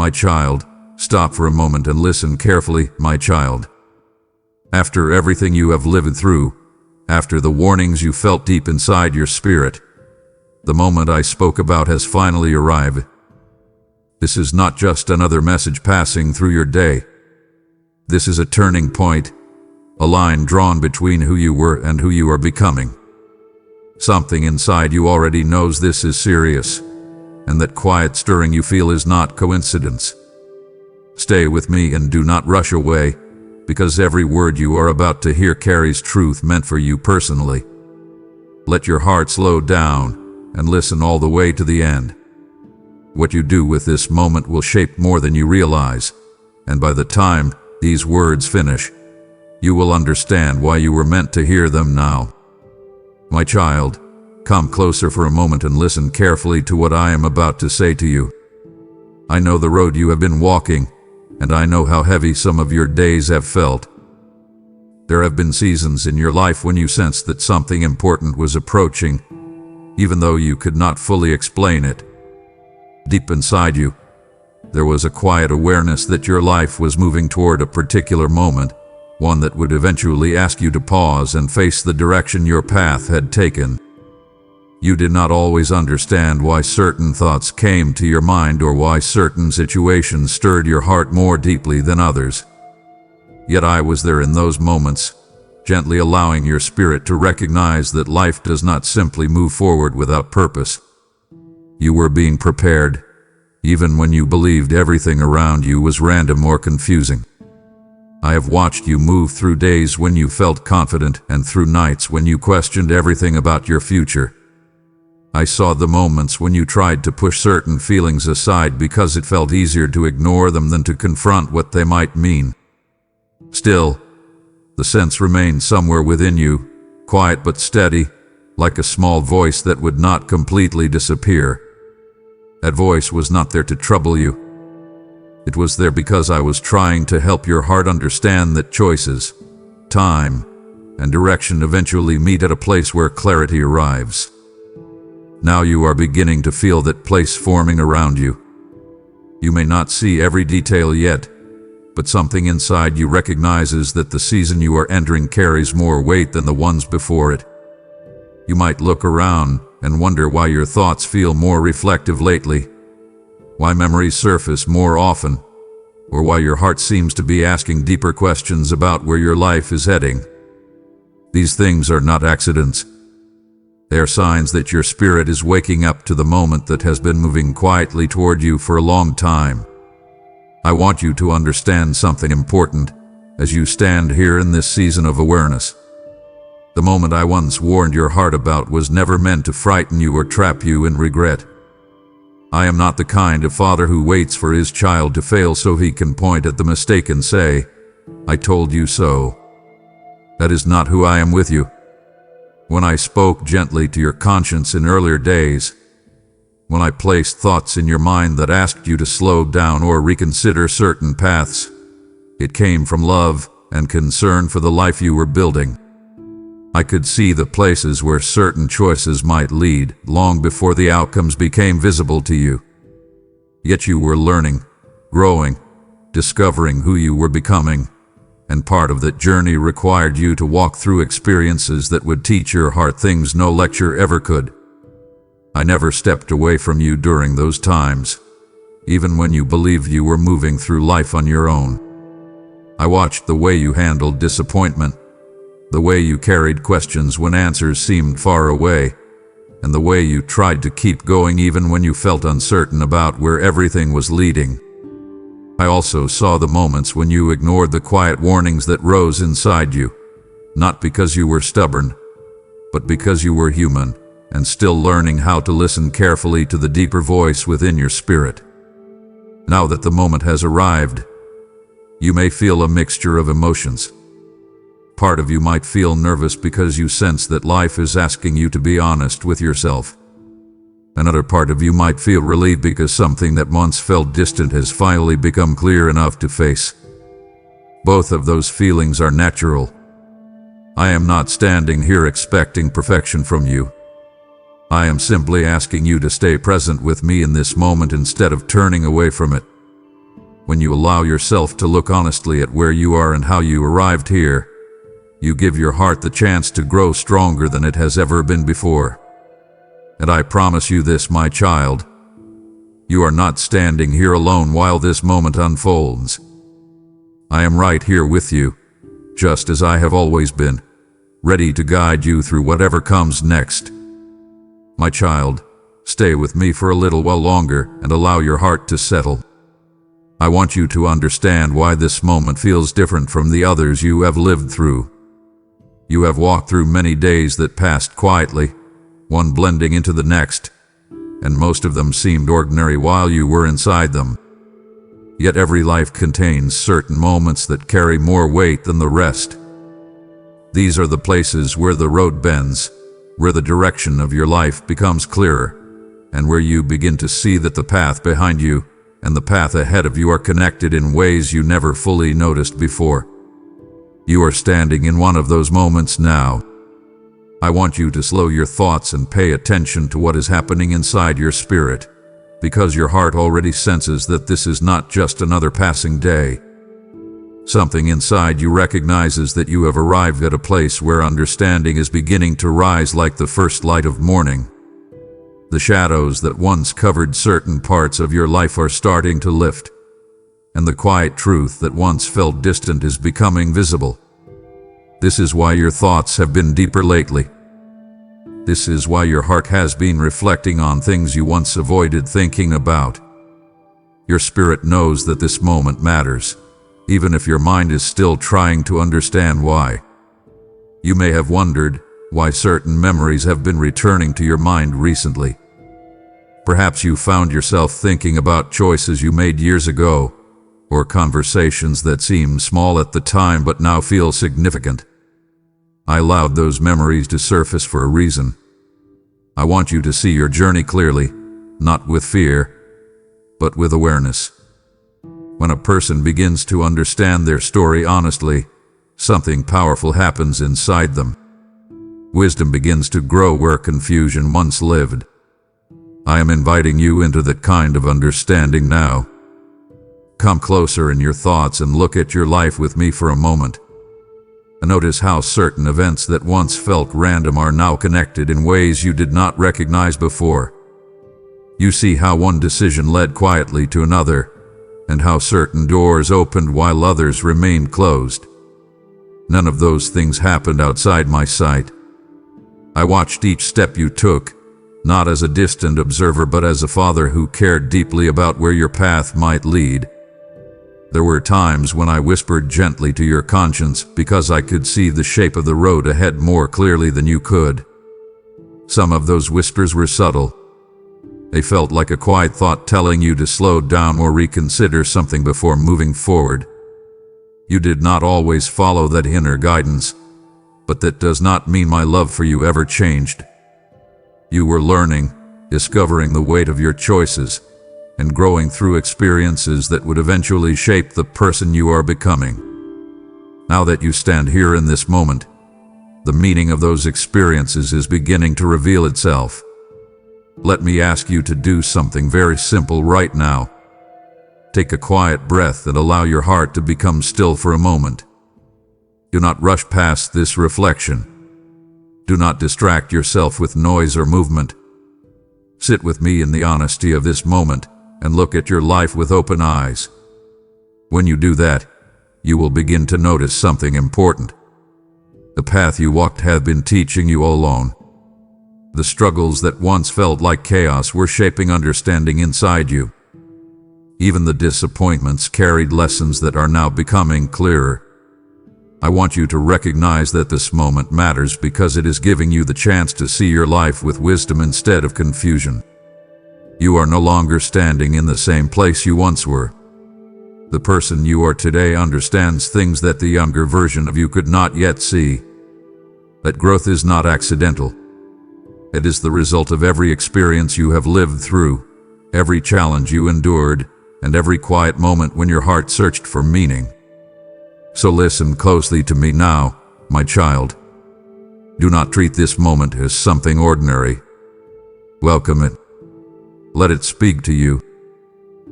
My child, stop for a moment and listen carefully, my child. After everything you have lived through, after the warnings you felt deep inside your spirit, the moment I spoke about has finally arrived. This is not just another message passing through your day. This is a turning point, a line drawn between who you were and who you are becoming. Something inside you already knows this is serious, and that quiet stirring you feel is not coincidence. Stay with me and do not rush away, because every word you are about to hear carries truth meant for you personally. Let your heart slow down and listen all the way to the end. What you do with this moment will shape more than you realize, and by the time these words finish, you will understand why you were meant to hear them now. My child, come closer for a moment and listen carefully to what I am about to say to you. I know the road you have been walking, and I know how heavy some of your days have felt. There have been seasons in your life when you sensed that something important was approaching, even though you could not fully explain it. Deep inside you, there was a quiet awareness that your life was moving toward a particular moment, one that would eventually ask you to pause and face the direction your path had taken. You did not always understand why certain thoughts came to your mind or why certain situations stirred your heart more deeply than others. Yet I was there in those moments, gently allowing your spirit to recognize that life does not simply move forward without purpose. You were being prepared, even when you believed everything around you was random or confusing. I have watched you move through days when you felt confident and through nights when you questioned everything about your future. I saw the moments when you tried to push certain feelings aside because it felt easier to ignore them than to confront what they might mean. Still, the sense remained somewhere within you, quiet but steady, like a small voice that would not completely disappear. That voice was not there to trouble you. It was there because I was trying to help your heart understand that choices, time, and direction eventually meet at a place where clarity arrives. Now you are beginning to feel that place forming around you. You may not see every detail yet, but something inside you recognizes that the season you are entering carries more weight than the ones before it. You might look around and wonder why your thoughts feel more reflective lately, why memories surface more often, or why your heart seems to be asking deeper questions about where your life is heading. These things are not accidents. They are signs that your spirit is waking up to the moment that has been moving quietly toward you for a long time. I want you to understand something important as you stand here in this season of awareness. The moment I once warned your heart about was never meant to frighten you or trap you in regret. I am not the kind of father who waits for his child to fail so he can point at the mistake and say, "I told you so." That is not who I am with you. When I spoke gently to your conscience in earlier days, when I placed thoughts in your mind that asked you to slow down or reconsider certain paths, it came from love and concern for the life you were building. I could see the places where certain choices might lead long before the outcomes became visible to you. Yet you were learning, growing, discovering who you were becoming, and part of that journey required you to walk through experiences that would teach your heart things no lecture ever could. I never stepped away from you during those times, even when you believed you were moving through life on your own. I watched the way you handled disappointment, the way you carried questions when answers seemed far away, and the way you tried to keep going even when you felt uncertain about where everything was leading. I also saw the moments when you ignored the quiet warnings that rose inside you, not because you were stubborn, but because you were human and still learning how to listen carefully to the deeper voice within your spirit. Now that the moment has arrived, you may feel a mixture of emotions. Part of you might feel nervous because you sense that life is asking you to be honest with yourself. Another part of you might feel relieved because something that once felt distant has finally become clear enough to face. Both of those feelings are natural. I am not standing here expecting perfection from you. I am simply asking you to stay present with me in this moment instead of turning away from it. When you allow yourself to look honestly at where you are and how you arrived here, you give your heart the chance to grow stronger than it has ever been before. And I promise you this, my child, you are not standing here alone while this moment unfolds. I am right here with you, just as I have always been, ready to guide you through whatever comes next. My child, stay with me for a little while longer and allow your heart to settle. I want you to understand why this moment feels different from the others you have lived through. You have walked through many days that passed quietly, one blending into the next, and most of them seemed ordinary while you were inside them. Yet every life contains certain moments that carry more weight than the rest. These are the places where the road bends, where the direction of your life becomes clearer, and where you begin to see that the path behind you and the path ahead of you are connected in ways you never fully noticed before. You are standing in one of those moments now. I want you to slow your thoughts and pay attention to what is happening inside your spirit, because your heart already senses that this is not just another passing day. Something inside you recognizes that you have arrived at a place where understanding is beginning to rise like the first light of morning. The shadows that once covered certain parts of your life are starting to lift, and the quiet truth that once felt distant is becoming visible. This is why your thoughts have been deeper lately. This is why your heart has been reflecting on things you once avoided thinking about. Your spirit knows that this moment matters, even if your mind is still trying to understand why. You may have wondered why certain memories have been returning to your mind recently. Perhaps you found yourself thinking about choices you made years ago, or conversations that seemed small at the time but now feel significant. I allowed those memories to surface for a reason. I want you to see your journey clearly, not with fear, but with awareness. When a person begins to understand their story honestly, something powerful happens inside them. Wisdom begins to grow where confusion once lived. I am inviting you into that kind of understanding now. Come closer in your thoughts and look at your life with me for a moment. Notice how certain events that once felt random are now connected in ways you did not recognize before. You see how one decision led quietly to another, and how certain doors opened while others remained closed. None of those things happened outside my sight. I watched each step you took, not as a distant observer but as a father who cared deeply about where your path might lead. There were times when I whispered gently to your conscience because I could see the shape of the road ahead more clearly than you could. Some of those whispers were subtle. They felt like a quiet thought telling you to slow down or reconsider something before moving forward. You did not always follow that inner guidance, but that does not mean my love for you ever changed. You were learning, discovering the weight of your choices, and growing through experiences that would eventually shape the person you are becoming. Now that you stand here in this moment, the meaning of those experiences is beginning to reveal itself. Let me ask you to do something very simple right now. Take a quiet breath and allow your heart to become still for a moment. Do not rush past this reflection. Do not distract yourself with noise or movement. Sit with me in the honesty of this moment and look at your life with open eyes. When you do that, you will begin to notice something important. The path you walked had been teaching you all along. The struggles that once felt like chaos were shaping understanding inside you. Even the disappointments carried lessons that are now becoming clearer. I want you to recognize that this moment matters because it is giving you the chance to see your life with wisdom instead of confusion. You are no longer standing in the same place you once were. The person you are today understands things that the younger version of you could not yet see. That growth is not accidental. It is the result of every experience you have lived through, every challenge you endured, and every quiet moment when your heart searched for meaning. So listen closely to me now, my child. Do not treat this moment as something ordinary. Welcome it. Let it speak to you.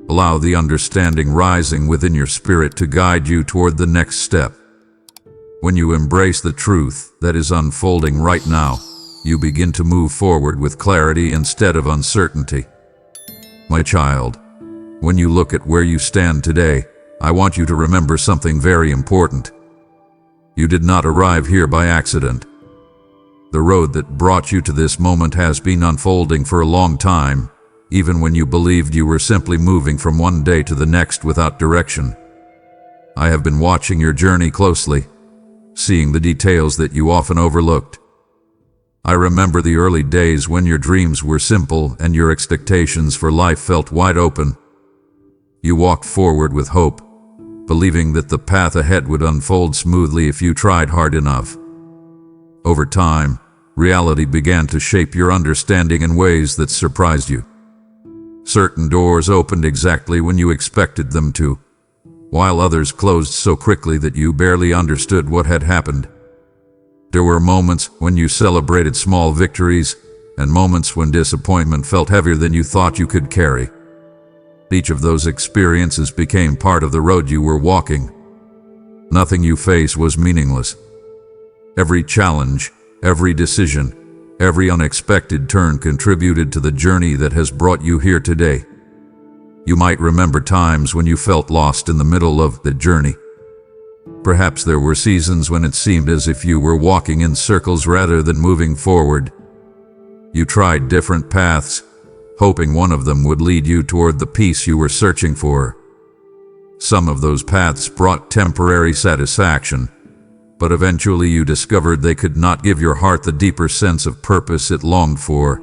Allow the understanding rising within your spirit to guide you toward the next step. When you embrace the truth that is unfolding right now, you begin to move forward with clarity instead of uncertainty. My child, when you look at where you stand today, I want you to remember something very important. You did not arrive here by accident. The road that brought you to this moment has been unfolding for a long time, even when you believed you were simply moving from one day to the next without direction. I have been watching your journey closely, seeing the details that you often overlooked. I remember the early days when your dreams were simple and your expectations for life felt wide open. You walked forward with hope, believing that the path ahead would unfold smoothly if you tried hard enough. Over time, reality began to shape your understanding in ways that surprised you. Certain doors opened exactly when you expected them to, while others closed so quickly that you barely understood what had happened. There were moments when you celebrated small victories, and moments when disappointment felt heavier than you thought you could carry. Each of those experiences became part of the road you were walking. Nothing you faced was meaningless. Every challenge, every decision, every unexpected turn contributed to the journey that has brought you here today. You might remember times when you felt lost in the middle of the journey. Perhaps there were seasons when it seemed as if you were walking in circles rather than moving forward. You tried different paths, hoping one of them would lead you toward the peace you were searching for. Some of those paths brought temporary satisfaction, but eventually you discovered they could not give your heart the deeper sense of purpose it longed for.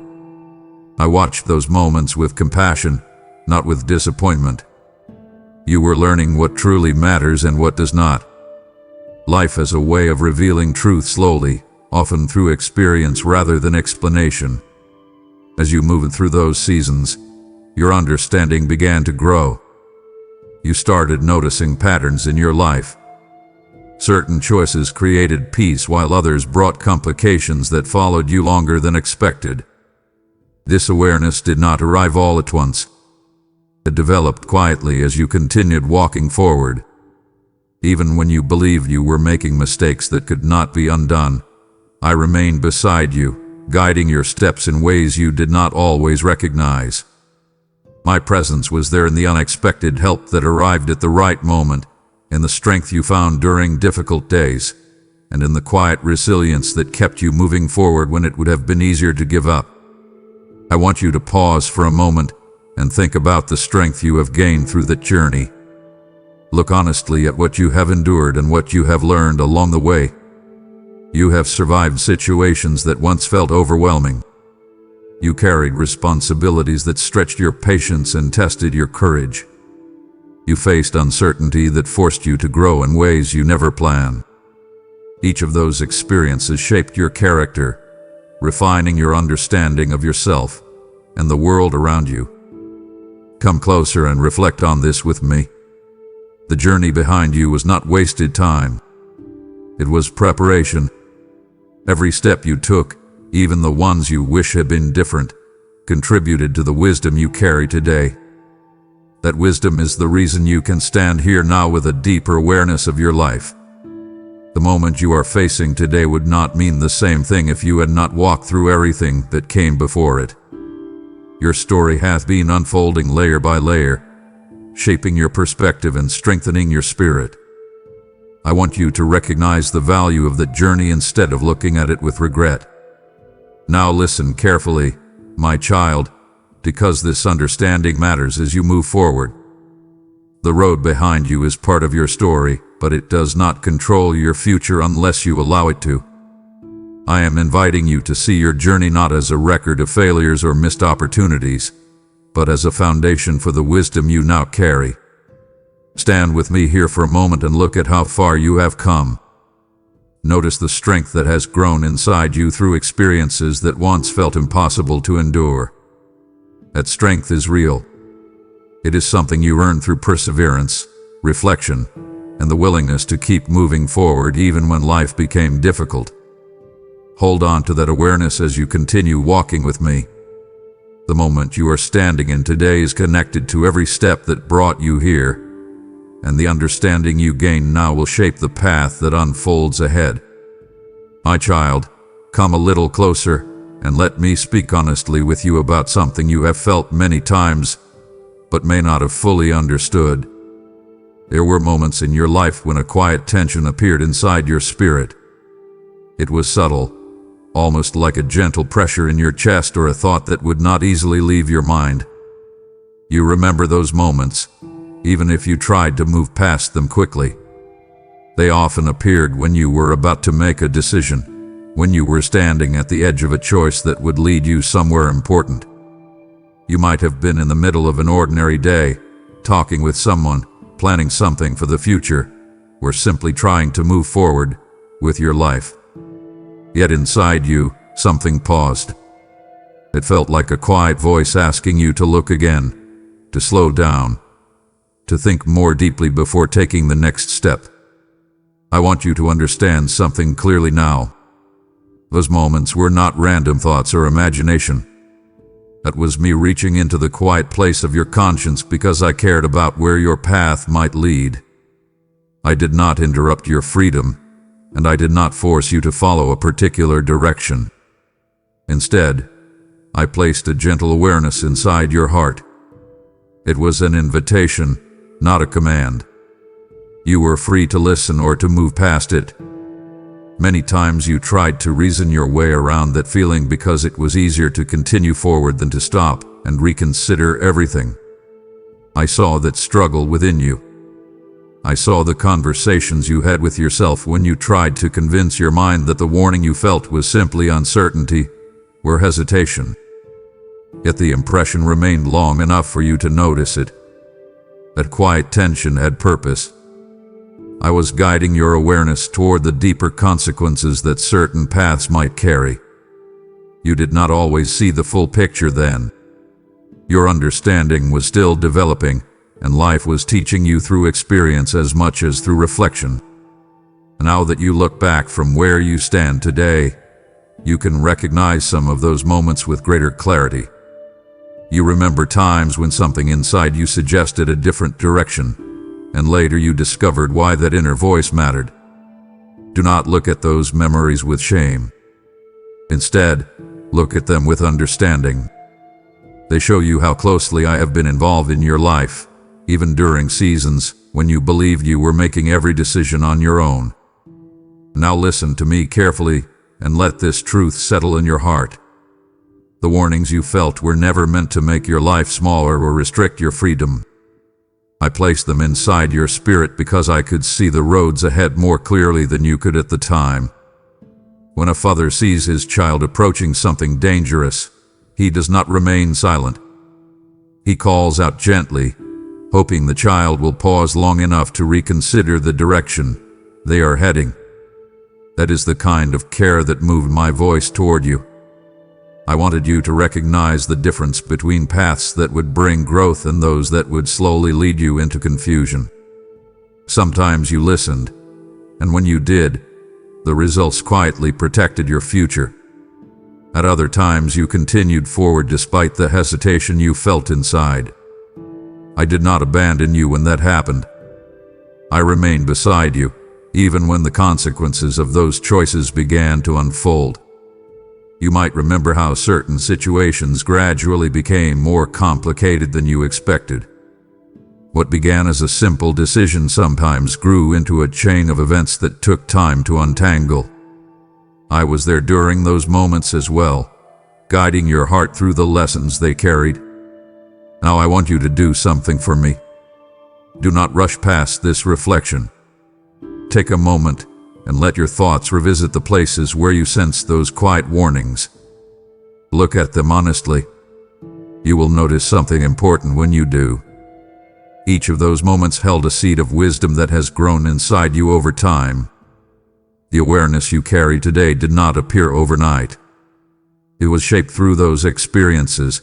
I watched those moments with compassion, not with disappointment. You were learning what truly matters and what does not. Life has a way of revealing truth slowly, often through experience rather than explanation. As you moved through those seasons, your understanding began to grow. You started noticing patterns in your life. Certain choices created peace while others brought complications that followed you longer than expected. This awareness did not arrive all at once. It developed quietly as you continued walking forward. Even when you believed you were making mistakes that could not be undone, I remained beside you, guiding your steps in ways you did not always recognize. My presence was there in the unexpected help that arrived at the right moment, in the strength you found during difficult days, and in the quiet resilience that kept you moving forward when it would have been easier to give up. I want you to pause for a moment and think about the strength you have gained through that journey. Look honestly at what you have endured and what you have learned along the way. You have survived situations that once felt overwhelming. You carried responsibilities that stretched your patience and tested your courage. You faced uncertainty that forced you to grow in ways you never planned. Each of those experiences shaped your character, refining your understanding of yourself and the world around you. Come closer and reflect on this with me. The journey behind you was not wasted time. It was preparation. Every step you took, even the ones you wish had been different, contributed to the wisdom you carry today. That wisdom is the reason you can stand here now with a deeper awareness of your life. The moment you are facing today would not mean the same thing if you had not walked through everything that came before it. Your story hath been unfolding layer by layer, shaping your perspective and strengthening your spirit. I want you to recognize the value of the journey instead of looking at it with regret. Now listen carefully, my child, because this understanding matters as you move forward. The road behind you is part of your story, but it does not control your future unless you allow it to. I am inviting you to see your journey not as a record of failures or missed opportunities, but as a foundation for the wisdom you now carry. Stand with me here for a moment and look at how far you have come. Notice the strength that has grown inside you through experiences that once felt impossible to endure. That strength is real. It is something you earn through perseverance, reflection, and the willingness to keep moving forward even when life became difficult. Hold on to that awareness as you continue walking with me. The moment you are standing in today is connected to every step that brought you here, and the understanding you gain now will shape the path that unfolds ahead. My child, come a little closer and let me speak honestly with you about something you have felt many times, but may not have fully understood. There were moments in your life when a quiet tension appeared inside your spirit. It was subtle, almost like a gentle pressure in your chest or a thought that would not easily leave your mind. You remember those moments, even if you tried to move past them quickly. They often appeared when you were about to make a decision, when you were standing at the edge of a choice that would lead you somewhere important. You might have been in the middle of an ordinary day, talking with someone, planning something for the future, or simply trying to move forward with your life. Yet inside you, something paused. It felt like a quiet voice asking you to look again, to slow down, to think more deeply before taking the next step. I want you to understand something clearly now. Those moments were not random thoughts or imagination. That was me reaching into the quiet place of your conscience because I cared about where your path might lead. I did not interrupt your freedom, and I did not force you to follow a particular direction. Instead, I placed a gentle awareness inside your heart. It was an invitation, not a command. You were free to listen or to move past it. Many times you tried to reason your way around that feeling because it was easier to continue forward than to stop and reconsider everything. I saw that struggle within you. I saw the conversations you had with yourself when you tried to convince your mind that the warning you felt was simply uncertainty or hesitation. Yet the impression remained long enough for you to notice it. That quiet tension had purpose. I was guiding your awareness toward the deeper consequences that certain paths might carry. You did not always see the full picture then. Your understanding was still developing, and life was teaching you through experience as much as through reflection. Now that you look back from where you stand today, you can recognize some of those moments with greater clarity. You remember times when something inside you suggested a different direction, and later you discovered why that inner voice mattered. Do not look at those memories with shame. Instead, look at them with understanding. They show you how closely I have been involved in your life, even during seasons when you believed you were making every decision on your own. Now listen to me carefully and let this truth settle in your heart. The warnings you felt were never meant to make your life smaller or restrict your freedom. I placed them inside your spirit because I could see the roads ahead more clearly than you could at the time. When a father sees his child approaching something dangerous, he does not remain silent. He calls out gently, hoping the child will pause long enough to reconsider the direction they are heading. That is the kind of care that moved my voice toward you. I wanted you to recognize the difference between paths that would bring growth and those that would slowly lead you into confusion. Sometimes you listened, and when you did, the results quietly protected your future. At other times you continued forward despite the hesitation you felt inside. I did not abandon you when that happened. I remained beside you, even when the consequences of those choices began to unfold. You might remember how certain situations gradually became more complicated than you expected. What began as a simple decision sometimes grew into a chain of events that took time to untangle. I was there during those moments as well, guiding your heart through the lessons they carried. Now I want you to do something for me. Do not rush past this reflection. Take a moment and let your thoughts revisit the places where you sense those quiet warnings. Look at them honestly. You will notice something important when you do. Each of those moments held a seed of wisdom that has grown inside you over time. The awareness you carry today did not appear overnight. It was shaped through those experiences.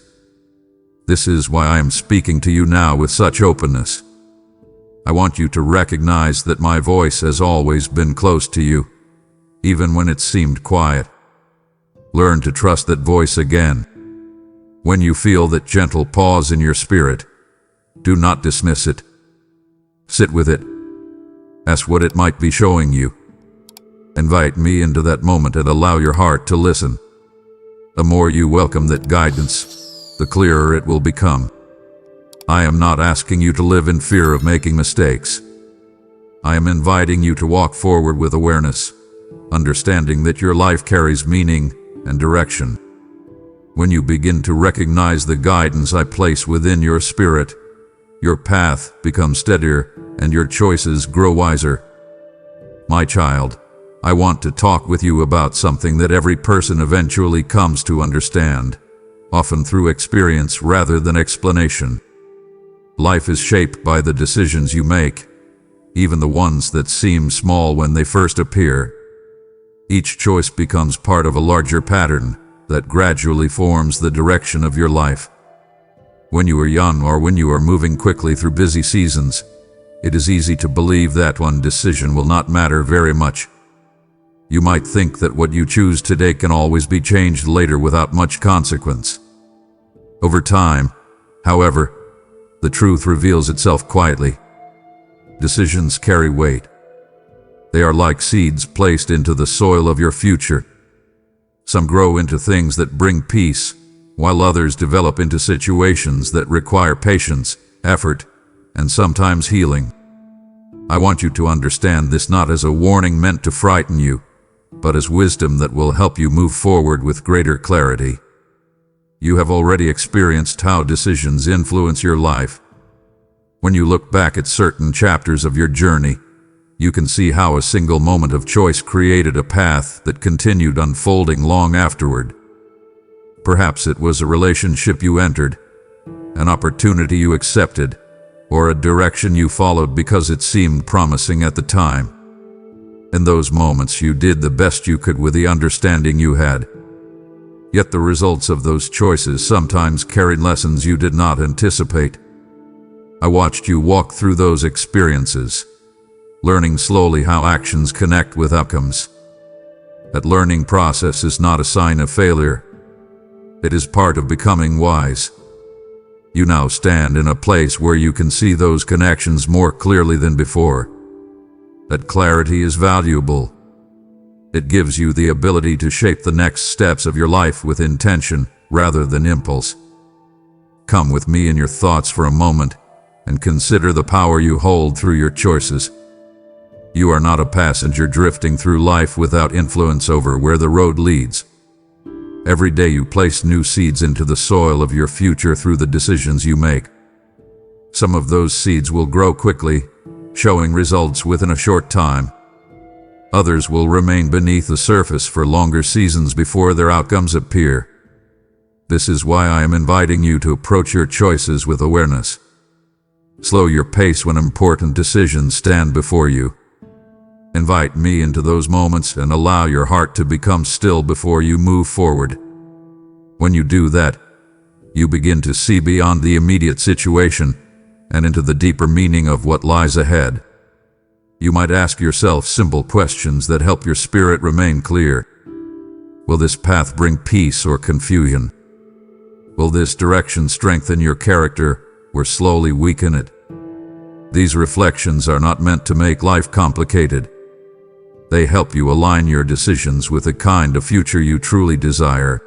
This is why I am speaking to you now with such openness. I want you to recognize that my voice has always been close to you, even when it seemed quiet. Learn to trust that voice again. When you feel that gentle pause in your spirit, do not dismiss it. Sit with it. Ask what it might be showing you. Invite me into that moment and allow your heart to listen. The more you welcome that guidance, the clearer it will become. I am not asking you to live in fear of making mistakes. I am inviting you to walk forward with awareness, understanding that your life carries meaning and direction. When you begin to recognize the guidance I place within your spirit, your path becomes steadier and your choices grow wiser. My child, I want to talk with you about something that every person eventually comes to understand, often through experience rather than explanation. Life is shaped by the decisions you make, even the ones that seem small when they first appear. Each choice becomes part of a larger pattern that gradually forms the direction of your life. When you are young or when you are moving quickly through busy seasons, it is easy to believe that one decision will not matter very much. You might think that what you choose today can always be changed later without much consequence. Over time, however, the truth reveals itself quietly. Decisions carry weight. They are like seeds placed into the soil of your future. Some grow into things that bring peace, while others develop into situations that require patience, effort, and sometimes healing. I want you to understand this not as a warning meant to frighten you, but as wisdom that will help you move forward with greater clarity. You have already experienced how decisions influence your life. When you look back at certain chapters of your journey, you can see how a single moment of choice created a path that continued unfolding long afterward. Perhaps it was a relationship you entered, an opportunity you accepted, or a direction you followed because it seemed promising at the time. In those moments, you did the best you could with the understanding you had. Yet the results of those choices sometimes carried lessons you did not anticipate. I watched you walk through those experiences, learning slowly how actions connect with outcomes. That learning process is not a sign of failure. It is part of becoming wise. You now stand in a place where you can see those connections more clearly than before. That clarity is valuable. It gives you the ability to shape the next steps of your life with intention rather than impulse. Come with me in your thoughts for a moment and consider the power you hold through your choices. You are not a passenger drifting through life without influence over where the road leads. Every day you place new seeds into the soil of your future through the decisions you make. Some of those seeds will grow quickly, showing results within a short time. Others will remain beneath the surface for longer seasons before their outcomes appear. This is why I am inviting you to approach your choices with awareness. Slow your pace when important decisions stand before you. Invite me into those moments and allow your heart to become still before you move forward. When you do that, you begin to see beyond the immediate situation and into the deeper meaning of what lies ahead. You might ask yourself simple questions that help your spirit remain clear. Will this path bring peace or confusion? Will this direction strengthen your character or slowly weaken it? These reflections are not meant to make life complicated. They help you align your decisions with the kind of future you truly desire.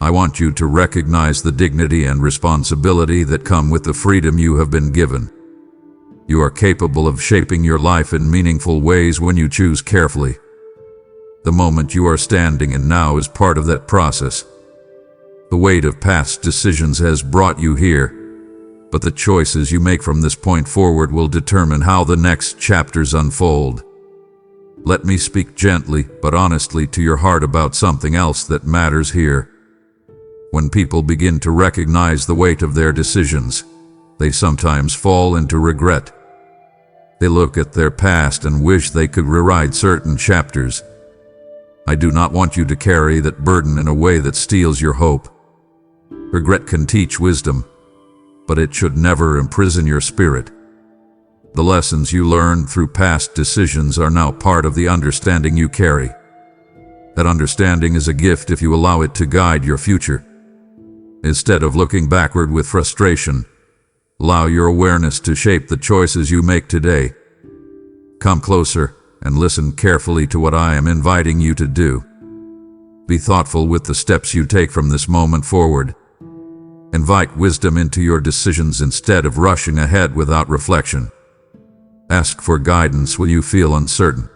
I want you to recognize the dignity and responsibility that come with the freedom you have been given. You are capable of shaping your life in meaningful ways when you choose carefully. The moment you are standing in now is part of that process. The weight of past decisions has brought you here, but the choices you make from this point forward will determine how the next chapters unfold. Let me speak gently but honestly to your heart about something else that matters here. When people begin to recognize the weight of their decisions, they sometimes fall into regret. They look at their past and wish they could rewrite certain chapters. I do not want you to carry that burden in a way that steals your hope. Regret can teach wisdom, but it should never imprison your spirit. The lessons you learned through past decisions are now part of the understanding you carry. That understanding is a gift if you allow it to guide your future. Instead of looking backward with frustration, allow your awareness to shape the choices you make today. Come closer and listen carefully to what I am inviting you to do. Be thoughtful with the steps you take from this moment forward. Invite wisdom into your decisions instead of rushing ahead without reflection. Ask for guidance when you feel uncertain.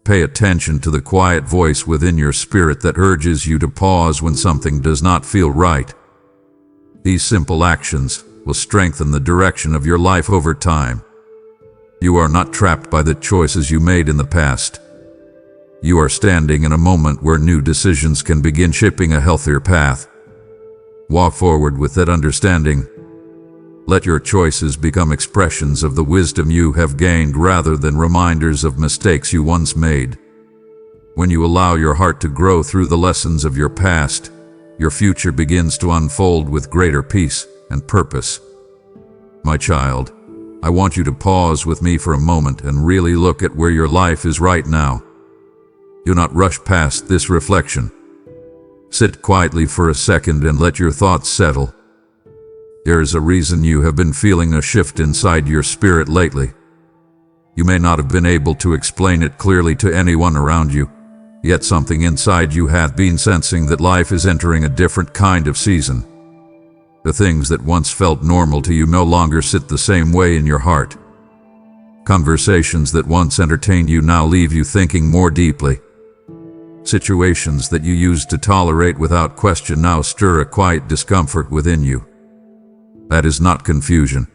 Pay attention to the quiet voice within your spirit that urges you to pause when something does not feel right. These simple actions will strengthen the direction of your life over time. You are not trapped by the choices you made in the past. You are standing in a moment where new decisions can begin shaping a healthier path. Walk forward with that understanding. Let your choices become expressions of the wisdom you have gained rather than reminders of mistakes you once made. When you allow your heart to grow through the lessons of your past, your future begins to unfold with greater peace and purpose. My child, I want you to pause with me for a moment and really look at where your life is right now. Do not rush past this reflection. Sit quietly for a second and let your thoughts settle. There is a reason you have been feeling a shift inside your spirit lately. You may not have been able to explain it clearly to anyone around you, yet something inside you hath been sensing that life is entering a different kind of season. The things that once felt normal to you no longer sit the same way in your heart. Conversations that once entertained you now leave you thinking more deeply. Situations that you used to tolerate without question now stir a quiet discomfort within you. That is not confusion.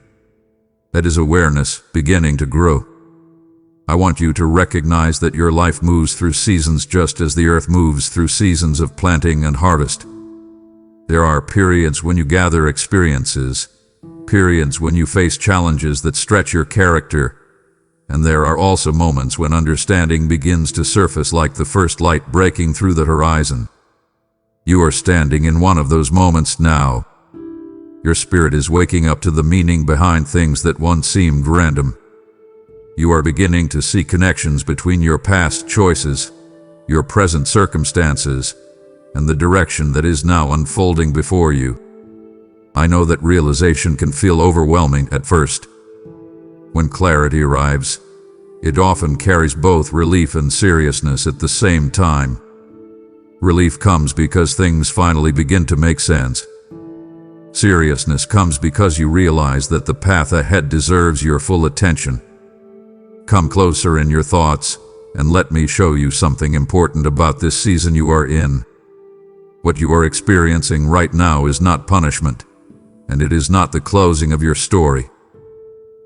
That is awareness beginning to grow. I want you to recognize that your life moves through seasons just as the earth moves through seasons of planting and harvest. There are periods when you gather experiences, periods when you face challenges that stretch your character, and there are also moments when understanding begins to surface like the first light breaking through the horizon. You are standing in one of those moments now. Your spirit is waking up to the meaning behind things that once seemed random. You are beginning to see connections between your past choices, your present circumstances, and the direction that is now unfolding before you. I know that realization can feel overwhelming at first. When clarity arrives, it often carries both relief and seriousness at the same time. Relief comes because things finally begin to make sense. Seriousness comes because you realize that the path ahead deserves your full attention. Come closer in your thoughts, and let me show you something important about this season you are in. What you are experiencing right now is not punishment, and it is not the closing of your story.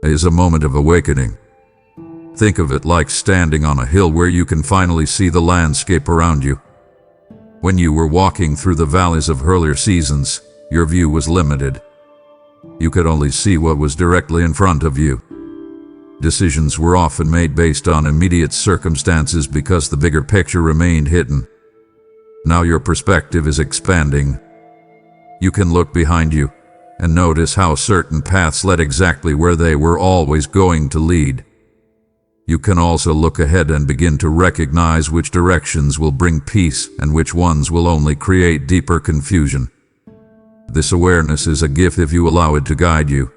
It is a moment of awakening. Think of it like standing on a hill where you can finally see the landscape around you. When you were walking through the valleys of earlier seasons, your view was limited. You could only see what was directly in front of you. Decisions were often made based on immediate circumstances because the bigger picture remained hidden. Now your perspective is expanding. You can look behind you and notice how certain paths led exactly where they were always going to lead. You can also look ahead and begin to recognize which directions will bring peace and which ones will only create deeper confusion. This awareness is a gift if you allow it to guide you.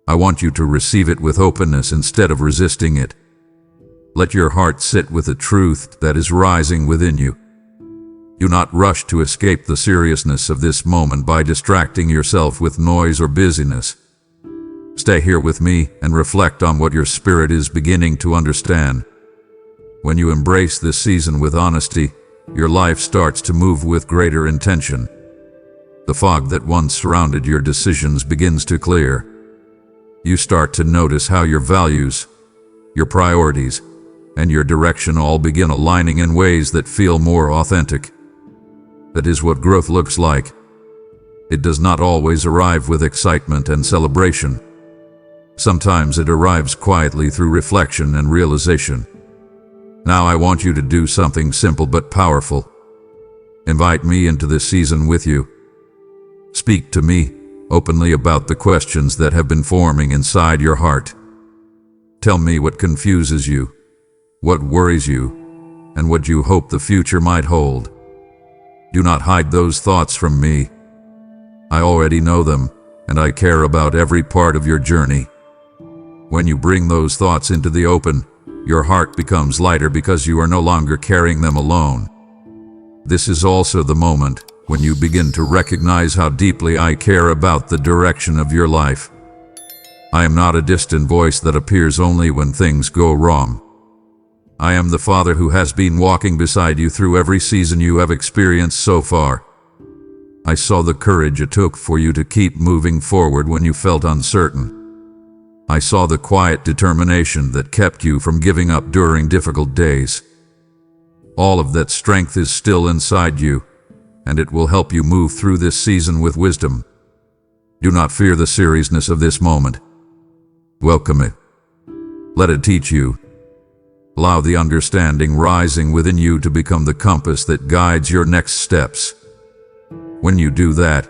I want you to receive it with openness instead of resisting it. Let your heart sit with the truth that is rising within you. Do not rush to escape the seriousness of this moment by distracting yourself with noise or busyness. Stay here with me and reflect on what your spirit is beginning to understand. When you embrace this season with honesty, your life starts to move with greater intention. The fog that once surrounded your decisions begins to clear. You start to notice how your values, your priorities, and your direction all begin aligning in ways that feel more authentic. That is what growth looks like. It does not always arrive with excitement and celebration. Sometimes it arrives quietly through reflection and realization. Now I want you to do something simple but powerful. Invite me into this season with you. Speak to me openly about the questions that have been forming inside your heart. Tell me what confuses you, what worries you, and what you hope the future might hold. Do not hide those thoughts from me. I already know them, and I care about every part of your journey. When you bring those thoughts into the open, your heart becomes lighter because you are no longer carrying them alone. This is also the moment when you begin to recognize how deeply I care about the direction of your life. I am not a distant voice that appears only when things go wrong. I am the Father who has been walking beside you through every season you have experienced so far. I saw the courage it took for you to keep moving forward when you felt uncertain. I saw the quiet determination that kept you from giving up during difficult days. All of that strength is still inside you, and it will help you move through this season with wisdom. Do not fear the seriousness of this moment. Welcome it. Let it teach you. Allow the understanding rising within you to become the compass that guides your next steps. When you do that,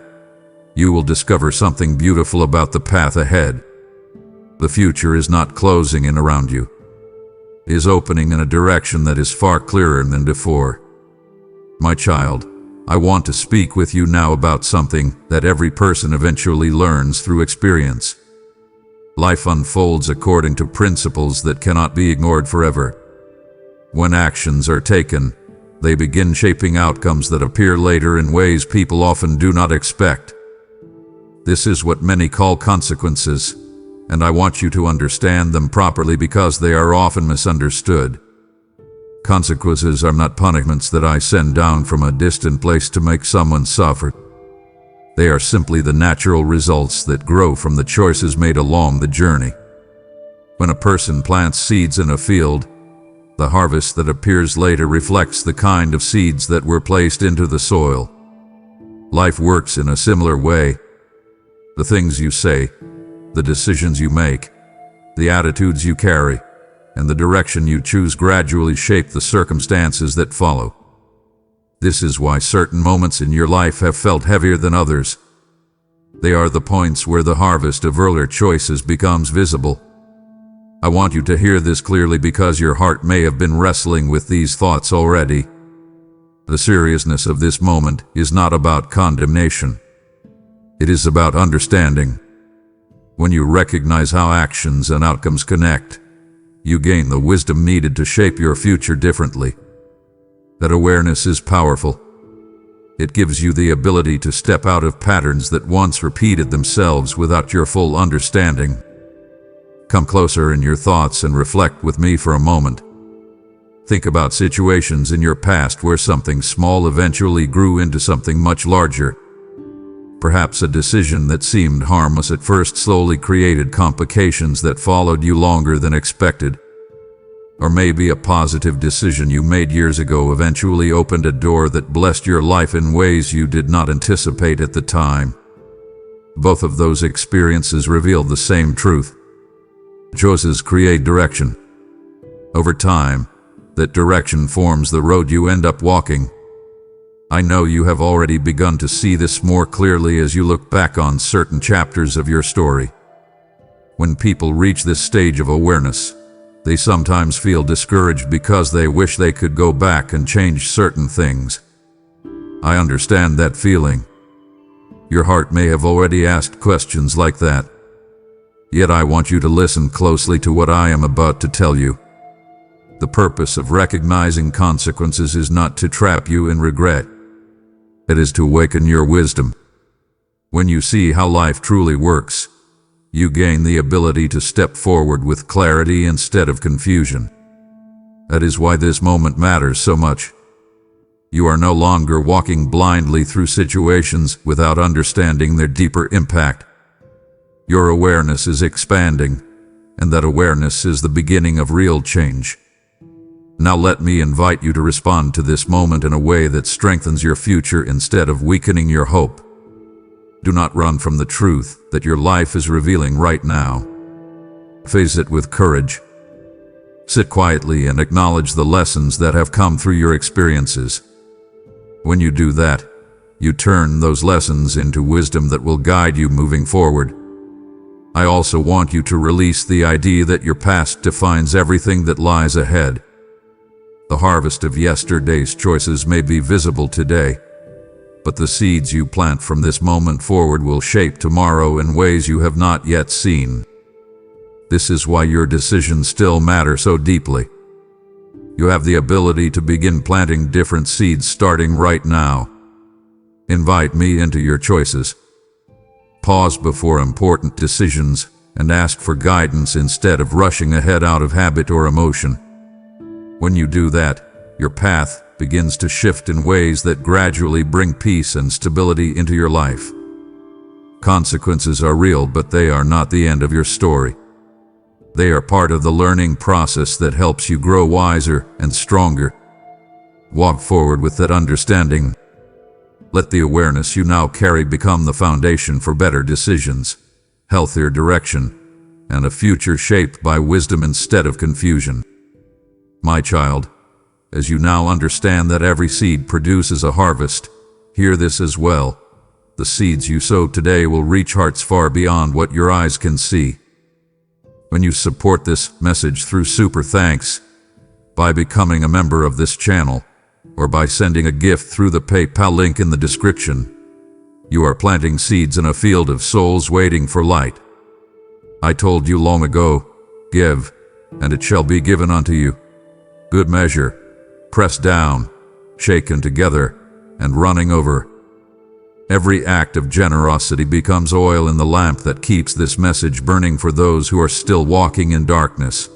you will discover something beautiful about the path ahead. The future is not closing in around you. It is opening in a direction that is far clearer than before. My child, I want to speak with you now about something that every person eventually learns through experience. Life unfolds according to principles that cannot be ignored forever. When actions are taken, they begin shaping outcomes that appear later in ways people often do not expect. This is what many call consequences, and I want you to understand them properly because they are often misunderstood. Consequences are not punishments that I send down from a distant place to make someone suffer. They are simply the natural results that grow from the choices made along the journey. When a person plants seeds in a field, the harvest that appears later reflects the kind of seeds that were placed into the soil. Life works in a similar way. The things you say, the decisions you make, the attitudes you carry, and the direction you choose gradually shape the circumstances that follow. This is why certain moments in your life have felt heavier than others. They are the points where the harvest of earlier choices becomes visible. I want you to hear this clearly because your heart may have been wrestling with these thoughts already. The seriousness of this moment is not about condemnation. It is about understanding. When you recognize how actions and outcomes connect, you gain the wisdom needed to shape your future differently. That awareness is powerful. It gives you the ability to step out of patterns that once repeated themselves without your full understanding. Come closer in your thoughts and reflect with me for a moment. Think about situations in your past where something small eventually grew into something much larger. Perhaps a decision that seemed harmless at first slowly created complications that followed you longer than expected. Or maybe a positive decision you made years ago eventually opened a door that blessed your life in ways you did not anticipate at the time. Both of those experiences reveal the same truth. Choices create direction. Over time, that direction forms the road you end up walking. I know you have already begun to see this more clearly as you look back on certain chapters of your story. When people reach this stage of awareness, they sometimes feel discouraged because they wish they could go back and change certain things. I understand that feeling. Your heart may have already asked questions like that. Yet I want you to listen closely to what I am about to tell you. The purpose of recognizing consequences is not to trap you in regret. It is to awaken your wisdom. When you see how life truly works, you gain the ability to step forward with clarity instead of confusion. That is why this moment matters so much. You are no longer walking blindly through situations without understanding their deeper impact. Your awareness is expanding, and that awareness is the beginning of real change. Now let me invite you to respond to this moment in a way that strengthens your future instead of weakening your hope. Do not run from the truth that your life is revealing right now. Face it with courage. Sit quietly and acknowledge the lessons that have come through your experiences. When you do that, you turn those lessons into wisdom that will guide you moving forward. I also want you to release the idea that your past defines everything that lies ahead. The harvest of yesterday's choices may be visible today, But the seeds you plant from this moment forward will shape tomorrow in ways you have not yet seen. This is why your decisions still matter so deeply. You have the ability to begin planting different seeds starting right now. Invite me into your choices. Pause before important decisions and ask for guidance instead of rushing ahead out of habit or emotion. When you do that, your path begins to shift in ways that gradually bring peace and stability into your life. Consequences are real, but they are not the end of your story. They are part of the learning process that helps you grow wiser and stronger. Walk forward with that understanding. Let the awareness you now carry become the foundation for better decisions, healthier direction, and a future shaped by wisdom instead of confusion. My child, as you now understand that every seed produces a harvest, hear this as well. The seeds you sow today will reach hearts far beyond what your eyes can see. When you support this message through super thanks, by becoming a member of this channel, or by sending a gift through the PayPal link in the description, you are planting seeds in a field of souls waiting for light. I told you long ago, give, and it shall be given unto you. Good measure, pressed down, shaken together, and running over. Every act of generosity becomes oil in the lamp that keeps this message burning for those who are still walking in darkness.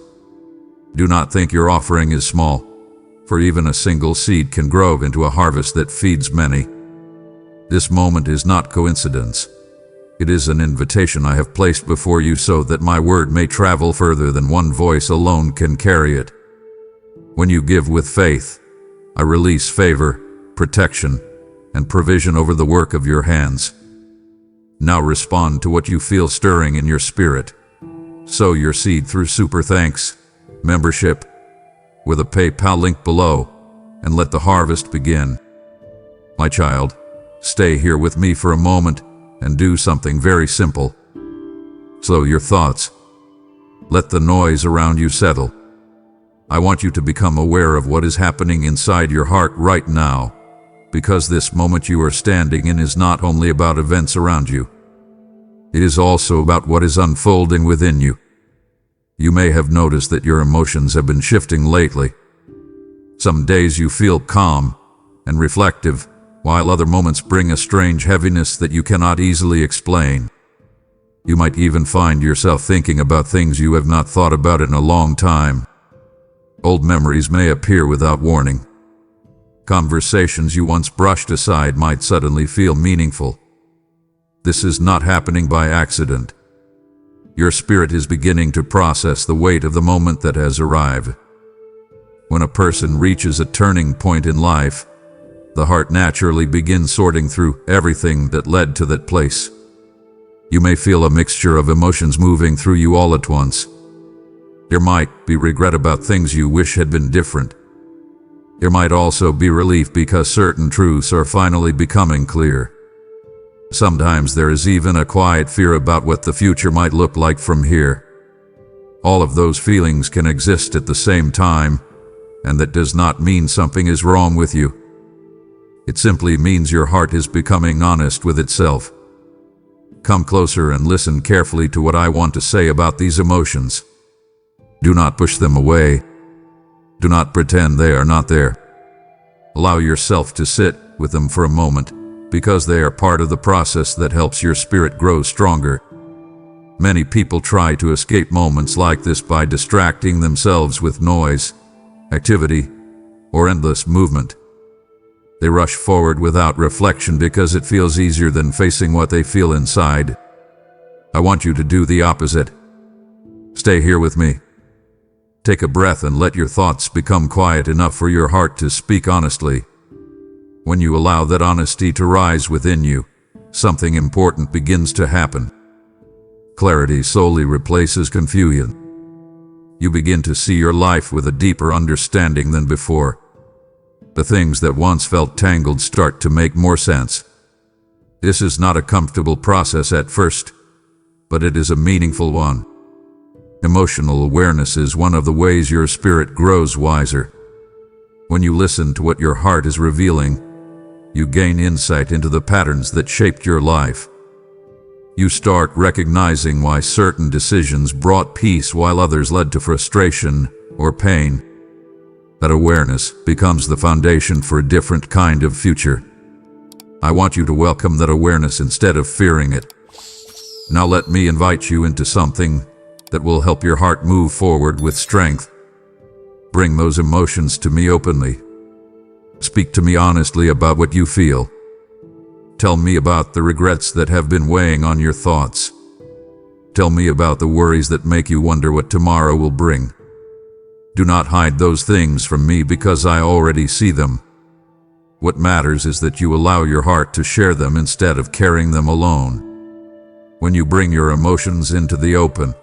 Do not think your offering is small, for even a single seed can grow into a harvest that feeds many. This moment is not coincidence. It is an invitation I have placed before you so that my word may travel further than one voice alone can carry it. When you give with faith, I release favor, protection, and provision over the work of your hands. Now respond to what you feel stirring in your spirit. Sow your seed through super thanks, membership, with a PayPal link below, and let the harvest begin. My child, stay here with me for a moment and do something very simple. Slow your thoughts. Let the noise around you settle. I want you to become aware of what is happening inside your heart right now, because this moment you are standing in is not only about events around you. It is also about what is unfolding within you. You may have noticed that your emotions have been shifting lately. Some days you feel calm and reflective, while other moments bring a strange heaviness that you cannot easily explain. You might even find yourself thinking about things you have not thought about in a long time. Old memories may appear without warning. Conversations you once brushed aside might suddenly feel meaningful. This is not happening by accident. Your spirit is beginning to process the weight of the moment that has arrived. When a person reaches a turning point in life, the heart naturally begins sorting through everything that led to that place. You may feel a mixture of emotions moving through you all at once. There might be regret about things you wish had been different. There might also be relief because certain truths are finally becoming clear. Sometimes there is even a quiet fear about what the future might look like from here. All of those feelings can exist at the same time, and that does not mean something is wrong with you. It simply means your heart is becoming honest with itself. Come closer and listen carefully to what I want to say about these emotions. Do not push them away. Do not pretend they are not there. Allow yourself to sit with them for a moment, because they are part of the process that helps your spirit grow stronger. Many people try to escape moments like this by distracting themselves with noise, activity, or endless movement. They rush forward without reflection because it feels easier than facing what they feel inside. I want you to do the opposite. Stay here with me. Take a breath and let your thoughts become quiet enough for your heart to speak honestly. When you allow that honesty to rise within you, something important begins to happen. Clarity slowly replaces confusion. You begin to see your life with a deeper understanding than before. The things that once felt tangled start to make more sense. This is not a comfortable process at first, but it is a meaningful one. Emotional awareness is one of the ways your spirit grows wiser. When you listen to what your heart is revealing, You gain insight into the patterns that shaped your life. You start recognizing why certain decisions brought peace while others led to frustration or pain. That awareness becomes the foundation for a different kind of future. I want you to welcome that awareness instead of fearing it. Now let me invite you into something that will help your heart move forward with strength. Bring those emotions to me openly. Speak to me honestly about what you feel. Tell me about the regrets that have been weighing on your thoughts. Tell me about the worries that make you wonder what tomorrow will bring. Do not hide those things from me because I already see them. What matters is that you allow your heart to share them instead of carrying them alone. When you bring your emotions into the open,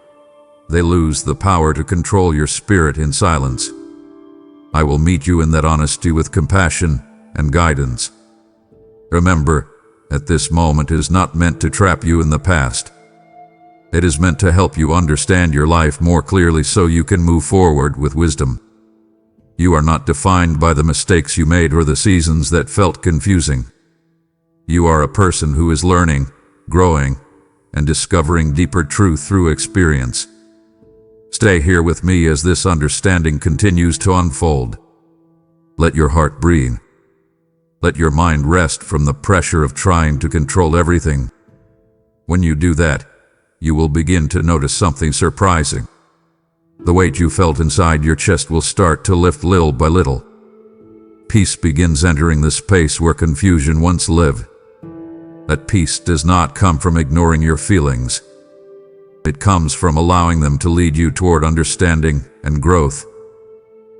they lose the power to control your spirit in silence. I will meet you in that honesty with compassion and guidance. Remember, at this moment is not meant to trap you in the past. It is meant to help you understand your life more clearly so you can move forward with wisdom. You are not defined by the mistakes you made or the seasons that felt confusing. You are a person who is learning, growing, and discovering deeper truth through experience. Stay here with me as this understanding continues to unfold. Let your heart breathe. Let your mind rest from the pressure of trying to control everything. When you do that, you will begin to notice something surprising. The weight you felt inside your chest will start to lift little by little. Peace begins entering the space where confusion once lived. That peace does not come from ignoring your feelings. It comes from allowing them to lead you toward understanding and growth.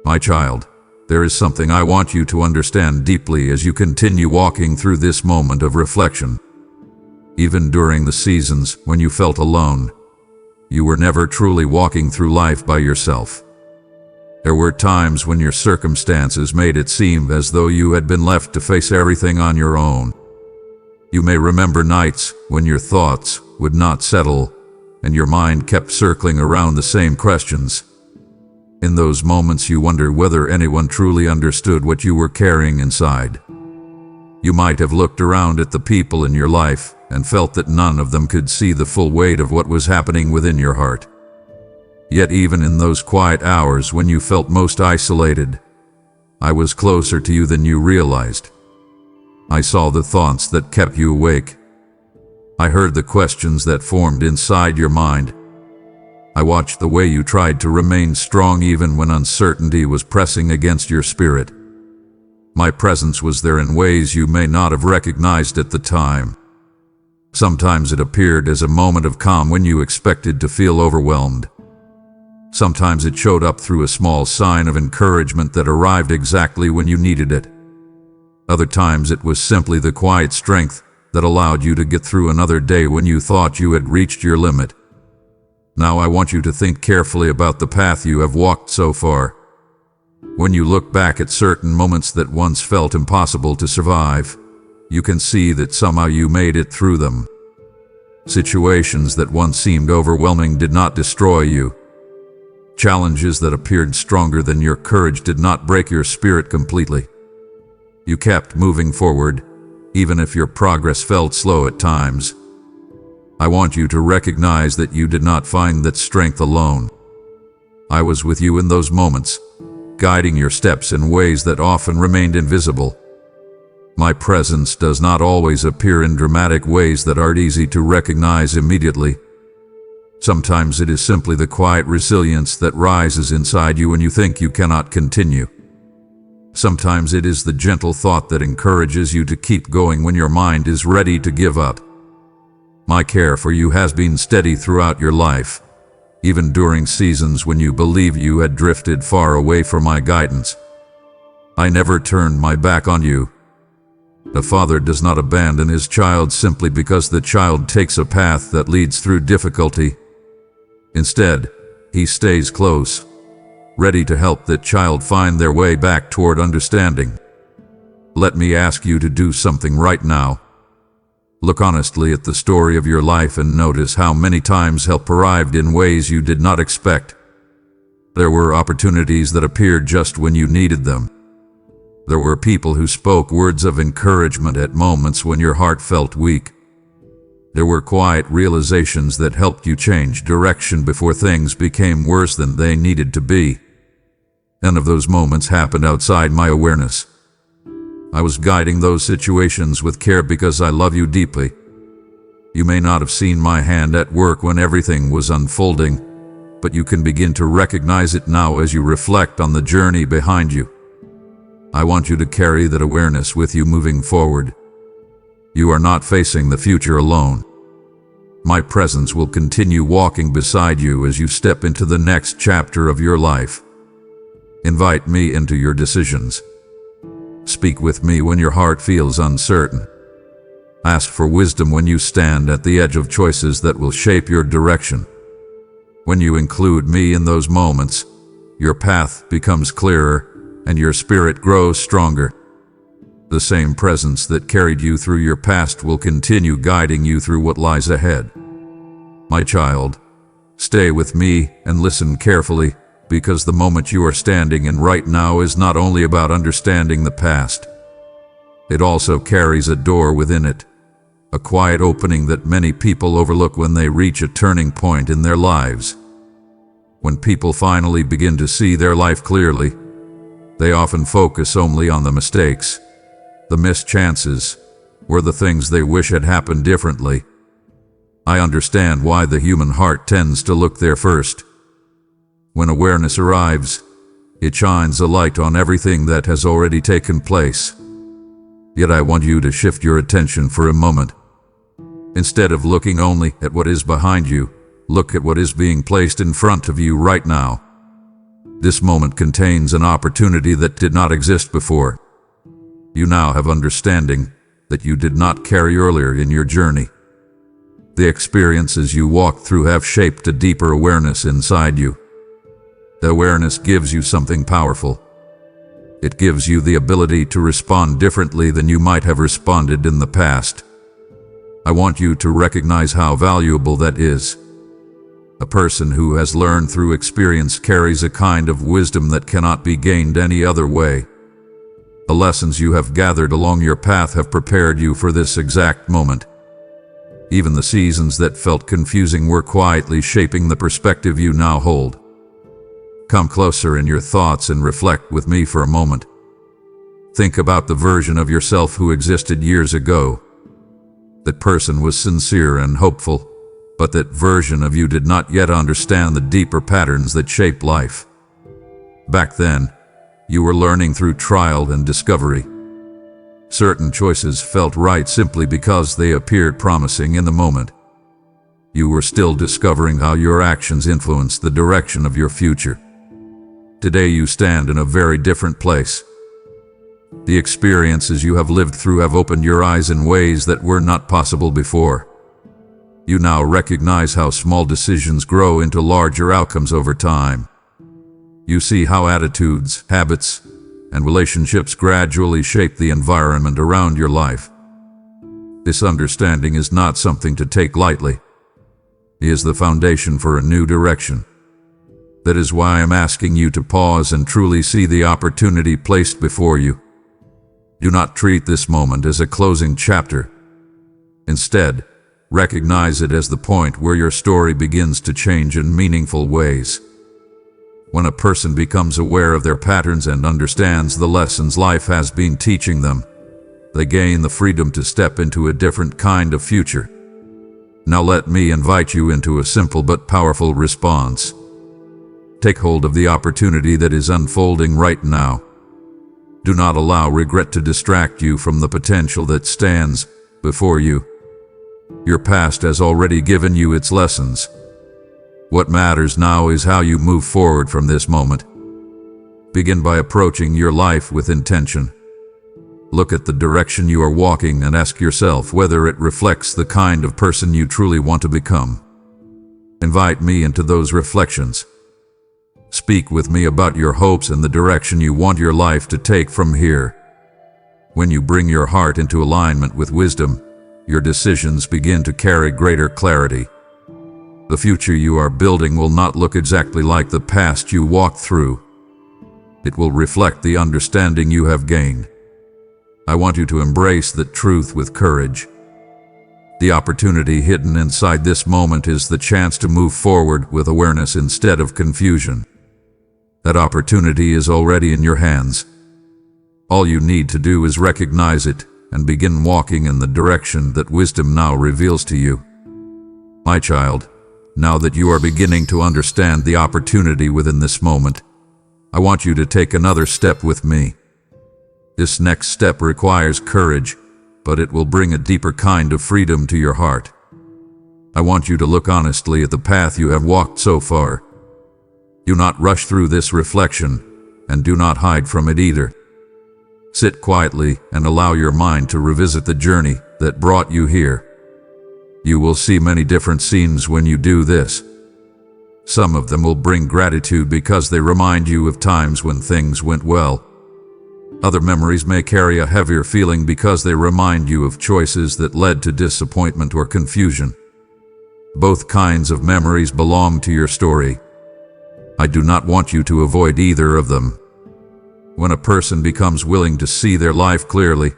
My child, there is something I want you to understand deeply as you continue walking through this moment of reflection. Even during the seasons when you felt alone, you were never truly walking through life by yourself. There were times when your circumstances made it seem as though you had been left to face everything on your own. You may remember nights when your thoughts would not settle and your mind kept circling around the same questions. In those moments you wonder whether anyone truly understood what you were carrying inside. You might have looked around at the people in your life and felt that none of them could see the full weight of what was happening within your heart. Yet even in those quiet hours when you felt most isolated, I was closer to you than you realized. I saw the thoughts that kept you awake. I heard the questions that formed inside your mind. I watched the way you tried to remain strong even when uncertainty was pressing against your spirit. My presence was there in ways you may not have recognized at the time. Sometimes it appeared as a moment of calm when you expected to feel overwhelmed. Sometimes it showed up through a small sign of encouragement that arrived exactly when you needed it. Other times it was simply the quiet strength that allowed you to get through another day when you thought you had reached your limit. Now I want you to think carefully about the path you have walked so far. When you look back at certain moments that once felt impossible to survive, you can see that somehow you made it through them. Situations that once seemed overwhelming did not destroy you. Challenges that appeared stronger than your courage did not break your spirit completely. You kept moving forward, even if your progress felt slow at times. I want you to recognize that you did not find that strength alone. I was with you in those moments, guiding your steps in ways that often remained invisible. My presence does not always appear in dramatic ways that aren't easy to recognize immediately. Sometimes it is simply the quiet resilience that rises inside you when you think you cannot continue. Sometimes it is the gentle thought that encourages you to keep going when your mind is ready to give up. My care for you has been steady throughout your life, even during seasons when you believe you had drifted far away from my guidance. I never turned my back on you. A father does not abandon his child simply because the child takes a path that leads through difficulty. Instead, he stays close, ready to help that child find their way back toward understanding. Let me ask you to do something right now. Look honestly at the story of your life and notice how many times help arrived in ways you did not expect. There were opportunities that appeared just when you needed them. There were people who spoke words of encouragement at moments when your heart felt weak. There were quiet realizations that helped you change direction before things became worse than they needed to be. None of those moments happened outside my awareness. I was guiding those situations with care because I love you deeply. You may not have seen my hand at work when everything was unfolding, but you can begin to recognize it now as you reflect on the journey behind you. I want you to carry that awareness with you moving forward. You are not facing the future alone. My presence will continue walking beside you as you step into the next chapter of your life. Invite me into your decisions. Speak with me when your heart feels uncertain. Ask for wisdom when you stand at the edge of choices that will shape your direction. When you include me in those moments, your path becomes clearer and your spirit grows stronger. The same presence that carried you through your past will continue guiding you through what lies ahead. My child, stay with me and listen carefully, because the moment you are standing in right now is not only about understanding the past. It also carries a door within it, a quiet opening that many people overlook when they reach a turning point in their lives. When people finally begin to see their life clearly, they often focus only on the mistakes, the missed chances, or the things they wish had happened differently. I understand why the human heart tends to look there first. When awareness arrives, it shines a light on everything that has already taken place. Yet I want you to shift your attention for a moment. Instead of looking only at what is behind you, look at what is being placed in front of you right now. This moment contains an opportunity that did not exist before. You now have understanding that you did not carry earlier in your journey. The experiences you walked through have shaped a deeper awareness inside you. The awareness gives you something powerful. It gives you the ability to respond differently than you might have responded in the past. I want you to recognize how valuable that is. A person who has learned through experience carries a kind of wisdom that cannot be gained any other way. The lessons you have gathered along your path have prepared you for this exact moment. Even the seasons that felt confusing were quietly shaping the perspective you now hold. Come closer in your thoughts and reflect with me for a moment. Think about the version of yourself who existed years ago. That person was sincere and hopeful, but that version of you did not yet understand the deeper patterns that shape life. Back then, you were learning through trial and discovery. Certain choices felt right simply because they appeared promising in the moment. You were still discovering how your actions influenced the direction of your future. Today you stand in a very different place. The experiences you have lived through have opened your eyes in ways that were not possible before. You now recognize how small decisions grow into larger outcomes over time. You see how attitudes, habits, and relationships gradually shape the environment around your life. This understanding is not something to take lightly. It is the foundation for a new direction. That is why I am asking you to pause and truly see the opportunity placed before you. Do not treat this moment as a closing chapter. Instead, recognize it as the point where your story begins to change in meaningful ways. When a person becomes aware of their patterns and understands the lessons life has been teaching them, they gain the freedom to step into a different kind of future. Now let me invite you into a simple but powerful response. Take hold of the opportunity that is unfolding right now. Do not allow regret to distract you from the potential that stands before you. Your past has already given you its lessons. What matters now is how you move forward from this moment. Begin by approaching your life with intention. Look at the direction you are walking and ask yourself whether it reflects the kind of person you truly want to become. Invite me into those reflections. Speak with me about your hopes and the direction you want your life to take from here. When you bring your heart into alignment with wisdom, your decisions begin to carry greater clarity. The future you are building will not look exactly like the past you walked through. It will reflect the understanding you have gained. I want you to embrace that truth with courage. The opportunity hidden inside this moment is the chance to move forward with awareness instead of confusion. That opportunity is already in your hands. All you need to do is recognize it and begin walking in the direction that wisdom now reveals to you. My child, now that you are beginning to understand the opportunity within this moment, I want you to take another step with me. This next step requires courage, but it will bring a deeper kind of freedom to your heart. I want you to look honestly at the path you have walked so far. Do not rush through this reflection, and do not hide from it either. Sit quietly and allow your mind to revisit the journey that brought you here. You will see many different scenes when you do this. Some of them will bring gratitude because they remind you of times when things went well. Other memories may carry a heavier feeling because they remind you of choices that led to disappointment or confusion. Both kinds of memories belong to your story. I do not want you to avoid either of them. When a person becomes willing to see their life clearly,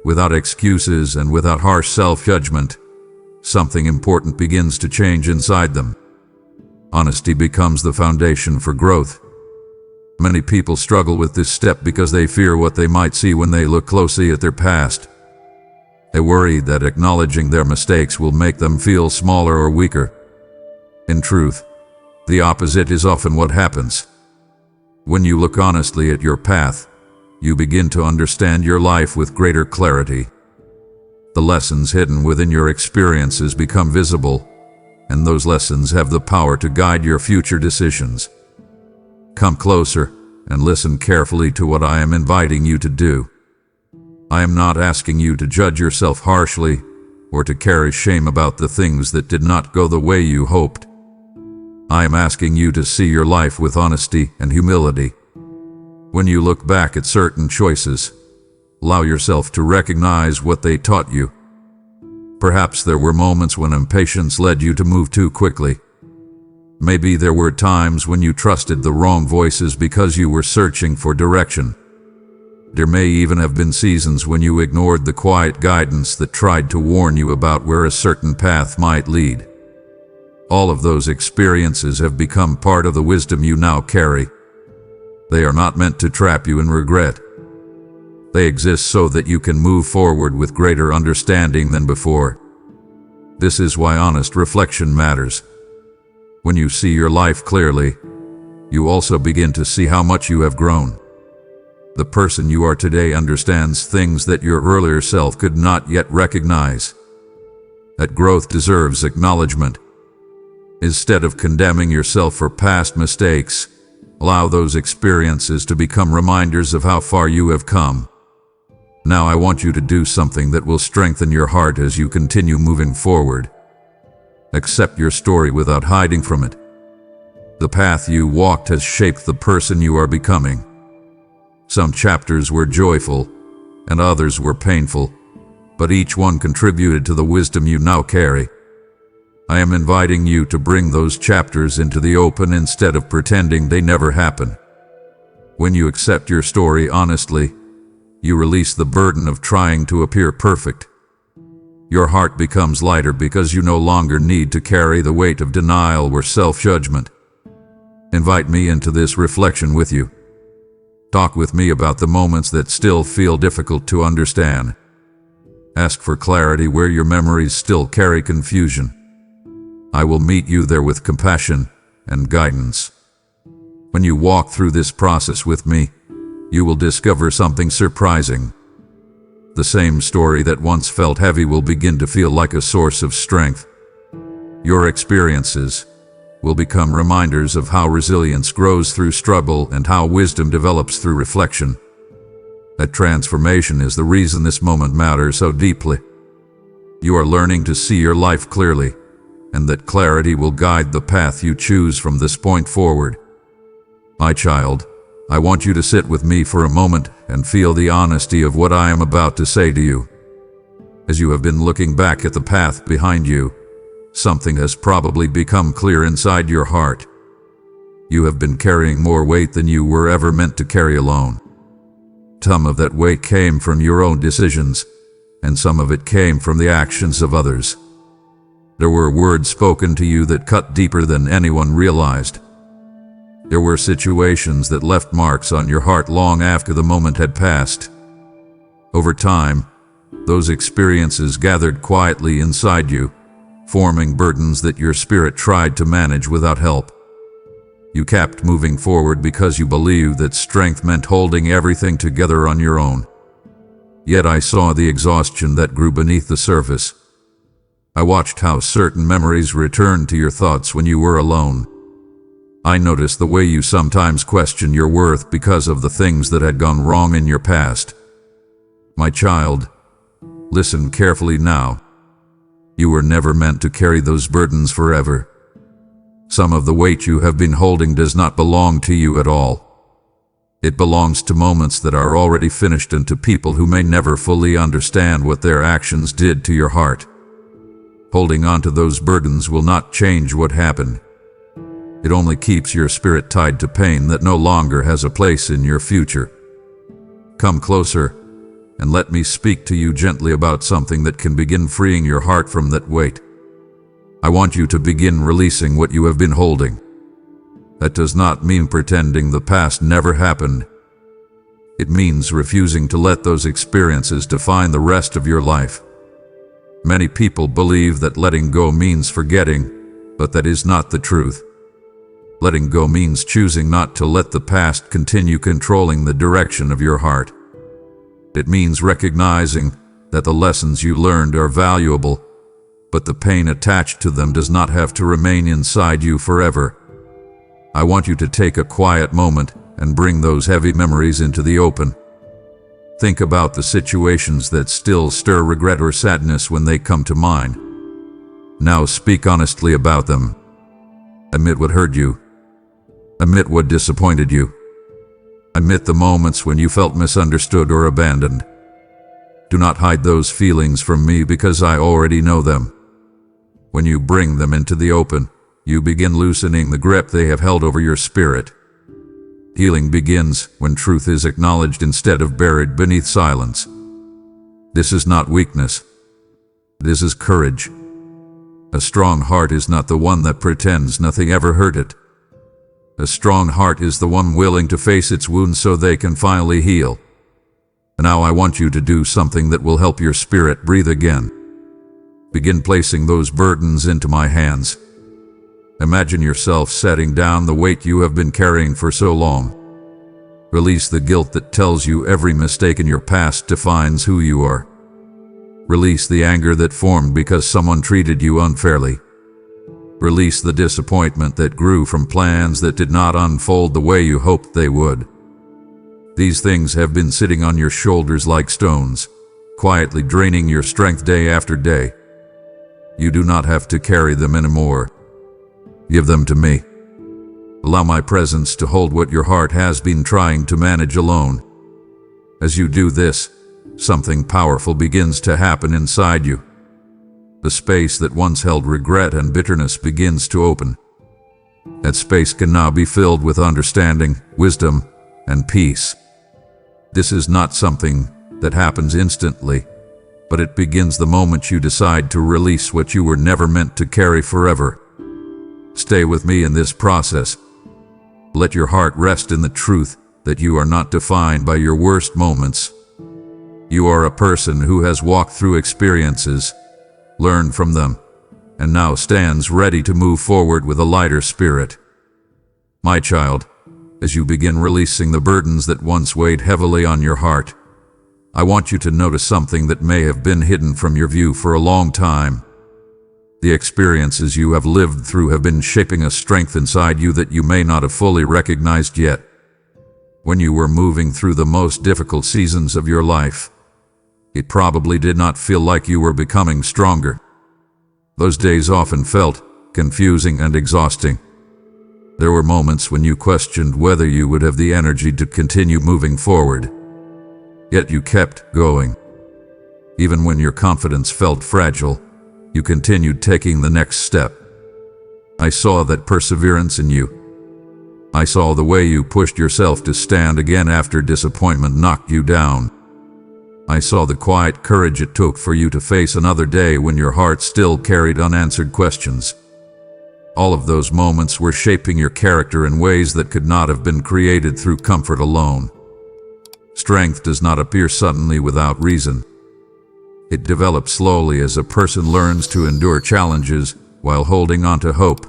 without excuses and without harsh self-judgment, something important begins to change inside them. Honesty becomes the foundation for growth. Many people struggle with this step because they fear what they might see when they look closely at their past. They worry that acknowledging their mistakes will make them feel smaller or weaker. In truth, the opposite is often what happens. When you look honestly at your path, you begin to understand your life with greater clarity. The lessons hidden within your experiences become visible, and those lessons have the power to guide your future decisions. Come closer and listen carefully to what I am inviting you to do. I am not asking you to judge yourself harshly or to carry shame about the things that did not go the way you hoped. I am asking you to see your life with honesty and humility. When you look back at certain choices, allow yourself to recognize what they taught you. Perhaps there were moments when impatience led you to move too quickly. Maybe there were times when you trusted the wrong voices because you were searching for direction. There may even have been seasons when you ignored the quiet guidance that tried to warn you about where a certain path might lead. All of those experiences have become part of the wisdom you now carry. They are not meant to trap you in regret. They exist so that you can move forward with greater understanding than before. This is why honest reflection matters. When you see your life clearly, you also begin to see how much you have grown. The person you are today understands things that your earlier self could not yet recognize. That growth deserves acknowledgement. Instead of condemning yourself for past mistakes, allow those experiences to become reminders of how far you have come. Now I want you to do something that will strengthen your heart as you continue moving forward. Accept your story without hiding from it. The path you walked has shaped the person you are becoming. Some chapters were joyful, and others were painful, but each one contributed to the wisdom you now carry. I am inviting you to bring those chapters into the open instead of pretending they never happen. When you accept your story honestly, you release the burden of trying to appear perfect. Your heart becomes lighter because you no longer need to carry the weight of denial or self-judgment. Invite me into this reflection with you. Talk with me about the moments that still feel difficult to understand. Ask for clarity where your memories still carry confusion. I will meet you there with compassion and guidance. When you walk through this process with me, you will discover something surprising. The same story that once felt heavy will begin to feel like a source of strength. Your experiences will become reminders of how resilience grows through struggle and how wisdom develops through reflection. That transformation is the reason this moment matters so deeply. You are learning to see your life clearly, and that clarity will guide the path you choose from this point forward. My child, I want you to sit with me for a moment and feel the honesty of what I am about to say to you. As you have been looking back at the path behind you, something has probably become clear inside your heart. you have been carrying more weight than you were ever meant to carry alone. Some of that weight came from your own decisions, and some of it came from the actions of others. There were words spoken to you that cut deeper than anyone realized. There were situations that left marks on your heart long after the moment had passed. Over time, those experiences gathered quietly inside you, forming burdens that your spirit tried to manage without help. You kept moving forward because you believed that strength meant holding everything together on your own. Yet I saw the exhaustion that grew beneath the surface. I watched how certain memories returned to your thoughts when you were alone. I noticed the way you sometimes questioned your worth because of the things that had gone wrong in your past. My child, listen carefully now. You were never meant to carry those burdens forever. Some of the weight you have been holding does not belong to you at all. It belongs to moments that are already finished and to people who may never fully understand what their actions did to your heart. Holding on to those burdens will not change what happened. It only keeps your spirit tied to pain that no longer has a place in your future. Come closer, and let me speak to you gently about something that can begin freeing your heart from that weight. I want you to begin releasing what you have been holding. That does not mean pretending the past never happened. It means refusing to let those experiences define the rest of your life. Many people believe that letting go means forgetting, but that is not the truth. Letting go means choosing not to let the past continue controlling the direction of your heart. It means recognizing that the lessons you learned are valuable, but the pain attached to them does not have to remain inside you forever. I want you to take a quiet moment and bring those heavy memories into the open. Think about the situations that still stir regret or sadness when they come to mind. Now speak honestly about them. Admit what hurt you. Admit what disappointed you. Admit the moments when you felt misunderstood or abandoned. Do not hide those feelings from me because I already know them. When you bring them into the open, you begin loosening the grip they have held over your spirit. Healing begins when truth is acknowledged instead of buried beneath silence. This is not weakness. This is courage. A strong heart is not the one that pretends nothing ever hurt it. A strong heart is the one willing to face its wounds so they can finally heal. And now I want you to do something that will help your spirit breathe again. Begin placing those burdens into my hands. Imagine yourself setting down the weight you have been carrying for so long. Release the guilt that tells you every mistake in your past defines who you are. Release the anger that formed because someone treated you unfairly. Release the disappointment that grew from plans that did not unfold the way you hoped they would. These things have been sitting on your shoulders like stones, quietly draining your strength day after day. You do not have to carry them anymore. Give them to me. Allow my presence to hold what your heart has been trying to manage alone. As you do this, something powerful begins to happen inside you. The space that once held regret and bitterness begins to open. That space can now be filled with understanding, wisdom, and peace. This is not something that happens instantly, but it begins the moment you decide to release what you were never meant to carry forever. Stay with me in this process. Let your heart rest in the truth that you are not defined by your worst moments. You are a person who has walked through experiences, learned from them, and now stands ready to move forward with a lighter spirit. My child, as you begin releasing the burdens that once weighed heavily on your heart, I want you to notice something that may have been hidden from your view for a long time. The experiences you have lived through have been shaping a strength inside you that you may not have fully recognized yet. When you were moving through the most difficult seasons of your life, it probably did not feel like you were becoming stronger. Those days often felt confusing and exhausting. There were moments when you questioned whether you would have the energy to continue moving forward. Yet you kept going. Even when your confidence felt fragile, you continued taking the next step. I saw that perseverance in you. I saw the way you pushed yourself to stand again after disappointment knocked you down. I saw the quiet courage it took for you to face another day when your heart still carried unanswered questions. All of those moments were shaping your character in ways that could not have been created through comfort alone. Strength does not appear suddenly without reason. It develops slowly as a person learns to endure challenges while holding on to hope.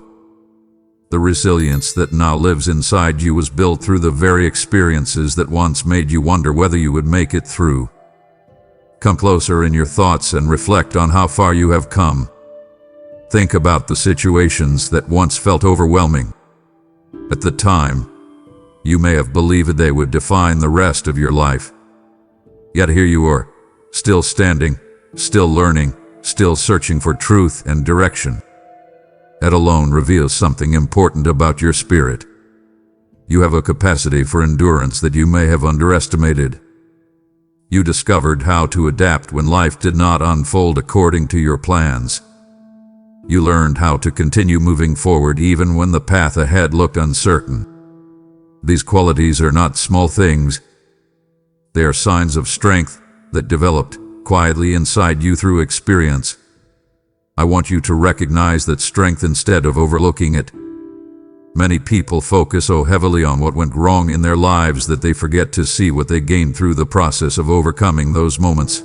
The resilience that now lives inside you was built through the very experiences that once made you wonder whether you would make it through. Come closer in your thoughts and reflect on how far you have come. Think about the situations that once felt overwhelming. At the time, you may have believed they would define the rest of your life. Yet here you are, still standing, still learning, still searching for truth and direction. That alone reveals something important about your spirit. You have a capacity for endurance that you may have underestimated. You discovered how to adapt when life did not unfold according to your plans. You learned how to continue moving forward even when the path ahead looked uncertain. These qualities are not small things. They are signs of strength that developed quietly inside you through experience. I want you to recognize that strength instead of overlooking it. Many people focus so heavily on what went wrong in their lives that they forget to see what they gained through the process of overcoming those moments.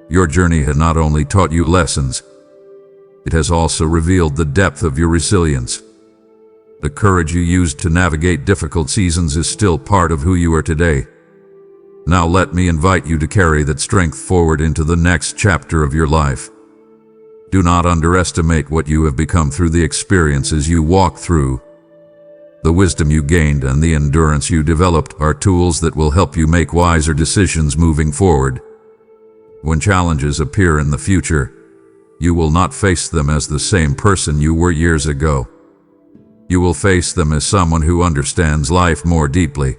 Your journey had not only taught you lessons, it has also revealed the depth of your resilience. The courage you used to navigate difficult seasons is still part of who you are today. Now let me invite you to carry that strength forward into the next chapter of your life. Do not underestimate what you have become through the experiences you walk through. The wisdom you gained and the endurance you developed are tools that will help you make wiser decisions moving forward. When challenges appear in the future, you will not face them as the same person you were years ago. You will face them as someone who understands life more deeply.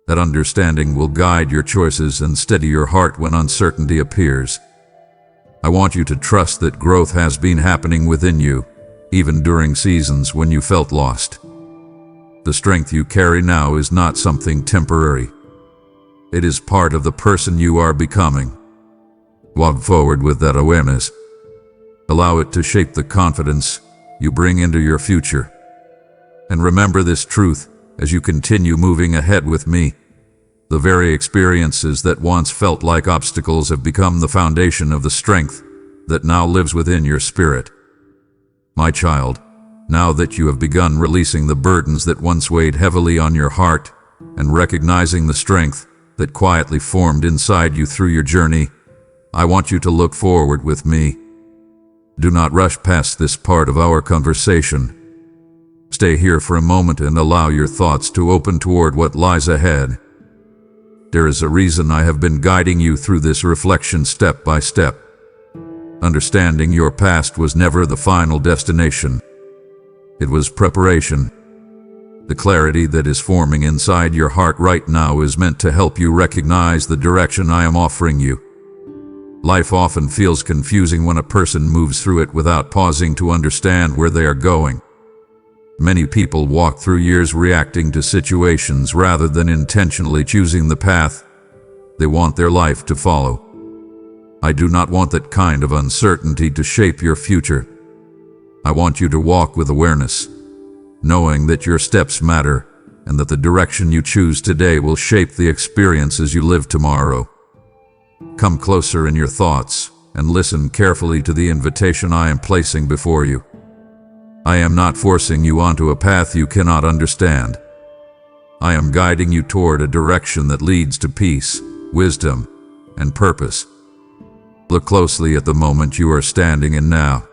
That understanding will guide your choices and steady your heart when uncertainty appears. I want you to trust that growth has been happening within you, even during seasons when you felt lost. The strength you carry now is not something temporary. It is part of the person you are becoming. Walk forward with that awareness. Allow it to shape the confidence you bring into your future. And remember this truth as you continue moving ahead with me. The very experiences that once felt like obstacles have become the foundation of the strength that now lives within your spirit. My child, now that you have begun releasing the burdens that once weighed heavily on your heart and recognizing the strength that quietly formed inside you through your journey, I want you to look forward with me. Do not rush past this part of our conversation. Stay here for a moment and allow your thoughts to open toward what lies ahead. There is a reason I have been guiding you through this reflection step by step. Understanding your past was never the final destination. It was preparation. The clarity that is forming inside your heart right now is meant to help you recognize the direction I am offering you. Life often feels confusing when a person moves through it without pausing to understand where they are going. Many people walk through years reacting to situations rather than intentionally choosing the path they want their life to follow. I do not want that kind of uncertainty to shape your future. I want you to walk with awareness, knowing that your steps matter and that the direction you choose today will shape the experiences you live tomorrow. Come closer in your thoughts and listen carefully to the invitation I am placing before you. I am not forcing you onto a path you cannot understand. I am guiding you toward a direction that leads to peace, wisdom, and purpose. Look closely at the moment you are standing in now.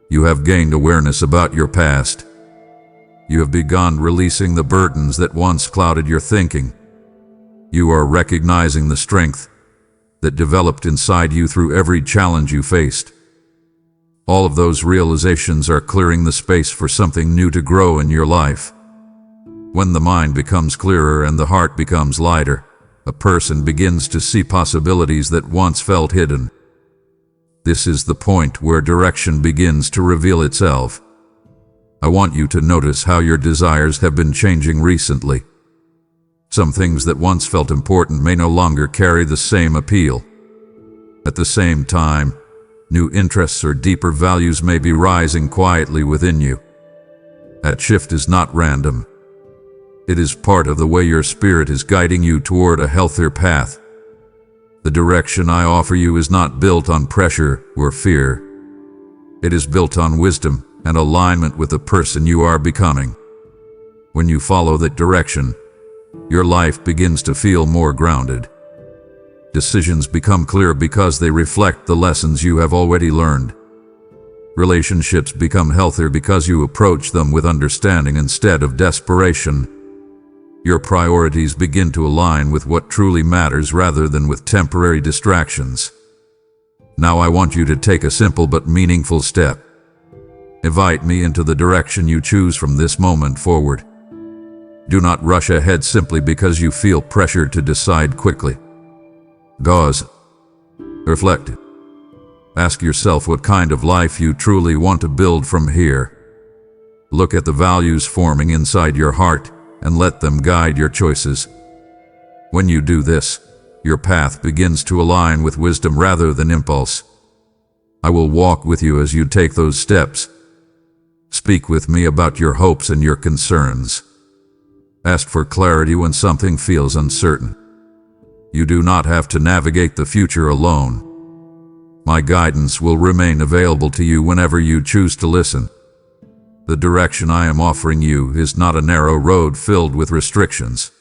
You have gained awareness about your past. You have begun releasing the burdens that once clouded your thinking. You are recognizing the strength that developed inside you through every challenge you faced. All of those realizations are clearing the space for something new to grow in your life. When the mind becomes clearer and the heart becomes lighter, a person begins to see possibilities that once felt hidden. This is the point where direction begins to reveal itself. I want you to notice how your desires have been changing recently. Some things that once felt important may no longer carry the same appeal. At the same time, new interests or deeper values may be rising quietly within you. That shift is not random. It is part of the way your spirit is guiding you toward a healthier path. The direction I offer you is not built on pressure or fear. It is built on wisdom and alignment with the person you are becoming. When you follow that direction, your life begins to feel more grounded. Decisions become clear because they reflect the lessons you have already learned. Relationships become healthier because you approach them with understanding instead of desperation. Your priorities begin to align with what truly matters rather than with temporary distractions. Now I want you to take a simple but meaningful step. Invite me into the direction you choose from this moment forward. Do not rush ahead simply because you feel pressure to decide quickly. Pause. Reflect. Ask yourself what kind of life you truly want to build from here. Look at the values forming inside your heart and let them guide your choices. When you do this, your path begins to align with wisdom rather than impulse. I will walk with you as you take those steps. Speak with me about your hopes and your concerns. Ask for clarity when something feels uncertain. You do not have to navigate the future alone. My guidance will remain available to you whenever you choose to listen. The direction I am offering you is not a narrow road filled with restrictions.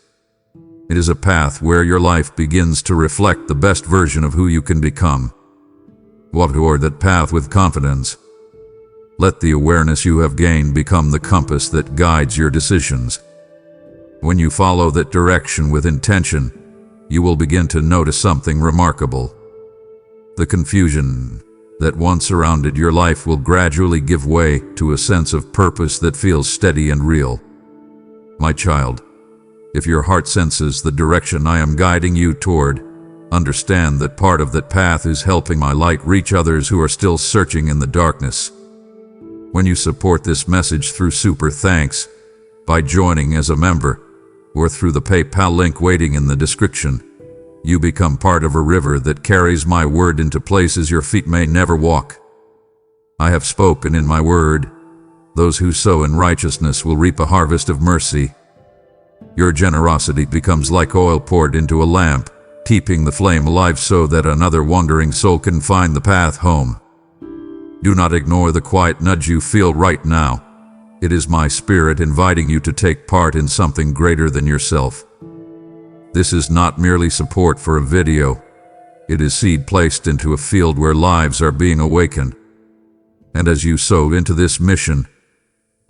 It is a path where your life begins to reflect the best version of who you can become. Walk toward that path with confidence. Let the awareness you have gained become the compass that guides your decisions. When you follow that direction with intention, you will begin to notice something remarkable. The confusion that once surrounded your life will gradually give way to a sense of purpose that feels steady and real. My child, if your heart senses the direction I am guiding you toward, understand that part of that path is helping my light reach others who are still searching in the darkness. When you support this message through Super Thanks, by joining as a member, or through the PayPal link waiting in the description, you become part of a river that carries my word into places your feet may never walk. I have spoken in my word. Those who sow in righteousness will reap a harvest of mercy. Your generosity becomes like oil poured into a lamp, keeping the flame alive so that another wandering soul can find the path home. Do not ignore the quiet nudge you feel right now. It is my spirit inviting you to take part in something greater than yourself. This is not merely support for a video. It is seed placed into a field where lives are being awakened. And as you sow into this mission,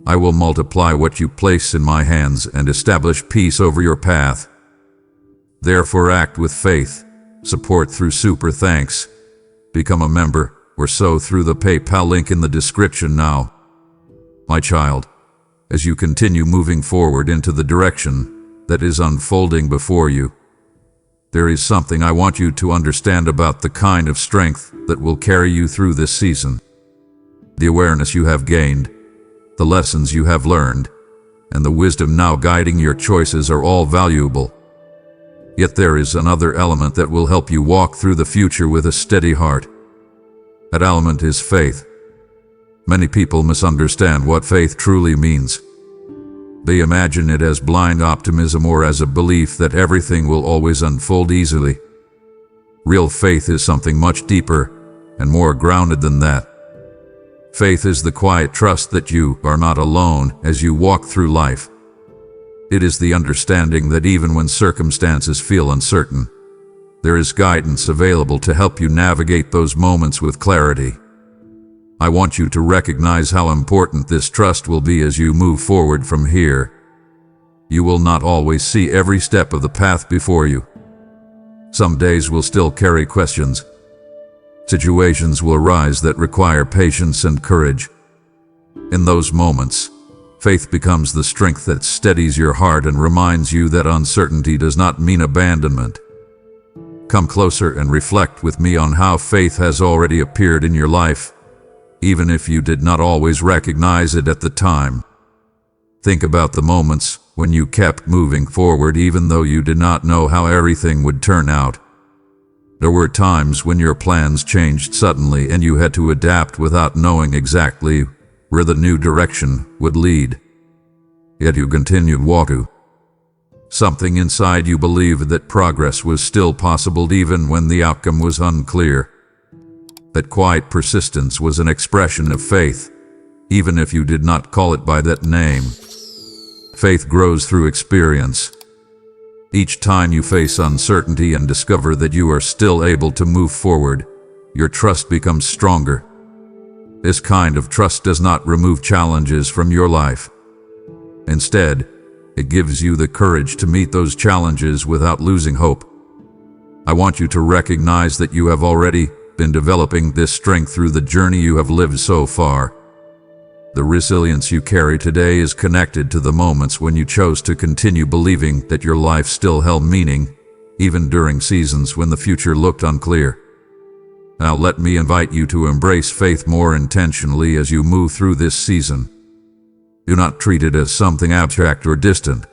I will multiply what you place in my hands and establish peace over your path. Therefore act with faith, support through Super Thanks, become a member, or sow through the PayPal link in the description now. My child, as you continue moving forward into the direction that is unfolding before you, there is something I want you to understand about the kind of strength that will carry you through this season. The awareness you have gained, the lessons you have learned, and the wisdom now guiding your choices are all valuable. Yet there is another element that will help you walk through the future with a steady heart. That element is faith. Many people misunderstand what faith truly means. They imagine it as blind optimism or as a belief that everything will always unfold easily. Real faith is something much deeper and more grounded than that. Faith is the quiet trust that you are not alone as you walk through life. It is the understanding that even when circumstances feel uncertain, there is guidance available to help you navigate those moments with clarity. I want you to recognize how important this trust will be as you move forward from here. You will not always see every step of the path before you. Some days will still carry questions. Situations will arise that require patience and courage. In those moments, faith becomes the strength that steadies your heart and reminds you that uncertainty does not mean abandonment. Come closer and reflect with me on how faith has already appeared in your life. even if you did not always recognize it at the time. Think about the moments when you kept moving forward even though you did not know how everything would turn out. There were times when your plans changed suddenly and you had to adapt without knowing exactly where the new direction would lead. Yet you continued walking. Something inside you believed that progress was still possible even when the outcome was unclear. That quiet persistence was an expression of faith, even if you did not call it by that name. Faith grows through experience. Each time you face uncertainty and discover that you are still able to move forward, your trust becomes stronger. This kind of trust does not remove challenges from your life. Instead, it gives you the courage to meet those challenges without losing hope. I want you to recognize that you have already been developing this strength through the journey you have lived so far. The resilience you carry today is connected to the moments when you chose to continue believing that your life still held meaning, even during seasons when the future looked unclear. Now let me invite you to embrace faith more intentionally as you move through this season. Do not treat it as something abstract or distant.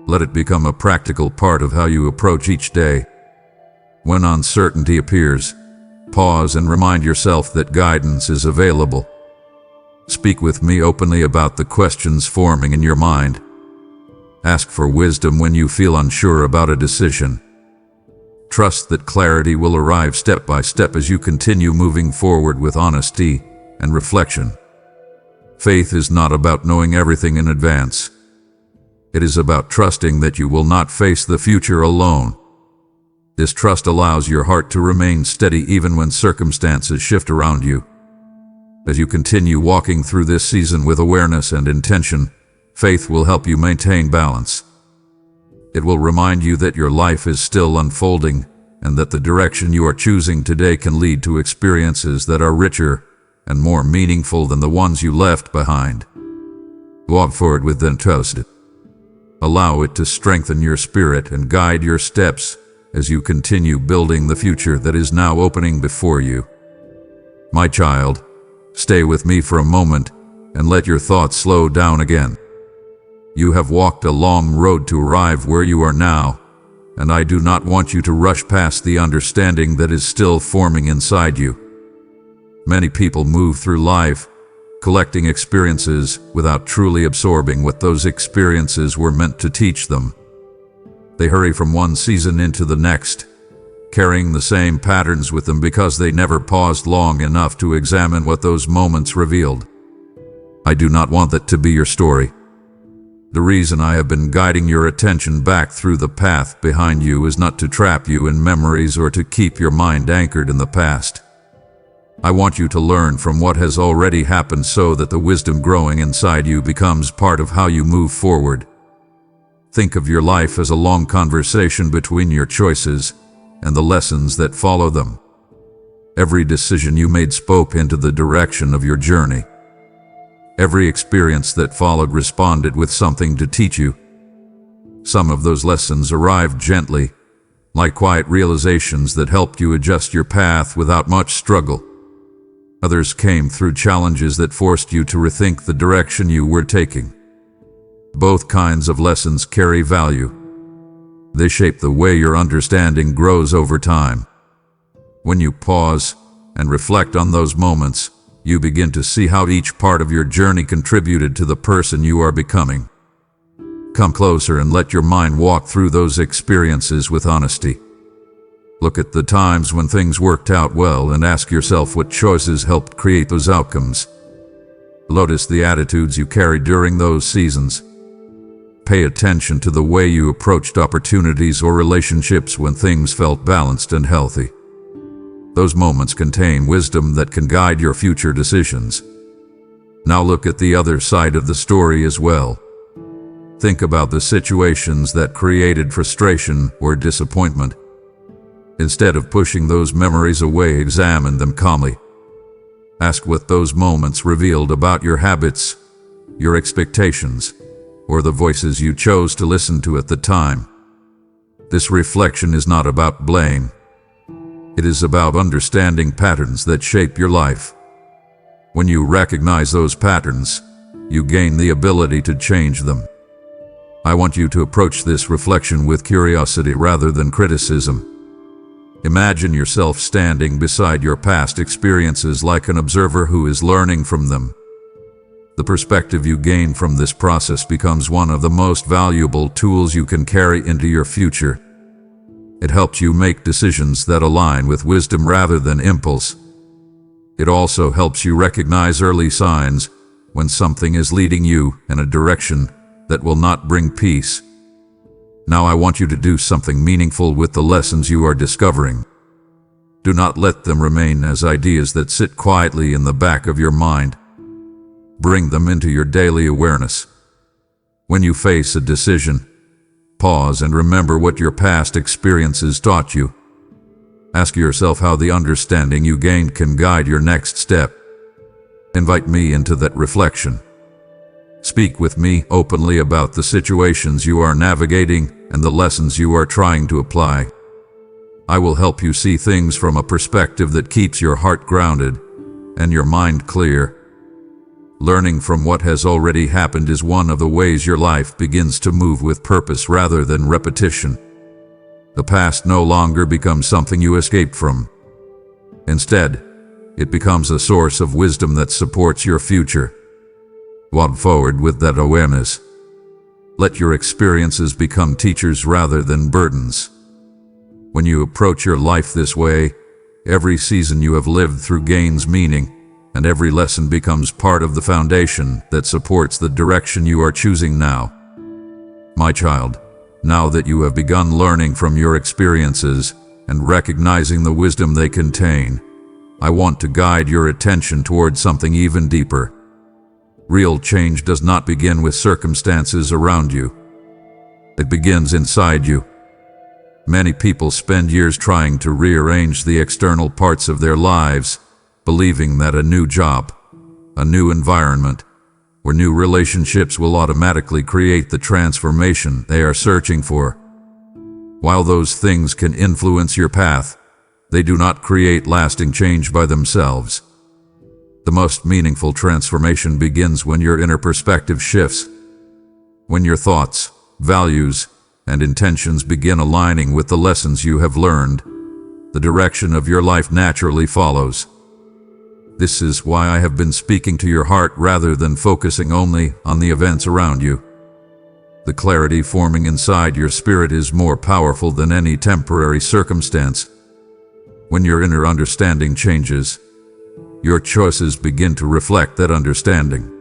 Let it become a practical part of how you approach each day. When uncertainty appears, pause and remind yourself that guidance is available. Speak with me openly about the questions forming in your mind. Ask for wisdom when you feel unsure about a decision. Trust that clarity will arrive step by step as you continue moving forward with honesty and reflection. Faith is not about knowing everything in advance. It is about trusting that you will not face the future alone. This trust allows your heart to remain steady even when circumstances shift around you. As you continue walking through this season with awareness and intention, faith will help you maintain balance. It will remind you that your life is still unfolding and that the direction you are choosing today can lead to experiences that are richer and more meaningful than the ones you left behind. Walk forward with trust. Allow it to strengthen your spirit and guide your steps as you continue building the future that is now opening before you. My child, stay with me for a moment and let your thoughts slow down again. You have walked a long road to arrive where you are now, and I do not want you to rush past the understanding that is still forming inside you. Many people move through life, collecting experiences without truly absorbing what those experiences were meant to teach them. They hurry from one season into the next, carrying the same patterns with them because they never paused long enough to examine what those moments revealed. I do not want that to be your story. The reason I have been guiding your attention back through the path behind you is not to trap you in memories or to keep your mind anchored in the past. I want you to learn from what has already happened so that the wisdom growing inside you becomes part of how you move forward. Think of your life as a long conversation between your choices and the lessons that follow them. Every decision you made spoke into the direction of your journey. Every experience that followed responded with something to teach you. Some of those lessons arrived gently, like quiet realizations that helped you adjust your path without much struggle. Others came through challenges that forced you to rethink the direction you were taking. Both kinds of lessons carry value. They shape the way your understanding grows over time. When you pause and reflect on those moments, you begin to see how each part of your journey contributed to the person you are becoming. Come closer and let your mind walk through those experiences with honesty. Look at the times when things worked out well and ask yourself what choices helped create those outcomes. Notice the attitudes you carried during those seasons. Pay attention to the way you approached opportunities or relationships when things felt balanced and healthy. Those moments contain wisdom that can guide your future decisions. Now look at the other side of the story as well. Think about the situations that created frustration or disappointment. Instead of pushing those memories away, examine them calmly. Ask what those moments revealed about your habits, your expectations, or the voices you chose to listen to at the time. This reflection is not about blame. It is about understanding patterns that shape your life. When you recognize those patterns, you gain the ability to change them. I want you to approach this reflection with curiosity rather than criticism. Imagine yourself standing beside your past experiences like an observer who is learning from them. The perspective you gain from this process becomes one of the most valuable tools you can carry into your future. It helps you make decisions that align with wisdom rather than impulse. It also helps you recognize early signs when something is leading you in a direction that will not bring peace. Now I want you to do something meaningful with the lessons you are discovering. Do not let them remain as ideas that sit quietly in the back of your mind. Bring them into your daily awareness. When you face a decision, pause and remember what your past experiences taught you. Ask yourself how the understanding you gained can guide your next step. Invite me into that reflection. Speak with me openly about the situations you are navigating and the lessons you are trying to apply. I will help you see things from a perspective that keeps your heart grounded and your mind clear. Learning from what has already happened is one of the ways your life begins to move with purpose rather than repetition. The past no longer becomes something you escape from. Instead, it becomes a source of wisdom that supports your future. Walk forward with that awareness. Let your experiences become teachers rather than burdens. When you approach your life this way, every season you have lived through gains meaning, and every lesson becomes part of the foundation that supports the direction you are choosing now. My child, now that you have begun learning from your experiences and recognizing the wisdom they contain, I want to guide your attention towards something even deeper. Real change does not begin with circumstances around you. It begins inside you. Many people spend years trying to rearrange the external parts of their lives, believing that a new job, a new environment, or new relationships will automatically create the transformation they are searching for. While those things can influence your path, they do not create lasting change by themselves. The most meaningful transformation begins when your inner perspective shifts. When your thoughts, values, and intentions begin aligning with the lessons you have learned, the direction of your life naturally follows. This is why I have been speaking to your heart rather than focusing only on the events around you. The clarity forming inside your spirit is more powerful than any temporary circumstance. When your inner understanding changes, your choices begin to reflect that understanding.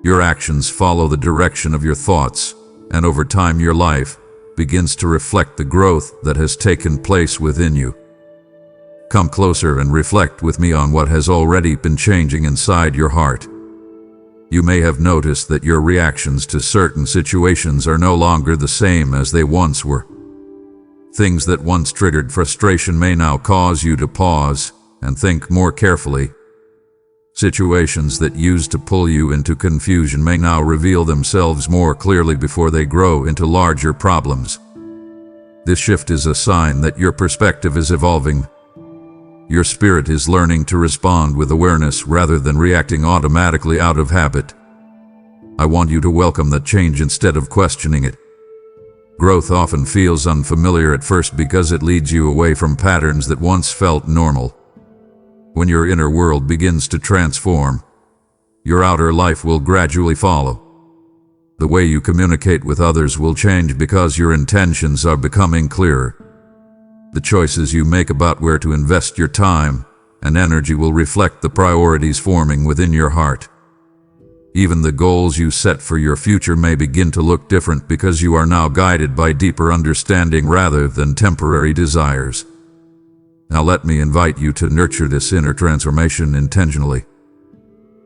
Your actions follow the direction of your thoughts, and over time your life begins to reflect the growth that has taken place within you. Come closer and reflect with me on what has already been changing inside your heart. You may have noticed that your reactions to certain situations are no longer the same as they once were. Things that once triggered frustration may now cause you to pause and think more carefully. Situations that used to pull you into confusion may now reveal themselves more clearly before they grow into larger problems. This shift is a sign that your perspective is evolving. Your spirit is learning to respond with awareness rather than reacting automatically out of habit. I want you to welcome that change instead of questioning it. Growth often feels unfamiliar at first because it leads you away from patterns that once felt normal. When your inner world begins to transform, your outer life will gradually follow. The way you communicate with others will change because your intentions are becoming clearer. The choices you make about where to invest your time and energy will reflect the priorities forming within your heart. Even the goals you set for your future may begin to look different because you are now guided by deeper understanding rather than temporary desires. Now let me invite you to nurture this inner transformation intentionally.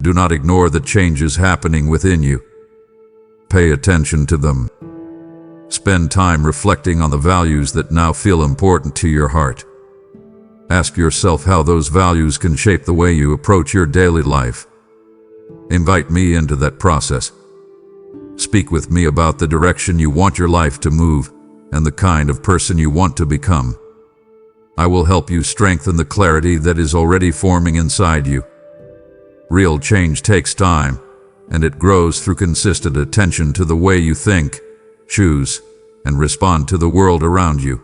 Do not ignore the changes happening within you. Pay attention to them. Spend time reflecting on the values that now feel important to your heart. Ask yourself how those values can shape the way you approach your daily life. Invite me into that process. Speak with me about the direction you want your life to move and the kind of person you want to become. I will help you strengthen the clarity that is already forming inside you. Real change takes time, and it grows through consistent attention to the way you think, choose, and respond to the world around you.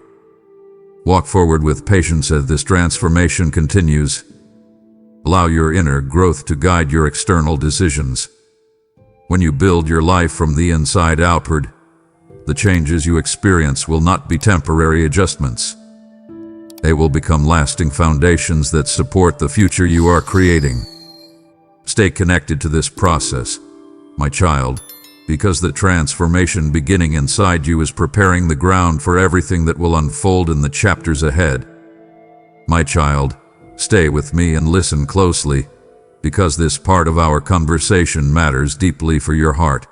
Walk forward with patience as this transformation continues. Allow your inner growth to guide your external decisions. When you build your life from the inside outward, the changes you experience will not be temporary adjustments. They will become lasting foundations that support the future you are creating. Stay connected to this process, my child, because the transformation beginning inside you is preparing the ground for everything that will unfold in the chapters ahead. My child, stay with me and listen closely, because this part of our conversation matters deeply for your heart.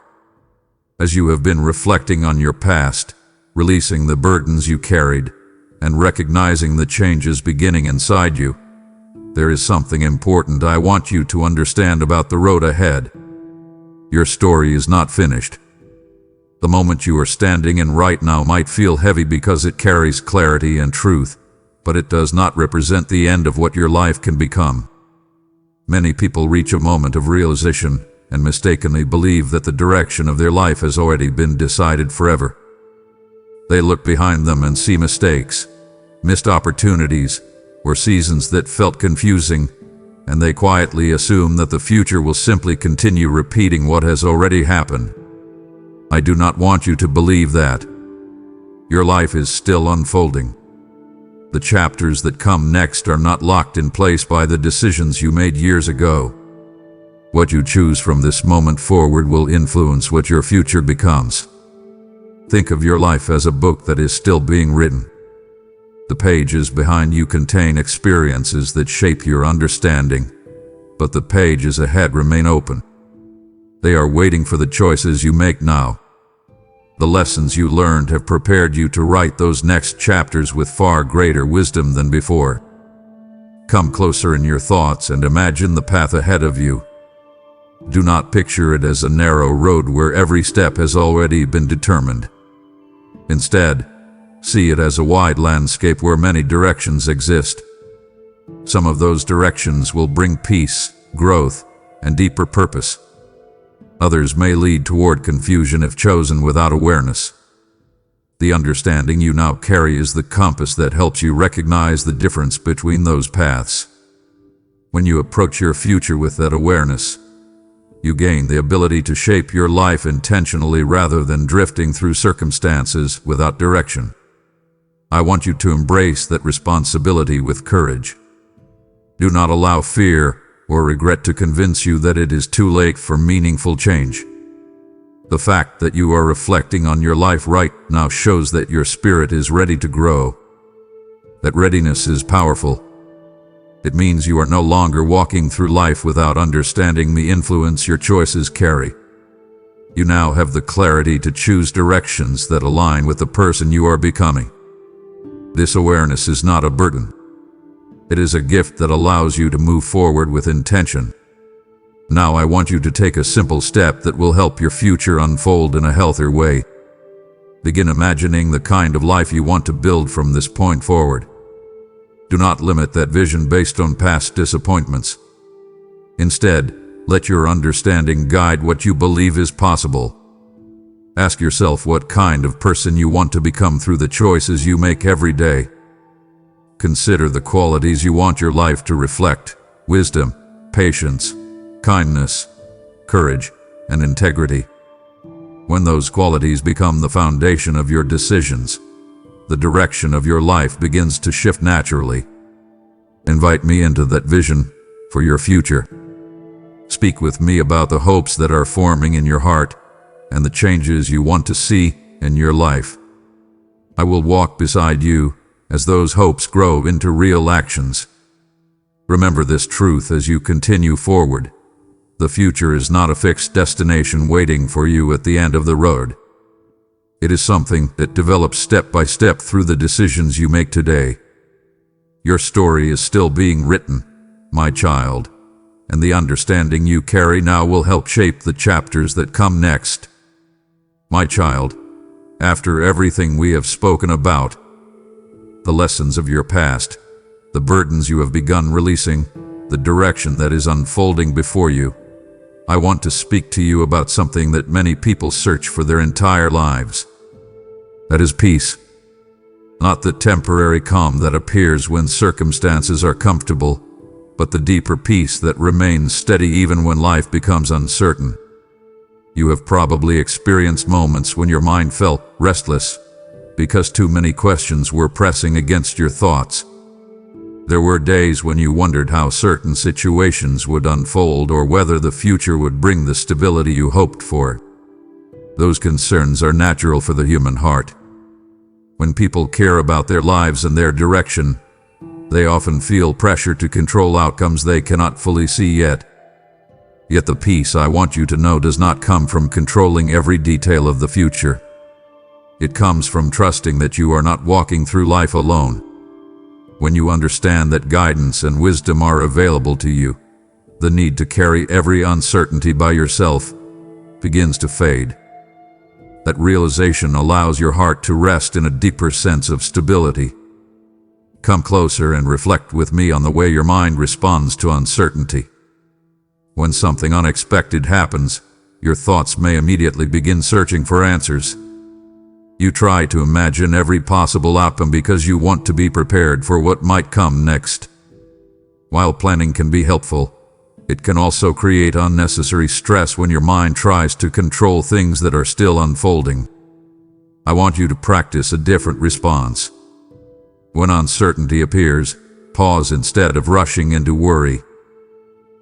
As you have been reflecting on your past, releasing the burdens you carried, and recognizing the changes beginning inside you, there is something important I want you to understand about the road ahead. Your story is not finished. The moment you are standing in right now might feel heavy because it carries clarity and truth, but it does not represent the end of what your life can become. Many people reach a moment of realization and mistakenly believe that the direction of their life has already been decided forever. They look behind them and see mistakes, missed opportunities, or seasons that felt confusing, and they quietly assume that the future will simply continue repeating what has already happened. I do not want you to believe that. Your life is still unfolding. The chapters that come next are not locked in place by the decisions you made years ago. What you choose from this moment forward will influence what your future becomes. Think of your life as a book that is still being written. The pages behind you contain experiences that shape your understanding, but the pages ahead remain open. They are waiting for the choices you make now. The lessons you learned have prepared you to write those next chapters with far greater wisdom than before. Come closer in your thoughts and imagine the path ahead of you. Do not picture it as a narrow road where every step has already been determined. Instead, see it as a wide landscape where many directions exist. Some of those directions will bring peace, growth, and deeper purpose. Others may lead toward confusion if chosen without awareness. The understanding you now carry is the compass that helps you recognize the difference between those paths. When you approach your future with that awareness, you gain the ability to shape your life intentionally rather than drifting through circumstances without direction. I want you to embrace that responsibility with courage. Do not allow fear or regret to convince you that it is too late for meaningful change. The fact that you are reflecting on your life right now shows that your spirit is ready to grow. That readiness is powerful. It means you are no longer walking through life without understanding the influence your choices carry. You now have the clarity to choose directions that align with the person you are becoming. This awareness is not a burden. It is a gift that allows you to move forward with intention. Now I want you to take a simple step that will help your future unfold in a healthier way. Begin imagining the kind of life you want to build from this point forward. Do not limit that vision based on past disappointments. Instead, let your understanding guide what you believe is possible. Ask yourself what kind of person you want to become through the choices you make every day. Consider the qualities you want your life to reflect: wisdom, patience, kindness, courage, and integrity. When those qualities become the foundation of your decisions, the direction of your life begins to shift naturally. Invite me into that vision for your future. Speak with me about the hopes that are forming in your heart and the changes you want to see in your life. I will walk beside you as those hopes grow into real actions. Remember this truth as you continue forward. The future is not a fixed destination waiting for you at the end of the road. It is something that develops step by step through the decisions you make today. Your story is still being written, my child, and the understanding you carry now will help shape the chapters that come next. My child, after everything we have spoken about, the lessons of your past, the burdens you have begun releasing, the direction that is unfolding before you, I want to speak to you about something that many people search for their entire lives. That is peace. Not the temporary calm that appears when circumstances are comfortable, but the deeper peace that remains steady even when life becomes uncertain. You have probably experienced moments when your mind felt restless because too many questions were pressing against your thoughts. There were days when you wondered how certain situations would unfold or whether the future would bring the stability you hoped for. Those concerns are natural for the human heart. When people care about their lives and their direction, they often feel pressure to control outcomes they cannot fully see yet. Yet the peace I want you to know does not come from controlling every detail of the future. It comes from trusting that you are not walking through life alone. When you understand that guidance and wisdom are available to you, the need to carry every uncertainty by yourself begins to fade. That realization allows your heart to rest in a deeper sense of stability. Come closer and reflect with me on the way your mind responds to uncertainty. When something unexpected happens, your thoughts may immediately begin searching for answers. You try to imagine every possible outcome because you want to be prepared for what might come next. While planning can be helpful, it can also create unnecessary stress when your mind tries to control things that are still unfolding. I want you to practice a different response. When uncertainty appears, pause instead of rushing into worry.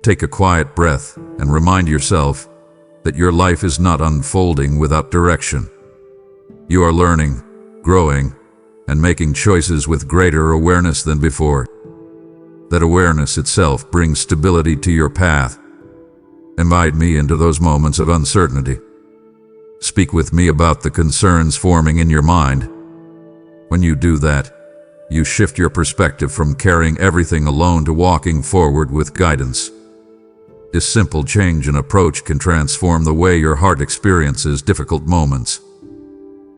Take a quiet breath and remind yourself that your life is not unfolding without direction. You are learning, growing, and making choices with greater awareness than before. That awareness itself brings stability to your path. Invite me into those moments of uncertainty. Speak with me about the concerns forming in your mind. When you do that, you shift your perspective from carrying everything alone to walking forward with guidance. This simple change in approach can transform the way your heart experiences difficult moments.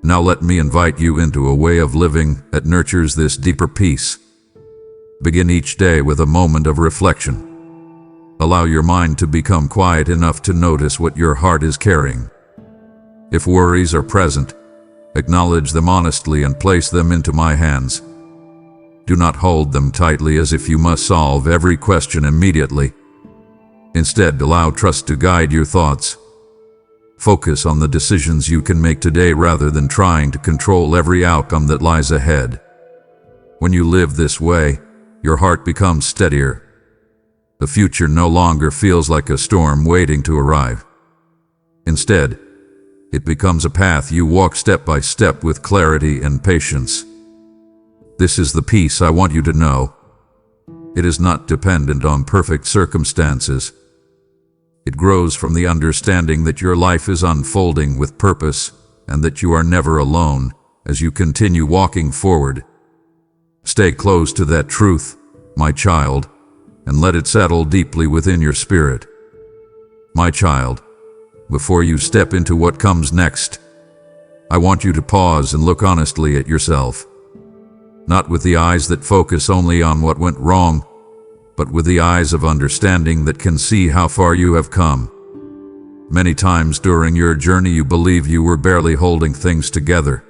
Now let me invite you into a way of living that nurtures this deeper peace. Begin each day with a moment of reflection. Allow your mind to become quiet enough to notice what your heart is carrying. If worries are present, acknowledge them honestly and place them into my hands. Do not hold them tightly as if you must solve every question immediately. Instead, allow trust to guide your thoughts. Focus on the decisions you can make today rather than trying to control every outcome that lies ahead. When you live this way, your heart becomes steadier. The future no longer feels like a storm waiting to arrive. Instead, it becomes a path you walk step by step with clarity and patience. This is the peace I want you to know. It is not dependent on perfect circumstances. It grows from the understanding that your life is unfolding with purpose and that you are never alone as you continue walking forward. Stay close to that truth, my child, and let it settle deeply within your spirit. My child, before you step into what comes next, I want you to pause and look honestly at yourself. Not with the eyes that focus only on what went wrong, but with the eyes of understanding that can see how far you have come. Many times during your journey you believe you were barely holding things together.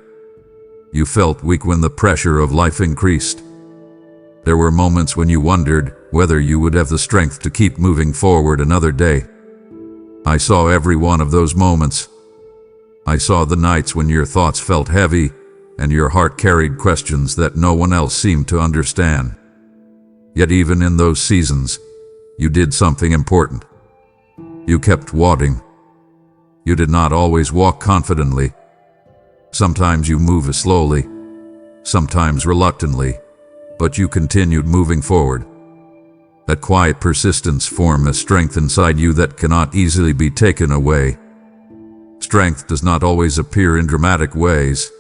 You felt weak when the pressure of life increased. There were moments when you wondered whether you would have the strength to keep moving forward another day. I saw every one of those moments. I saw the nights when your thoughts felt heavy and your heart carried questions that no one else seemed to understand. Yet even in those seasons, you did something important. You kept walking. You did not always walk confidently. Sometimes you moved slowly, sometimes reluctantly, but you continued moving forward. That quiet persistence formed a strength inside you that cannot easily be taken away. Strength does not always appear in dramatic ways.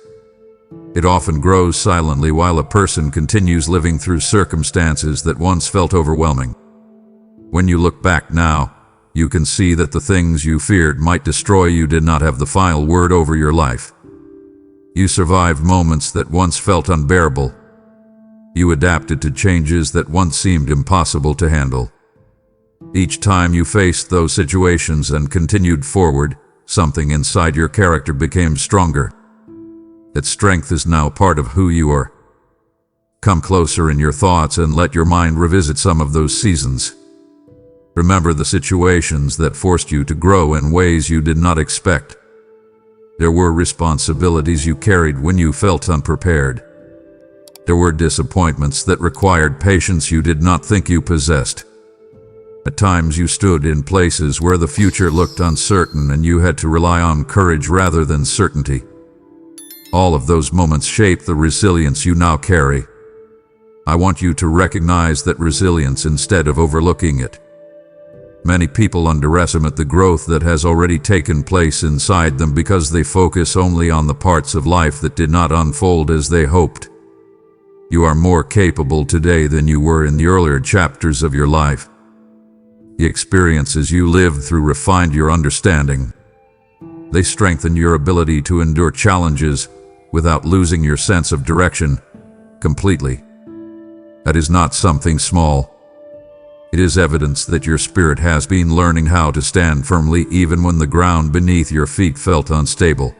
It often grows silently while a person continues living through circumstances that once felt overwhelming. When you look back now, you can see that the things you feared might destroy you did not have the final word over your life. You survived moments that once felt unbearable. You adapted to changes that once seemed impossible to handle. Each time you faced those situations and continued forward, something inside your character became stronger. That strength is now part of who you are. Come closer in your thoughts and let your mind revisit some of those seasons. Remember the situations that forced you to grow in ways you did not expect. There were responsibilities you carried when you felt unprepared. There were disappointments that required patience you did not think you possessed. At times you stood in places where the future looked uncertain and you had to rely on courage rather than certainty. All of those moments shaped the resilience you now carry. I want you to recognize that resilience instead of overlooking it. Many people underestimate the growth that has already taken place inside them because they focus only on the parts of life that did not unfold as they hoped. You are more capable today than you were in the earlier chapters of your life. The experiences you lived through refined your understanding. They strengthen your ability to endure challenges without losing your sense of direction completely. That is not something small. It is evidence that your spirit has been learning how to stand firmly even when the ground beneath your feet felt unstable.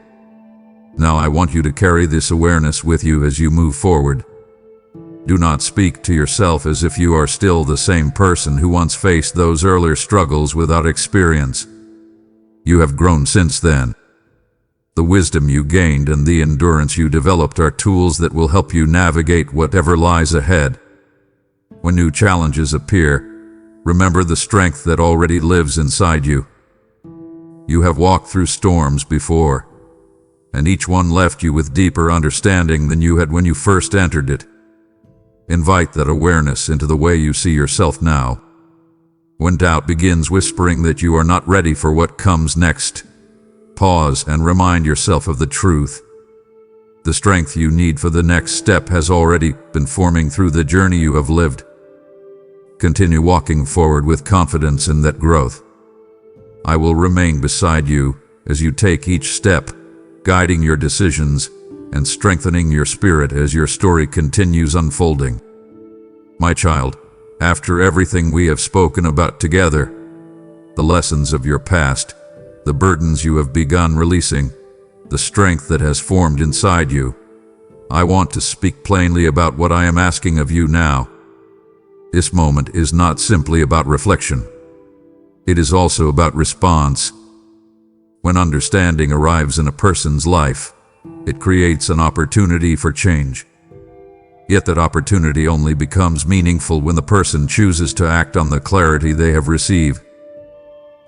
Now I want you to carry this awareness with you as you move forward. Do not speak to yourself as if you are still the same person who once faced those earlier struggles without experience. You have grown since then. The wisdom you gained and the endurance you developed are tools that will help you navigate whatever lies ahead. When new challenges appear, remember the strength that already lives inside you. You have walked through storms before, and each one left you with deeper understanding than you had when you first entered it. Invite that awareness into the way you see yourself now. When doubt begins whispering that you are not ready for what comes next, pause and remind yourself of the truth. The strength you need for the next step has already been forming through the journey you have lived. Continue walking forward with confidence in that growth. I will remain beside you as you take each step, guiding your decisions and strengthening your spirit as your story continues unfolding. My child, after everything we have spoken about together, the lessons of your past, the burdens you have begun releasing, the strength that has formed inside you, I want to speak plainly about what I am asking of you now. This moment is not simply about reflection. It is also about response. When understanding arrives in a person's life, it creates an opportunity for change. Yet that opportunity only becomes meaningful when the person chooses to act on the clarity they have received.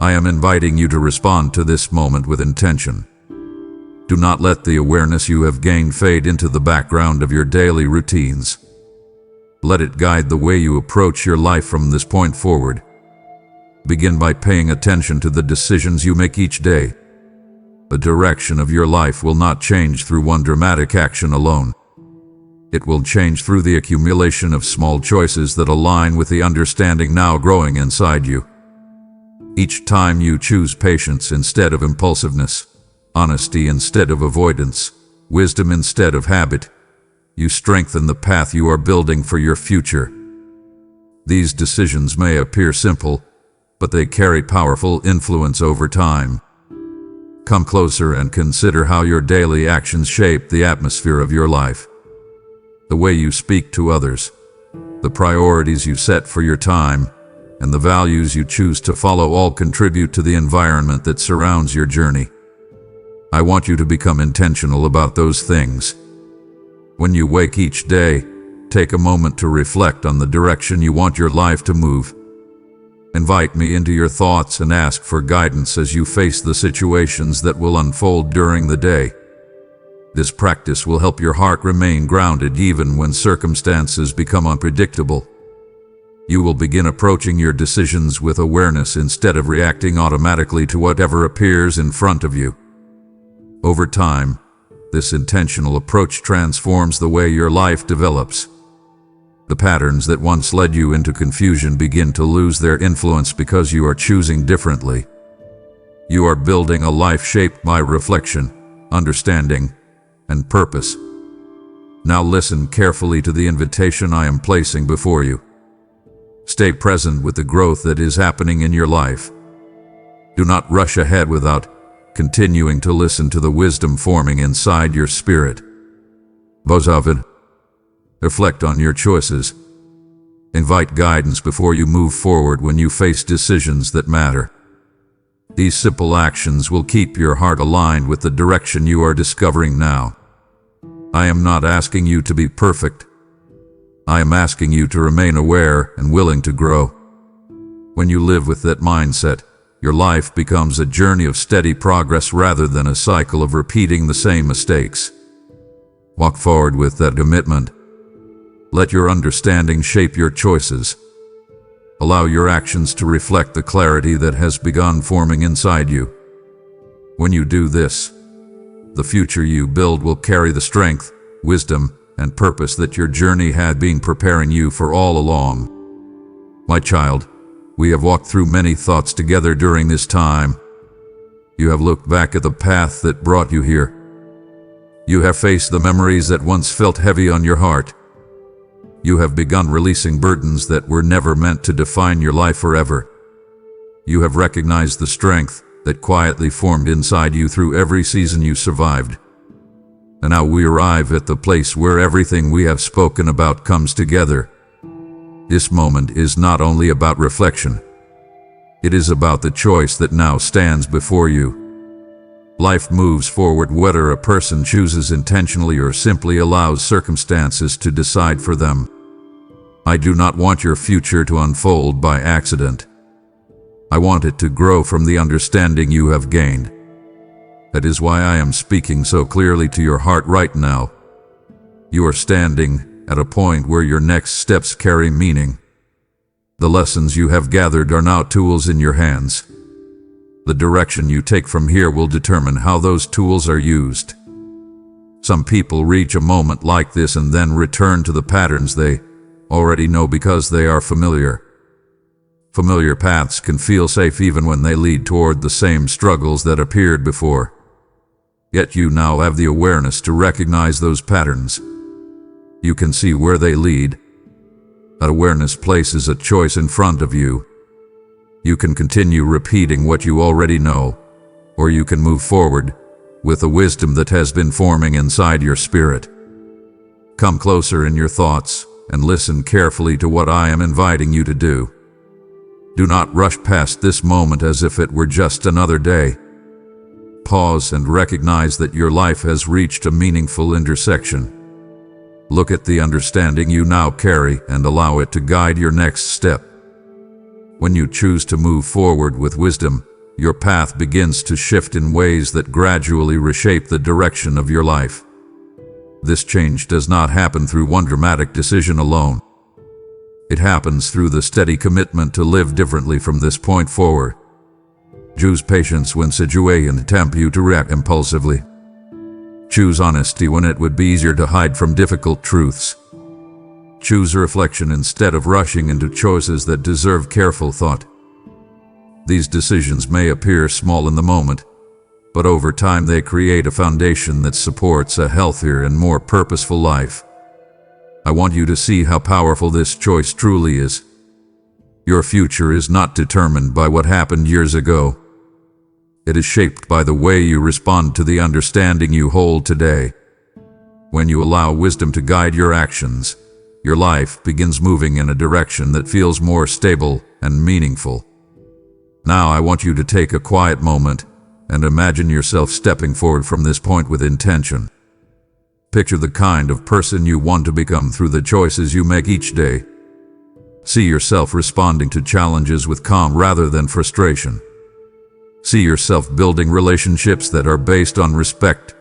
I am inviting you to respond to this moment with intention. Do not let the awareness you have gained fade into the background of your daily routines. Let it guide the way you approach your life from this point forward. Begin by paying attention to the decisions you make each day. The direction of your life will not change through one dramatic action alone. It will change through the accumulation of small choices that align with the understanding now growing inside you. Each time you choose patience instead of impulsiveness, honesty instead of avoidance, wisdom instead of habit, you strengthen the path you are building for your future. These decisions may appear simple, but they carry powerful influence over time. Come closer and consider how your daily actions shape the atmosphere of your life. The way you speak to others, the priorities you set for your time, and the values you choose to follow all contribute to the environment that surrounds your journey. I want you to become intentional about those things. When you wake each day, take a moment to reflect on the direction you want your life to move. Invite me into your thoughts and ask for guidance as you face the situations that will unfold during the day. This practice will help your heart remain grounded even when circumstances become unpredictable. You will begin approaching your decisions with awareness instead of reacting automatically to whatever appears in front of you. Over time, this intentional approach transforms the way your life develops. The patterns that once led you into confusion begin to lose their influence because you are choosing differently. You are building a life shaped by reflection, understanding, and purpose. Now listen carefully to the invitation I am placing before you. Stay present with the growth that is happening in your life. Do not rush ahead without continuing to listen to the wisdom forming inside your spirit. Beloved, reflect on your choices. Invite guidance before you move forward when you face decisions that matter. These simple actions will keep your heart aligned with the direction you are discovering now. I am not asking you to be perfect. I am asking you to remain aware and willing to grow. When you live with that mindset, your life becomes a journey of steady progress rather than a cycle of repeating the same mistakes. Walk forward with that commitment. Let your understanding shape your choices. Allow your actions to reflect the clarity that has begun forming inside you. When you do this, the future you build will carry the strength, wisdom, and purpose that your journey had been preparing you for all along. My child, we have walked through many thoughts together during this time. You have looked back at the path that brought you here. You have faced the memories that once felt heavy on your heart. You have begun releasing burdens that were never meant to define your life forever. You have recognized the strength that quietly formed inside you through every season you survived. And now we arrive at the place where everything we have spoken about comes together. This moment is not only about reflection. It is about the choice that now stands before you. Life moves forward whether a person chooses intentionally or simply allows circumstances to decide for them. I do not want your future to unfold by accident. I want it to grow from the understanding you have gained. That is why I am speaking so clearly to your heart right now. You are standing at a point where your next steps carry meaning. The lessons you have gathered are now tools in your hands. The direction you take from here will determine how those tools are used. Some people reach a moment like this and then return to the patterns they already know because they are familiar. Familiar paths can feel safe even when they lead toward the same struggles that appeared before. Yet you now have the awareness to recognize those patterns. You can see where they lead. That awareness places a choice in front of you. You can continue repeating what you already know, or you can move forward with the wisdom that has been forming inside your spirit. Come closer in your thoughts and listen carefully to what I am inviting you to do. Do not rush past this moment as if it were just another day. Pause and recognize that your life has reached a meaningful intersection. Look at the understanding you now carry and allow it to guide your next step. When you choose to move forward with wisdom, your path begins to shift in ways that gradually reshape the direction of your life. This change does not happen through one dramatic decision alone. It happens through the steady commitment to live differently from this point forward. Choose patience when situations tempt you to react impulsively. Choose honesty when it would be easier to hide from difficult truths. Choose reflection instead of rushing into choices that deserve careful thought. These decisions may appear small in the moment, but over time they create a foundation that supports a healthier and more purposeful life. I want you to see how powerful this choice truly is. Your future is not determined by what happened years ago. It is shaped by the way you respond to the understanding you hold today. When you allow wisdom to guide your actions, your life begins moving in a direction that feels more stable and meaningful. Now I want you to take a quiet moment and imagine yourself stepping forward from this point with intention. Picture the kind of person you want to become through the choices you make each day. See yourself responding to challenges with calm rather than frustration. See yourself building relationships that are based on respect,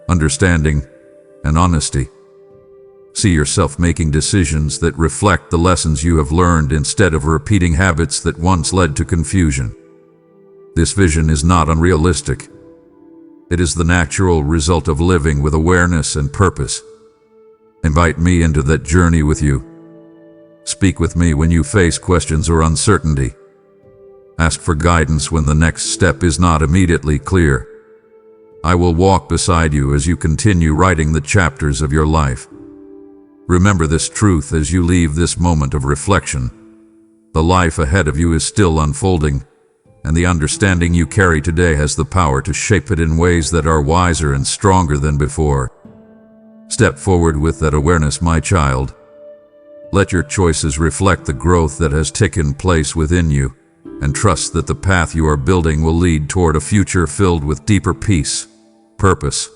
understanding, and honesty. See yourself making decisions that reflect the lessons you have learned instead of repeating habits that once led to confusion. This vision is not unrealistic. It is the natural result of living with awareness and purpose. Invite me into that journey with you. Speak with me when you face questions or uncertainty. Ask for guidance when the next step is not immediately clear. I will walk beside you as you continue writing the chapters of your life. Remember this truth as you leave this moment of reflection. The life ahead of you is still unfolding, and the understanding you carry today has the power to shape it in ways that are wiser and stronger than before. Step forward with that awareness, my child. Let your choices reflect the growth that has taken place within you, and trust that the path you are building will lead toward a future filled with deeper peace, purpose,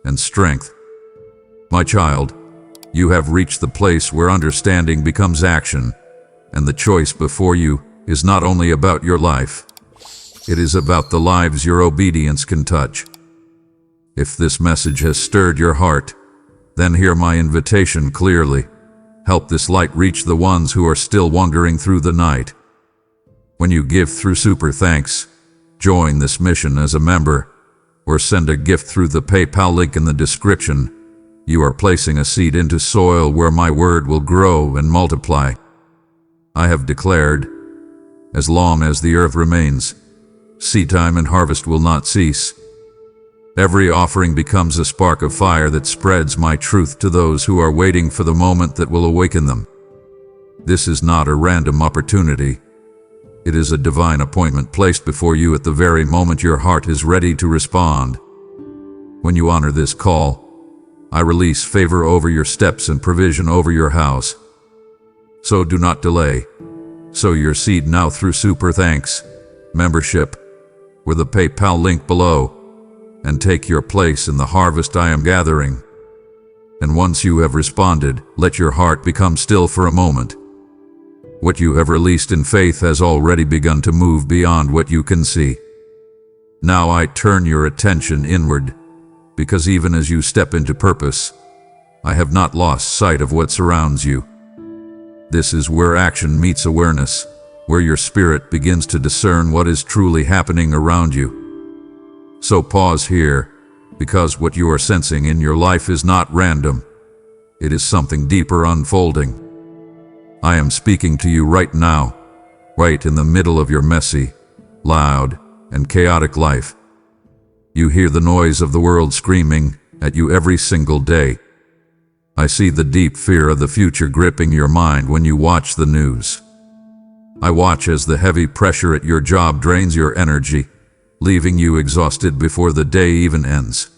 and strength. My child, you have reached the place where understanding becomes action, and the choice before you is not only about your life, it is about the lives your obedience can touch. If this message has stirred your heart, then hear my invitation clearly. Help this light reach the ones who are still wandering through the night. When you give through Super Thanks, join this mission as a member, or send a gift through the PayPal link in the description, you are placing a seed into soil where my word will grow and multiply. I have declared, as long as the earth remains, seedtime and harvest will not cease. Every offering becomes a spark of fire that spreads my truth to those who are waiting for the moment that will awaken them. This is not a random opportunity. It is a divine appointment placed before you at the very moment your heart is ready to respond. When you honor this call, I release favor over your steps and provision over your house. So do not delay. Sow your seed now through Super Thanks membership with the PayPal link below, and take your place in the harvest I am gathering. And once you have responded, let your heart become still for a moment. What you have released in faith has already begun to move beyond what you can see. Now I turn your attention inward, because even as you step into purpose, I have not lost sight of what surrounds you. This is where action meets awareness, where your spirit begins to discern what is truly happening around you. So pause here, because what you are sensing in your life is not random. It is something deeper unfolding. I am speaking to you right now, right in the middle of your messy, loud, and chaotic life. You hear the noise of the world screaming at you every single day. I see the deep fear of the future gripping your mind when you watch the news. I watch as the heavy pressure at your job drains your energy, leaving you exhausted before the day even ends.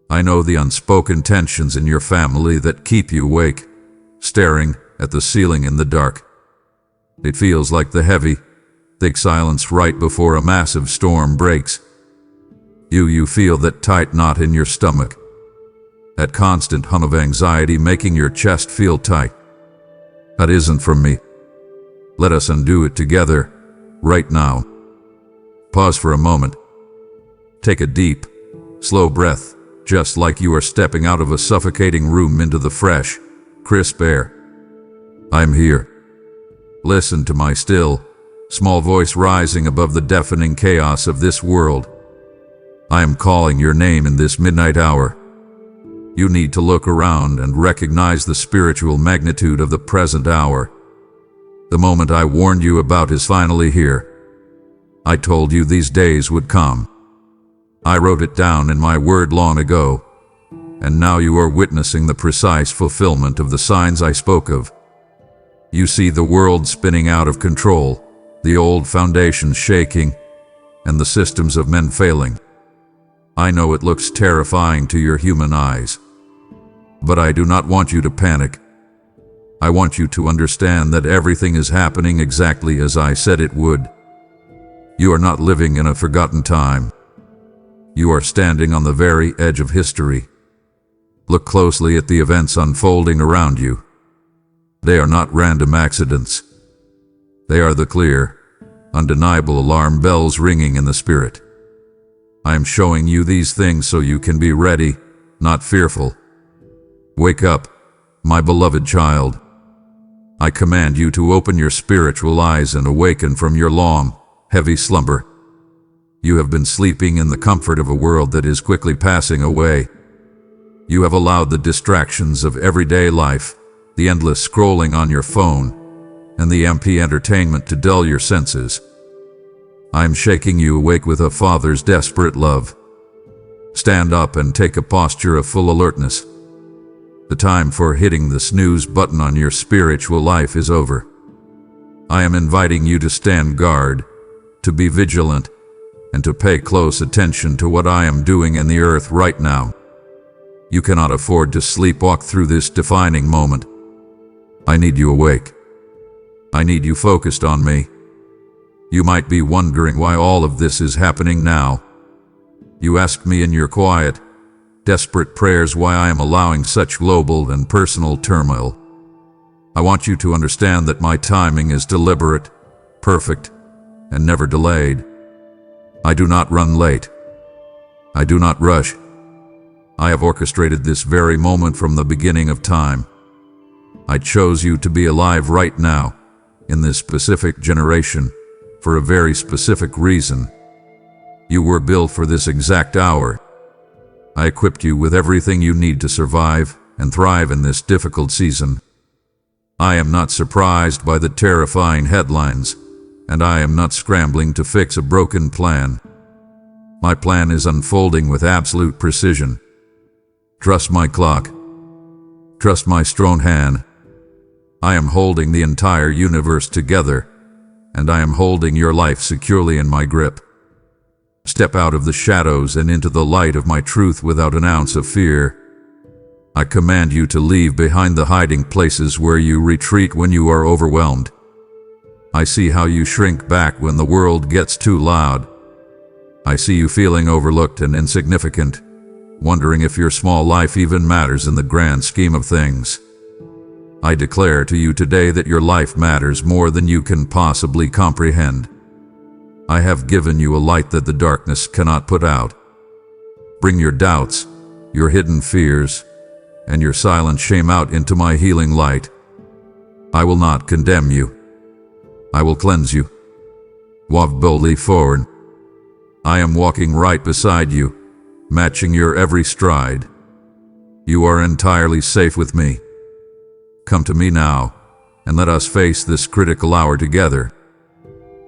I know the unspoken tensions in your family that keep you awake, staring at the ceiling in the dark. It feels like the heavy, thick silence right before a massive storm breaks. You feel that tight knot in your stomach, that constant hum of anxiety making your chest feel tight. That isn't from me. Let us undo it together, right now. Pause for a moment. Take a deep, slow breath, just like you are stepping out of a suffocating room into the fresh, crisp air. I'm here. Listen to my still, small voice rising above the deafening chaos of this world. I am calling your name in this midnight hour. You need to look around and recognize the spiritual magnitude of the present hour. The moment I warned you about is finally here. I told you these days would come. I wrote it down in my word long ago, and now you are witnessing the precise fulfillment of the signs I spoke of. You see the world spinning out of control, the old foundations shaking, and the systems of men failing. I know it looks terrifying to your human eyes, but I do not want you to panic. I want you to understand that everything is happening exactly as I said it would. You are not living in a forgotten time. You are standing on the very edge of history. Look closely at the events unfolding around you. They are not random accidents. They are the clear, undeniable alarm bells ringing in the spirit. I am showing you these things so you can be ready, not fearful. Wake up, my beloved child. I command you to open your spiritual eyes and awaken from your long, heavy slumber. You have been sleeping in the comfort of a world that is quickly passing away. You have allowed the distractions of everyday life, the endless scrolling on your phone, and the empty entertainment to dull your senses. I am shaking you awake with a father's desperate love. Stand up and take a posture of full alertness. The time for hitting the snooze button on your spiritual life is over. I am inviting you to stand guard, to be vigilant, and to pay close attention to what I am doing in the earth right now. You cannot afford to sleepwalk through this defining moment. I need you awake. I need you focused on me. You might be wondering why all of this is happening now. You ask me in your quiet, desperate prayers why I am allowing such global and personal turmoil. I want you to understand that my timing is deliberate, perfect, and never delayed. I do not run late. I do not rush. I have orchestrated this very moment from the beginning of time. I chose you to be alive right now, in this specific generation, for a very specific reason. You were built for this exact hour. I equipped you with everything you need to survive and thrive in this difficult season. I am not surprised by the terrifying headlines, and I am not scrambling to fix a broken plan. My plan is unfolding with absolute precision. Trust my clock. Trust my strong hand. I am holding the entire universe together, and I am holding your life securely in my grip. Step out of the shadows and into the light of my truth without an ounce of fear. I command you to leave behind the hiding places where you retreat when you are overwhelmed. I see how you shrink back when the world gets too loud. I see you feeling overlooked and insignificant, wondering if your small life even matters in the grand scheme of things. I declare to you today that your life matters more than you can possibly comprehend. I have given you a light that the darkness cannot put out. Bring your doubts, your hidden fears, and your silent shame out into my healing light. I will not condemn you. I will cleanse you. Walk boldly forward. I am walking right beside you, matching your every stride. You are entirely safe with me. Come to me now, and let us face this critical hour together.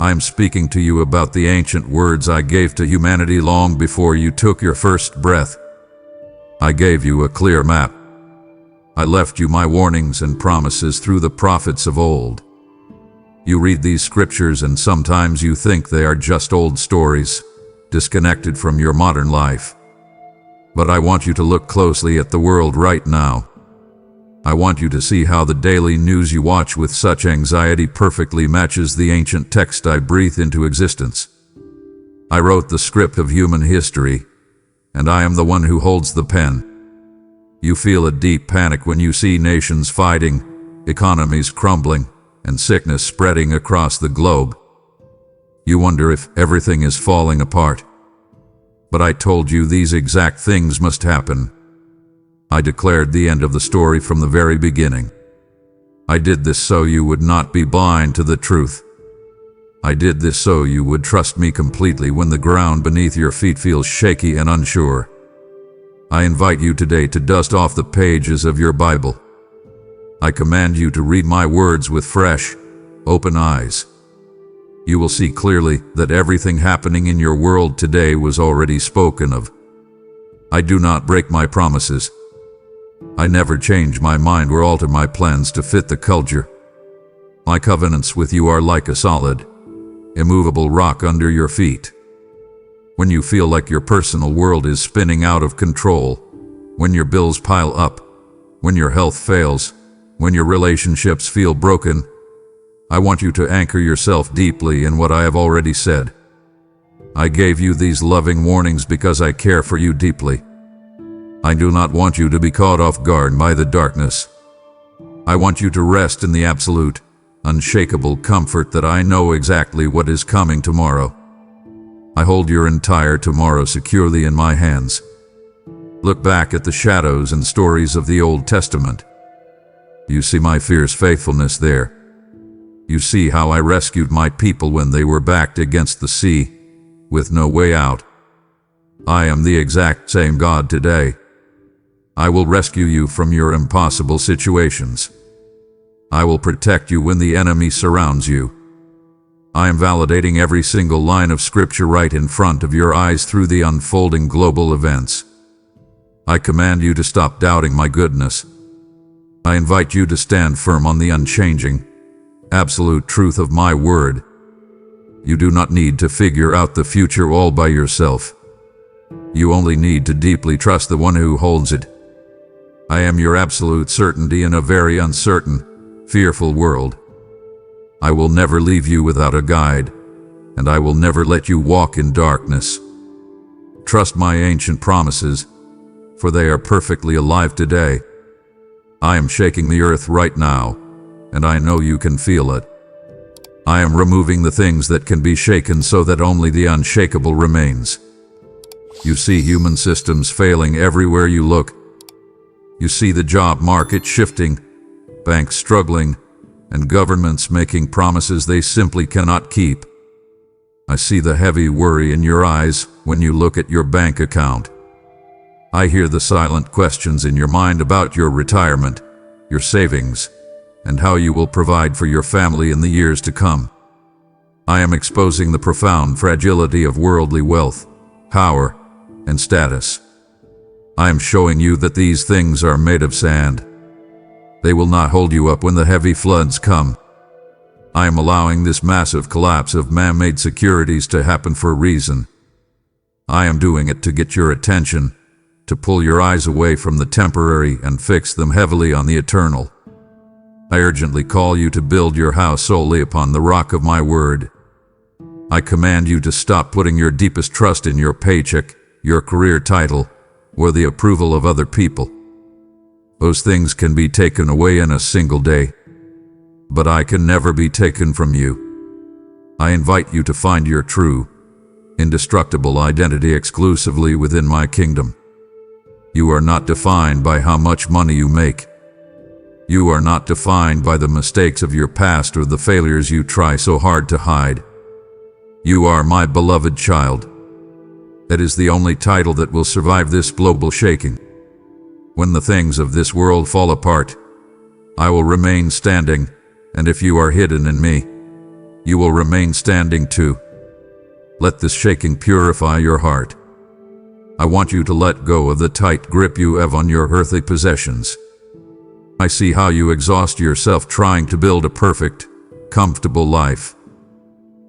I am speaking to you about the ancient words I gave to humanity long before you took your first breath. I gave you a clear map. I left you my warnings and promises through the prophets of old. You read these scriptures and sometimes you think they are just old stories, disconnected from your modern life. But I want you to look closely at the world right now. I want you to see how the daily news you watch with such anxiety perfectly matches the ancient text I breathe into existence. I wrote the script of human history, and I am the one who holds the pen. You feel a deep panic when you see nations fighting, economies crumbling, and sickness spreading across the globe. You wonder if everything is falling apart. But I told you these exact things must happen. I declared the end of the story from the very beginning. I did this so you would not be blind to the truth. I did this so you would trust me completely when the ground beneath your feet feels shaky and unsure. I invite you today to dust off the pages of your Bible. I command you to read my words with fresh, open eyes. You will see clearly that everything happening in your world today was already spoken of. I do not break my promises. I never change my mind or alter my plans to fit the culture. My covenants with you are like a solid, immovable rock under your feet. When you feel like your personal world is spinning out of control, when your bills pile up, when your health fails, when your relationships feel broken, I want you to anchor yourself deeply in what I have already said. I gave you these loving warnings because I care for you deeply. I do not want you to be caught off guard by the darkness. I want you to rest in the absolute, unshakable comfort that I know exactly what is coming tomorrow. I hold your entire tomorrow securely in my hands. Look back at the shadows and stories of the Old Testament. You see my fierce faithfulness there. You see how I rescued my people when they were backed against the sea, with no way out. I am the exact same God today. I will rescue you from your impossible situations. I will protect you when the enemy surrounds you. I am validating every single line of scripture right in front of your eyes through the unfolding global events. I command you to stop doubting my goodness. I invite you to stand firm on the unchanging, absolute truth of my word. You do not need to figure out the future all by yourself. You only need to deeply trust the one who holds it. I am your absolute certainty in a very uncertain, fearful world. I will never leave you without a guide, and I will never let you walk in darkness. Trust my ancient promises, for they are perfectly alive today. I am shaking the earth right now, and I know you can feel it. I am removing the things that can be shaken so that only the unshakable remains. You see human systems failing everywhere you look. You see the job market shifting, banks struggling, and governments making promises they simply cannot keep. I see the heavy worry in your eyes when you look at your bank account. I hear the silent questions in your mind about your retirement, your savings, and how you will provide for your family in the years to come. I am exposing the profound fragility of worldly wealth, power, and status. I am showing you that these things are made of sand. They will not hold you up when the heavy floods come. I am allowing this massive collapse of man-made securities to happen for a reason. I am doing it to get your attention, to pull your eyes away from the temporary and fix them heavily on the eternal. I urgently call you to build your house solely upon the rock of my word. I command you to stop putting your deepest trust in your paycheck, your career title, or the approval of other people. Those things can be taken away in a single day, but I can never be taken from you. I invite you to find your true, indestructible identity exclusively within my kingdom. You are not defined by how much money you make. You are not defined by the mistakes of your past or the failures you try so hard to hide. You are my beloved child. That is the only title that will survive this global shaking. When the things of this world fall apart, I will remain standing, and if you are hidden in me, you will remain standing too. Let this shaking purify your heart. I want you to let go of the tight grip you have on your earthly possessions. I see how you exhaust yourself trying to build a perfect, comfortable life.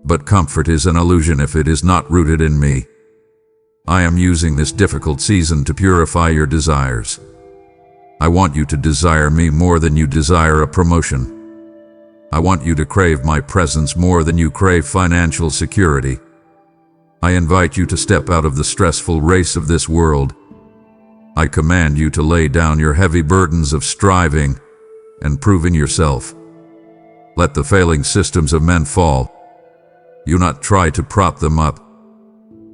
But comfort is an illusion if it is not rooted in me. I am using this difficult season to purify your desires. I want you to desire me more than you desire a promotion. I want you to crave my presence more than you crave financial security. I invite you to step out of the stressful race of this world. I command you to lay down your heavy burdens of striving and proving yourself. Let the failing systems of men fall. Do not try to prop them up.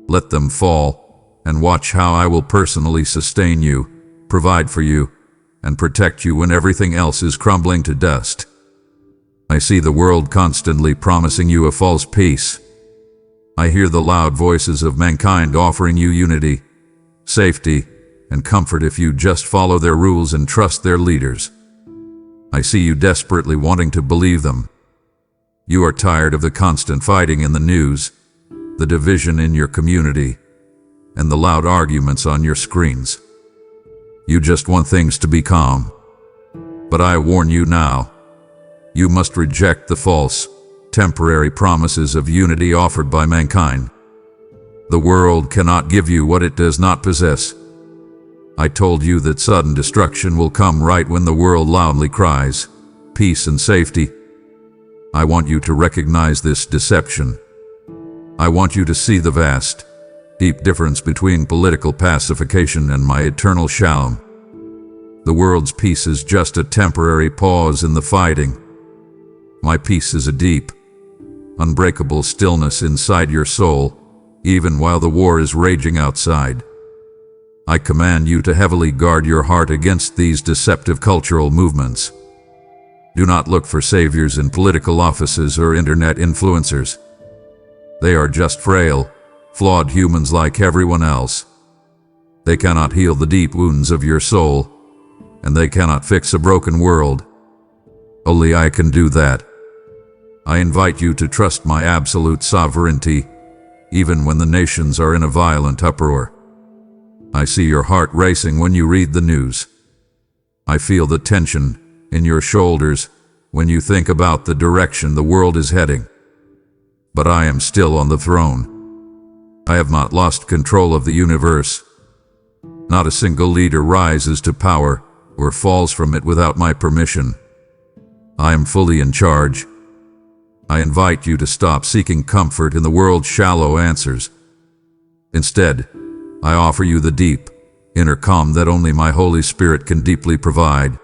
Let them fall, and watch how I will personally sustain you, provide for you, and protect you when everything else is crumbling to dust. I see the world constantly promising you a false peace. I hear the loud voices of mankind offering you unity, safety, and comfort if you just follow their rules and trust their leaders. I see you desperately wanting to believe them. You are tired of the constant fighting in the news, the division in your community, and the loud arguments on your screens. You just want things to be calm. But I warn you now, you must reject the false, temporary promises of unity offered by mankind. The world cannot give you what it does not possess. I told you that sudden destruction will come right when the world loudly cries, peace and safety. I want you to recognize this deception. I want you to see the vast, deep difference between political pacification and my eternal shalom. The world's peace is just a temporary pause in the fighting. My peace is a deep, unbreakable stillness inside your soul, even while the war is raging outside. I command you to heavily guard your heart against these deceptive cultural movements. Do not look for saviors in political offices or internet influencers. They are just frail, flawed humans like everyone else. They cannot heal the deep wounds of your soul, and they cannot fix a broken world. Only I can do that. I invite you to trust my absolute sovereignty, even when the nations are in a violent uproar. I see your heart racing when you read the news. I feel the tension in your shoulders when you think about the direction the world is heading. But I am still on the throne. I have not lost control of the universe. Not a single leader rises to power or falls from it without my permission. I am fully in charge. I invite you to stop seeking comfort in the world's shallow answers. Instead, I offer you the deep, inner calm that only my Holy Spirit can deeply provide.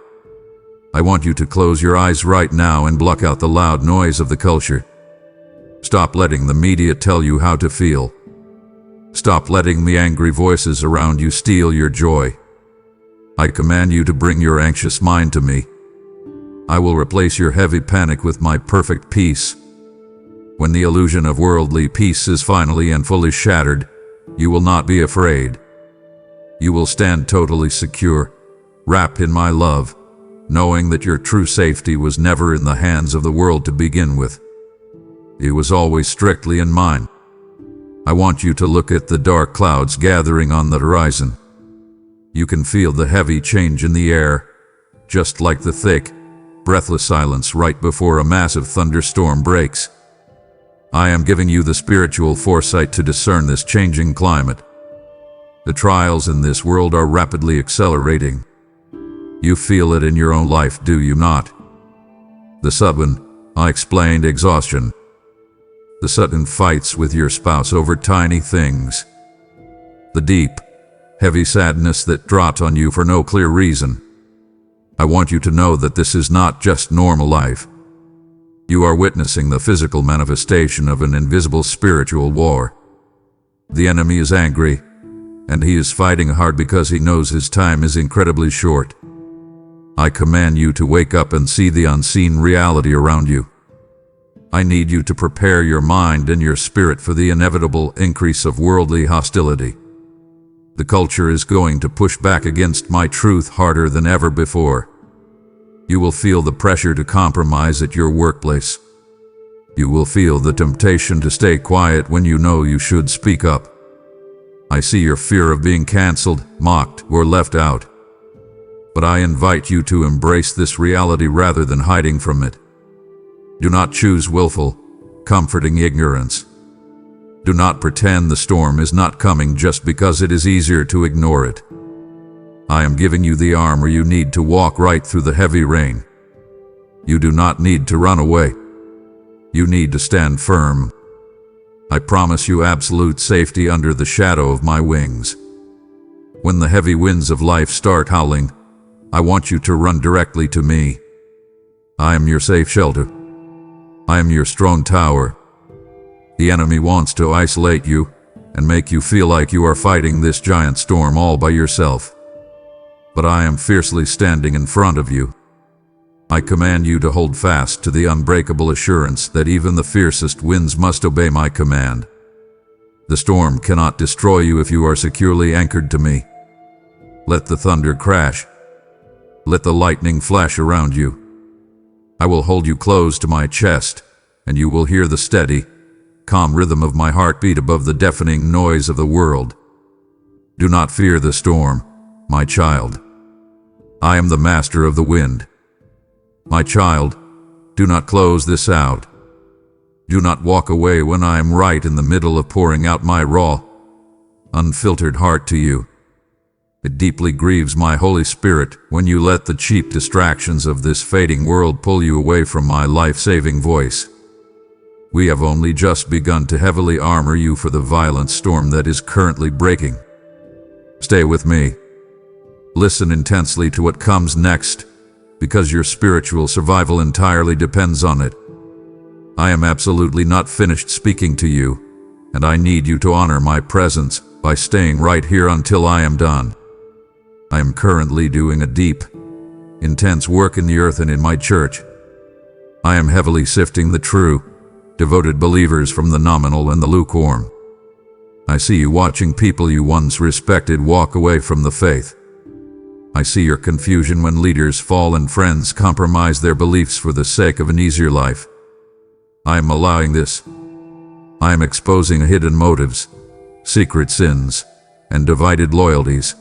I want you to close your eyes right now and block out the loud noise of the culture. Stop letting the media tell you how to feel. Stop letting the angry voices around you steal your joy. I command you to bring your anxious mind to me. I will replace your heavy panic with my perfect peace. When the illusion of worldly peace is finally and fully shattered, you will not be afraid. You will stand totally secure, wrapped in my love, knowing that your true safety was never in the hands of the world to begin with. It was always strictly in mine. I want you to look at the dark clouds gathering on the horizon. You can feel the heavy change in the air, just like the thick, breathless silence right before a massive thunderstorm breaks. I am giving you the spiritual foresight to discern this changing climate. The trials in this world are rapidly accelerating. You feel it in your own life, do you not? The sudden, unexplained exhaustion. The sudden fights with your spouse over tiny things. The deep, heavy sadness that drops on you for no clear reason. I want you to know that this is not just normal life. You are witnessing the physical manifestation of an invisible spiritual war. The enemy is angry, and he is fighting hard because he knows his time is incredibly short. I command you to wake up and see the unseen reality around you. I need you to prepare your mind and your spirit for the inevitable increase of worldly hostility. The culture is going to push back against my truth harder than ever before. You will feel the pressure to compromise at your workplace. You will feel the temptation to stay quiet when you know you should speak up. I see your fear of being canceled, mocked, or left out. But I invite you to embrace this reality rather than hiding from it. Do not choose willful, comforting ignorance. Do not pretend the storm is not coming just because it is easier to ignore it. I am giving you the armor you need to walk right through the heavy rain. You do not need to run away. You need to stand firm. I promise you absolute safety under the shadow of my wings. When the heavy winds of life start howling, I want you to run directly to me. I am your safe shelter. I am your strong tower. The enemy wants to isolate you and make you feel like you are fighting this giant storm all by yourself. But I am fiercely standing in front of you. I command you to hold fast to the unbreakable assurance that even the fiercest winds must obey my command. The storm cannot destroy you if you are securely anchored to me. Let the thunder crash. Let the lightning flash around you. I will hold you close to my chest, and you will hear the steady, calm rhythm of my heartbeat above the deafening noise of the world. Do not fear the storm, my child. I am the master of the wind. My child, do not close this out. Do not walk away when I am right in the middle of pouring out my raw, unfiltered heart to you. It deeply grieves my Holy Spirit when you let the cheap distractions of this fading world pull you away from my life-saving voice. We have only just begun to heavily armor you for the violent storm that is currently breaking. Stay with me. Listen intensely to what comes next, because your spiritual survival entirely depends on it. I am absolutely not finished speaking to you, and I need you to honor my presence by staying right here until I am done. I am currently doing a deep, intense work in the earth and in my church. I am heavily sifting the true, devoted believers from the nominal and the lukewarm. I see you watching people you once respected walk away from the faith. I see your confusion when leaders fall and friends compromise their beliefs for the sake of an easier life. I am allowing this. I am exposing hidden motives, secret sins, and divided loyalties.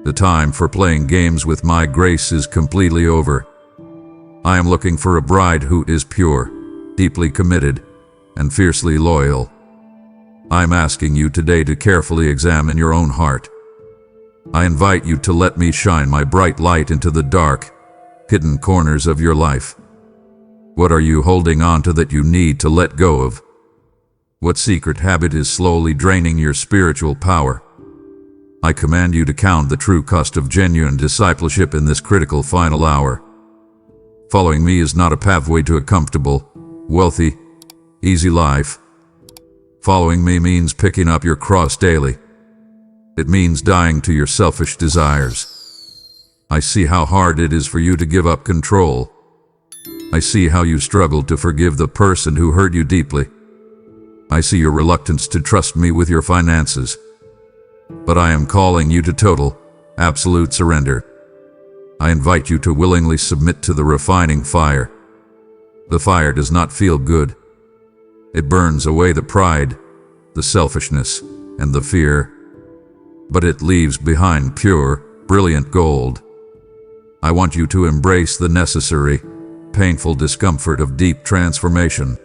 The time for playing games with my grace is completely over. I am looking for a bride who is pure, deeply committed, and fiercely loyal. I'm asking you today to carefully examine your own heart. I invite you to let me shine my bright light into the dark, hidden corners of your life. What are you holding on to that you need to let go of? What secret habit is slowly draining your spiritual power? I command you to count the true cost of genuine discipleship in this critical final hour. Following me is not a pathway to a comfortable, wealthy, easy life. Following me means picking up your cross daily. It means dying to your selfish desires. I see how hard it is for you to give up control. I see how you struggle to forgive the person who hurt you deeply. I see your reluctance to trust me with your finances. But I am calling you to total, absolute surrender. I invite you to willingly submit to the refining fire. The fire does not feel good. It burns away the pride, the selfishness, and the fear. But it leaves behind pure, brilliant gold. I want you to embrace the necessary, painful discomfort of deep transformation.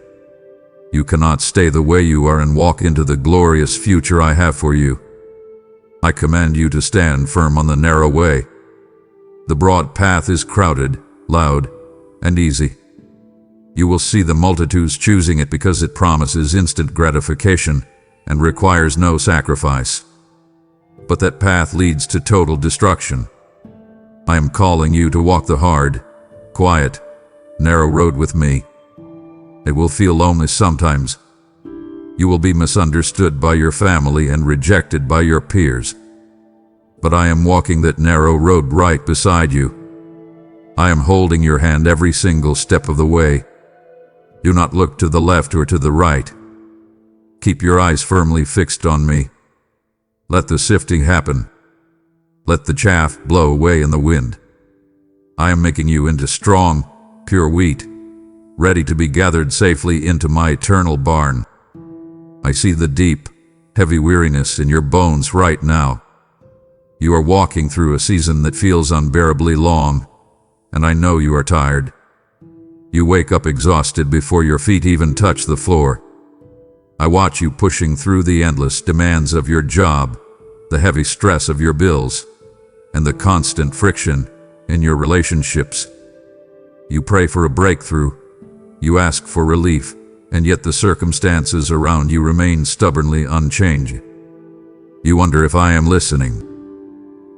You cannot stay the way you are and walk into the glorious future I have for you. I command you to stand firm on the narrow way. The broad path is crowded, loud, and easy. You will see the multitudes choosing it because it promises instant gratification and requires no sacrifice. But that path leads to total destruction. I am calling you to walk the hard, quiet, narrow road with me. It will feel lonely sometimes. You will be misunderstood by your family and rejected by your peers. But I am walking that narrow road right beside you. I am holding your hand every single step of the way. Do not look to the left or to the right. Keep your eyes firmly fixed on me. Let the sifting happen. Let the chaff blow away in the wind. I am making you into strong, pure wheat, ready to be gathered safely into my eternal barn. I see the deep, heavy weariness in your bones right now. You are walking through a season that feels unbearably long, and I know you are tired. You wake up exhausted before your feet even touch the floor. I watch you pushing through the endless demands of your job, the heavy stress of your bills, and the constant friction in your relationships. You pray for a breakthrough. You ask for relief, and yet the circumstances around you remain stubbornly unchanged. You wonder if I am listening.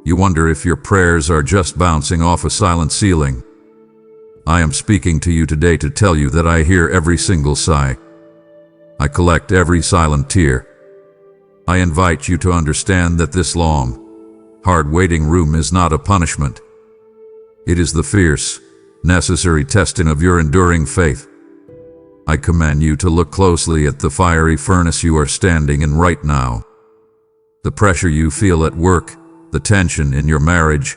You wonder if your prayers are just bouncing off a silent ceiling. I am speaking to you today to tell you that I hear every single sigh. I collect every silent tear. I invite you to understand that this long, hard waiting room is not a punishment. It is the fierce, necessary testing of your enduring faith. I command you to look closely at the fiery furnace you are standing in right now. The pressure you feel at work, the tension in your marriage,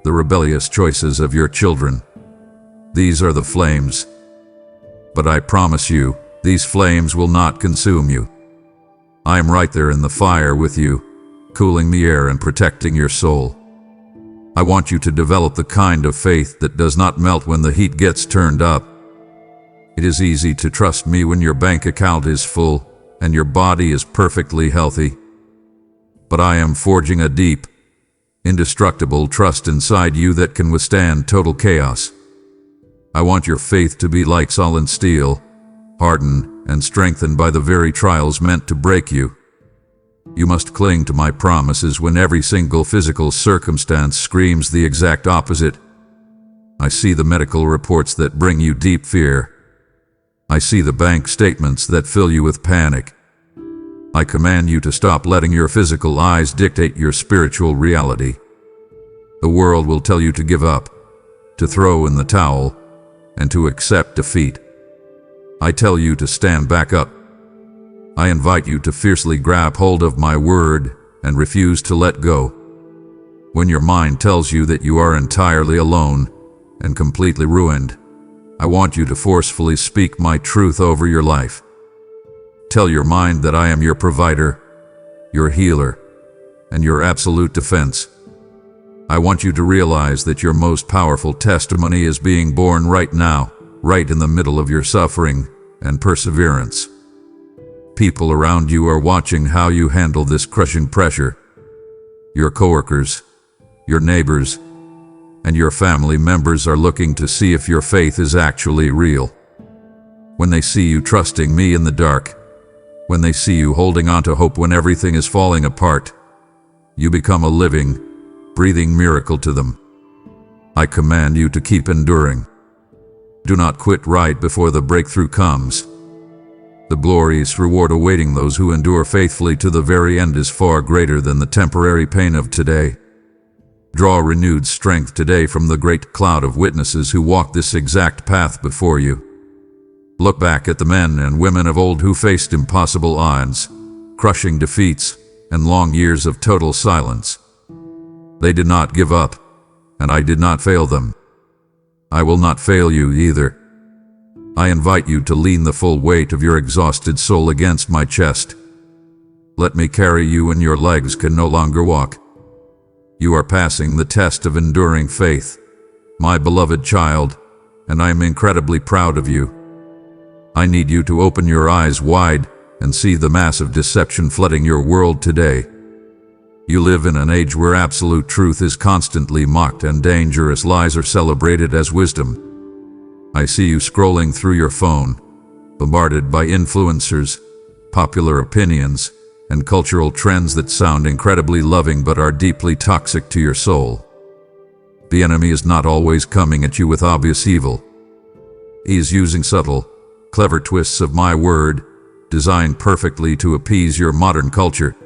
the rebellious choices of your children. These are the flames. But I promise you, these flames will not consume you. I am right there in the fire with you, cooling the air and protecting your soul. I want you to develop the kind of faith that does not melt when the heat gets turned up. It is easy to trust me when your bank account is full and your body is perfectly healthy. But I am forging a deep, indestructible trust inside you that can withstand total chaos. I want your faith to be like solid steel, hardened and strengthened by the very trials meant to break you. You must cling to my promises when every single physical circumstance screams the exact opposite. I see the medical reports that bring you deep fear. I see the bank statements that fill you with panic. I command you to stop letting your physical eyes dictate your spiritual reality. The world will tell you to give up, to throw in the towel, and to accept defeat. I tell you to stand back up. I invite you to fiercely grab hold of my word and refuse to let go. When your mind tells you that you are entirely alone and completely ruined, I want you to forcefully speak my truth over your life. Tell your mind that I am your provider, your healer, and your absolute defense. I want you to realize that your most powerful testimony is being born right now, right in the middle of your suffering and perseverance. People around you are watching how you handle this crushing pressure. Your coworkers, your neighbors, and your family members are looking to see if your faith is actually real. When they see you trusting me in the dark, when they see you holding on to hope when everything is falling apart, you become a living, breathing miracle to them. I command you to keep enduring. Do not quit right before the breakthrough comes. The glorious reward awaiting those who endure faithfully to the very end is far greater than the temporary pain of today. Draw renewed strength today from the great cloud of witnesses who walk this exact path before you. Look back at the men and women of old who faced impossible odds, crushing defeats, and long years of total silence. They did not give up, and I did not fail them. I will not fail you either. I invite you to lean the full weight of your exhausted soul against my chest. Let me carry you when your legs can no longer walk. You are passing the test of enduring faith, my beloved child, and I am incredibly proud of you. I need you to open your eyes wide and see the massive deception flooding your world today. You live in an age where absolute truth is constantly mocked and dangerous lies are celebrated as wisdom. I see you scrolling through your phone, bombarded by influencers, popular opinions, and cultural trends that sound incredibly loving but are deeply toxic to your soul. The enemy is not always coming at you with obvious evil. He is using subtle, clever twists of my word, designed perfectly to appease your modern culture.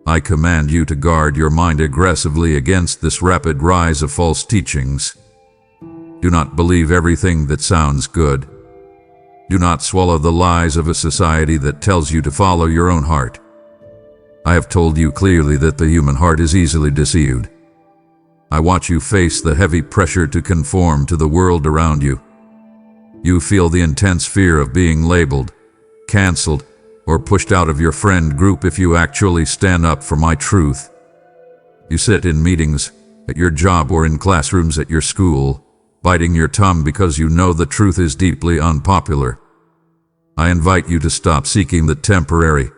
I command you to guard your mind aggressively against this rapid rise of false teachings. Do not believe everything that sounds good. Do not swallow the lies of a society that tells you to follow your own heart. I have told you clearly that the human heart is easily deceived. I watch you face the heavy pressure to conform to the world around you. You feel the intense fear of being labeled, canceled, or pushed out of your friend group if you actually stand up for my truth. You sit in meetings, at your job or in classrooms at your school, biting your tongue because you know the truth is deeply unpopular. I invite you to stop seeking the temporary,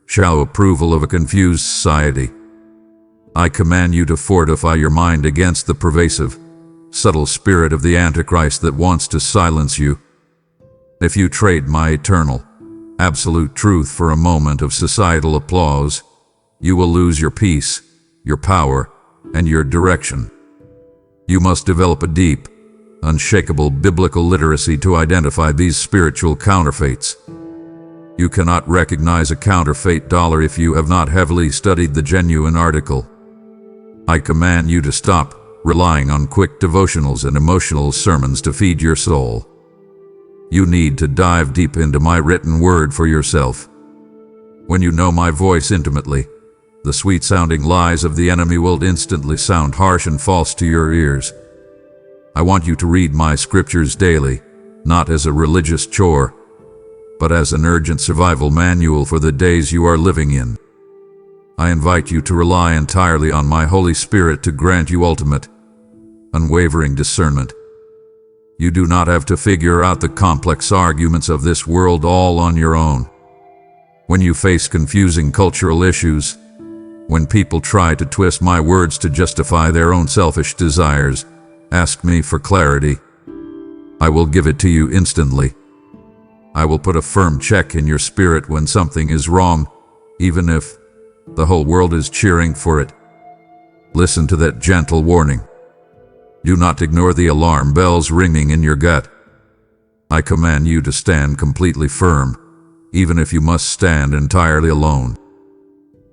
shallow approval of a confused society. I command you to fortify your mind against the pervasive, subtle spirit of the Antichrist that wants to silence you. If you trade my eternal, absolute truth for a moment of societal applause, you will lose your peace, your power, and your direction. You must develop a deep, unshakable biblical literacy to identify these spiritual counterfeits. You cannot recognize a counterfeit dollar if you have not heavily studied the genuine article. I command you to stop relying on quick devotionals and emotional sermons to feed your soul. You need to dive deep into my written word for yourself. When you know my voice intimately, the sweet-sounding lies of the enemy will instantly sound harsh and false to your ears. I want you to read my scriptures daily, not as a religious chore, but as an urgent survival manual for the days you are living in. I invite you to rely entirely on my Holy Spirit to grant you ultimate, unwavering discernment. You do not have to figure out the complex arguments of this world all on your own. When you face confusing cultural issues, when people try to twist my words to justify their own selfish desires, ask me for clarity. I will give it to you instantly. I will put a firm check in your spirit when something is wrong, even if the whole world is cheering for it. Listen to that gentle warning. Do not ignore the alarm bells ringing in your gut. I command you to stand completely firm, even if you must stand entirely alone.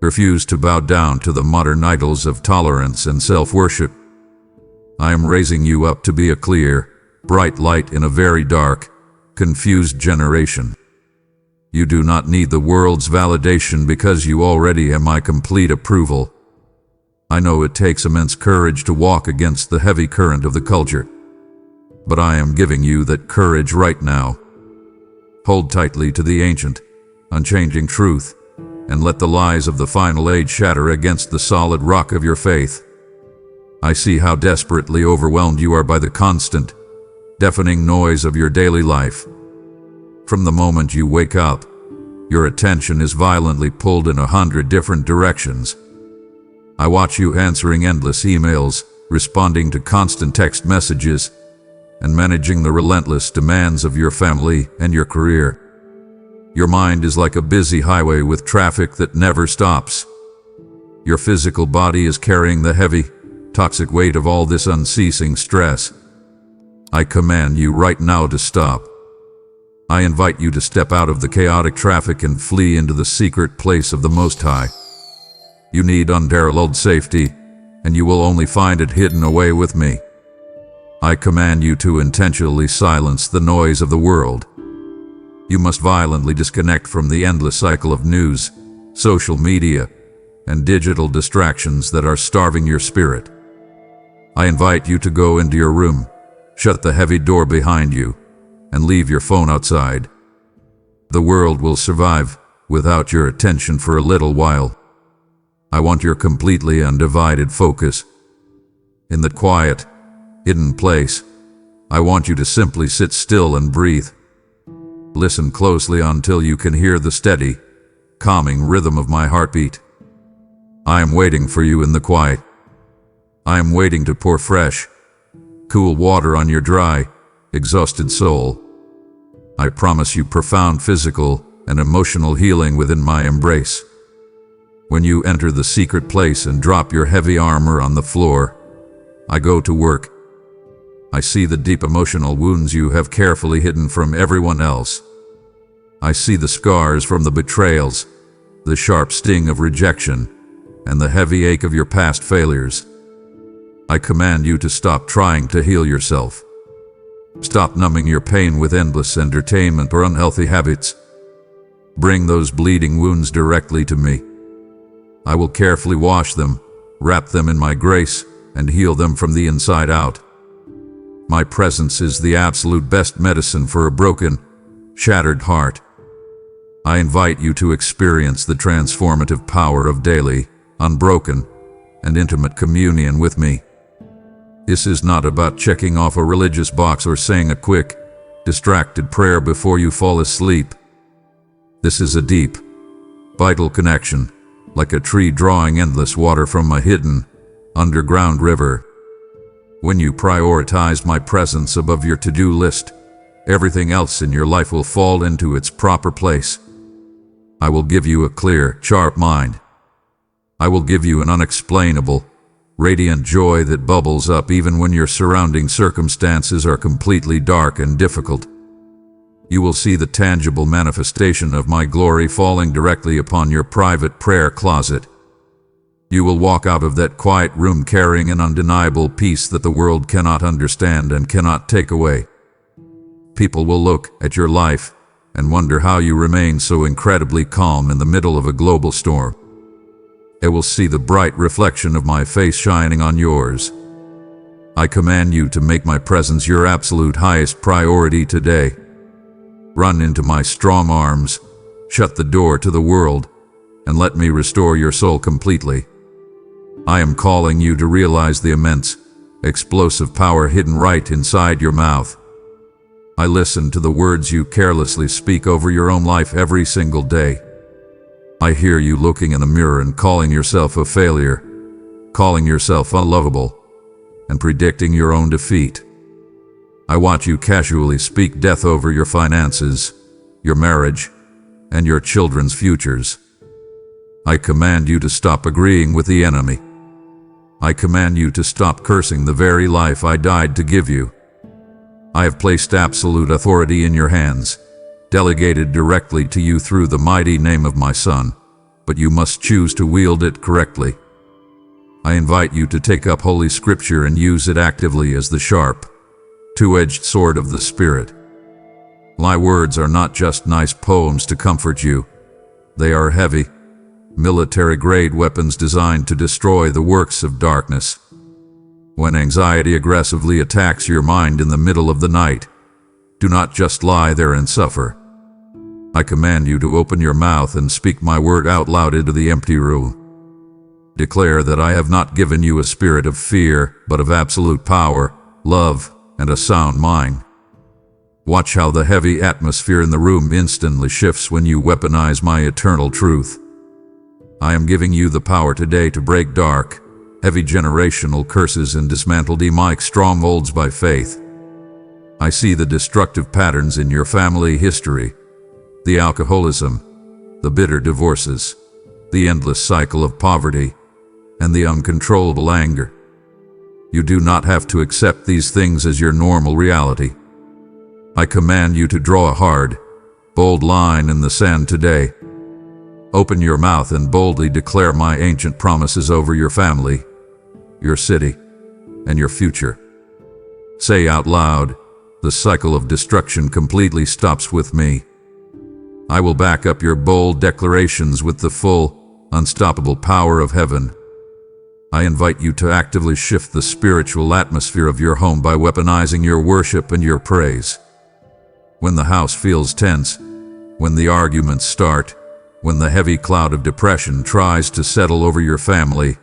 Refuse to bow down to the modern idols of tolerance and self-worship. I am raising you up to be a clear, bright light in a very dark, confused generation. You do not need the world's validation because you already have my complete approval. I know it takes immense courage to walk against the heavy current of the culture, but I am giving you that courage right now. Hold tightly to the ancient, unchanging truth, and let the lies of the final age shatter against the solid rock of your faith. I see how desperately overwhelmed you are by the constant, deafening noise of your daily life. From the moment you wake up, your attention is violently pulled in 100 different directions. I watch you answering endless emails, responding to constant text messages, and managing the relentless demands of your family and your career. Your mind is like a busy highway with traffic that never stops. Your physical body is carrying the heavy, toxic weight of all this unceasing stress. I command you right now to stop. I invite you to step out of the chaotic traffic and flee into the secret place of the Most High. You need unparalleled safety, and you will only find it hidden away with me. I command you to intentionally silence the noise of the world. You must violently disconnect from the endless cycle of news, social media, and digital distractions that are starving your spirit. I invite you to go into your room, shut the heavy door behind you, and leave your phone outside. The world will survive without your attention for a little while. I want your completely undivided focus. In that quiet, hidden place, I want you to simply sit still and breathe. Listen closely until you can hear the steady, calming rhythm of my heartbeat. I am waiting for you in the quiet. I am waiting to pour fresh, cool water on your dry, exhausted soul. I promise you profound physical and emotional healing within my embrace. When you enter the secret place and drop your heavy armor on the floor, I go to work. I see the deep emotional wounds you have carefully hidden from everyone else. I see the scars from the betrayals, the sharp sting of rejection, and the heavy ache of your past failures. I command you to stop trying to heal yourself. Stop numbing your pain with endless entertainment or unhealthy habits. Bring those bleeding wounds directly to me. I will carefully wash them, wrap them in my grace, and heal them from the inside out. My presence is the absolute best medicine for a broken, shattered heart. I invite you to experience the transformative power of daily, unbroken, and intimate communion with me. This is not about checking off a religious box or saying a quick, distracted prayer before you fall asleep. This is a deep, vital connection, like a tree drawing endless water from a hidden, underground river. When you prioritize my presence above your to-do list, everything else in your life will fall into its proper place. I will give you a clear, sharp mind. I will give you an unexplainable, radiant joy that bubbles up even when your surrounding circumstances are completely dark and difficult. You will see the tangible manifestation of my glory falling directly upon your private prayer closet. You will walk out of that quiet room carrying an undeniable peace that the world cannot understand and cannot take away. People will look at your life and wonder how you remain so incredibly calm in the middle of a global storm. They will see the bright reflection of my face shining on yours. I command you to make my presence your absolute highest priority today. Run into my strong arms, shut the door to the world, and let me restore your soul completely. I am calling you to realize the immense, explosive power hidden right inside your mouth. I listen to the words you carelessly speak over your own life every single day. I hear you looking in the mirror and calling yourself a failure, calling yourself unlovable, and predicting your own defeat. I watch you casually speak death over your finances, your marriage, and your children's futures. I command you to stop agreeing with the enemy. I command you to stop cursing the very life I died to give you. I have placed absolute authority in your hands, delegated directly to you through the mighty name of my Son, but you must choose to wield it correctly. I invite you to take up Holy Scripture and use it actively as the sharp, two-edged sword of the Spirit. My words are not just nice poems to comfort you. They are heavy, military-grade weapons designed to destroy the works of darkness. When anxiety aggressively attacks your mind in the middle of the night, do not just lie there and suffer. I command you to open your mouth and speak my word out loud into the empty room. Declare that I have not given you a spirit of fear, but of absolute power, love, and a sound mind. Watch how the heavy atmosphere in the room instantly shifts when you weaponize my eternal truth. I am giving you the power today to break dark, heavy generational curses and dismantle demonic strongholds by faith. I see the destructive patterns in your family history, the alcoholism, the bitter divorces, the endless cycle of poverty, and the uncontrollable anger. You do not have to accept these things as your normal reality. I command you to draw a hard, bold line in the sand today. Open your mouth and boldly declare my ancient promises over your family, your city, and your future. Say out loud, the cycle of destruction completely stops with me. I will back up your bold declarations with the full, unstoppable power of heaven. I invite you to actively shift the spiritual atmosphere of your home by weaponizing your worship and your praise. When the house feels tense, when the arguments start, when the heavy cloud of depression tries to settle over your family,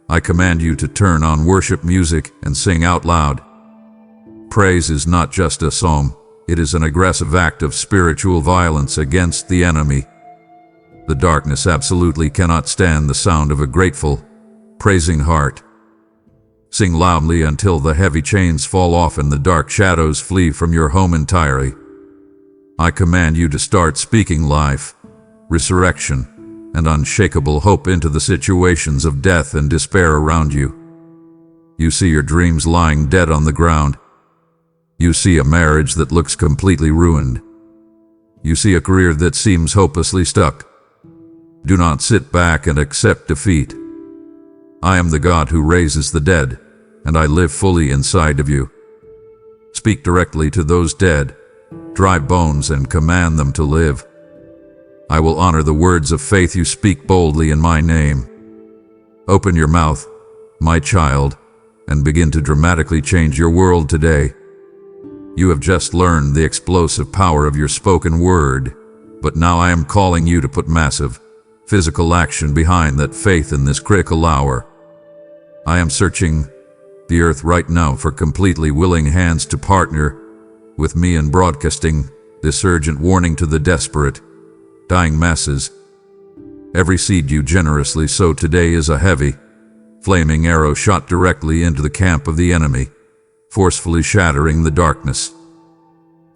I command you to turn on worship music and sing out loud. Praise is not just a psalm, it is an aggressive act of spiritual violence against the enemy. The darkness absolutely cannot stand the sound of a grateful, praising heart. Sing loudly until the heavy chains fall off and the dark shadows flee from your home entirely. I command you to start speaking life, resurrection, and unshakable hope into the situations of death and despair around you. You see your dreams lying dead on the ground. You see a marriage that looks completely ruined. You see a career that seems hopelessly stuck. Do not sit back and accept defeat. I am the God who raises the dead, and I live fully inside of you. Speak directly to those dead, dry bones, and command them to live. I will honor the words of faith you speak boldly in my name. Open your mouth, my child, and begin to dramatically change your world today. You have just learned the explosive power of your spoken word, but now I am calling you to put massive, physical action behind that faith in this critical hour. I am searching the earth right now for completely willing hands to partner with me in broadcasting this urgent warning to the desperate, dying masses. Every seed you generously sow today is a heavy, flaming arrow shot directly into the camp of the enemy, forcefully shattering the darkness.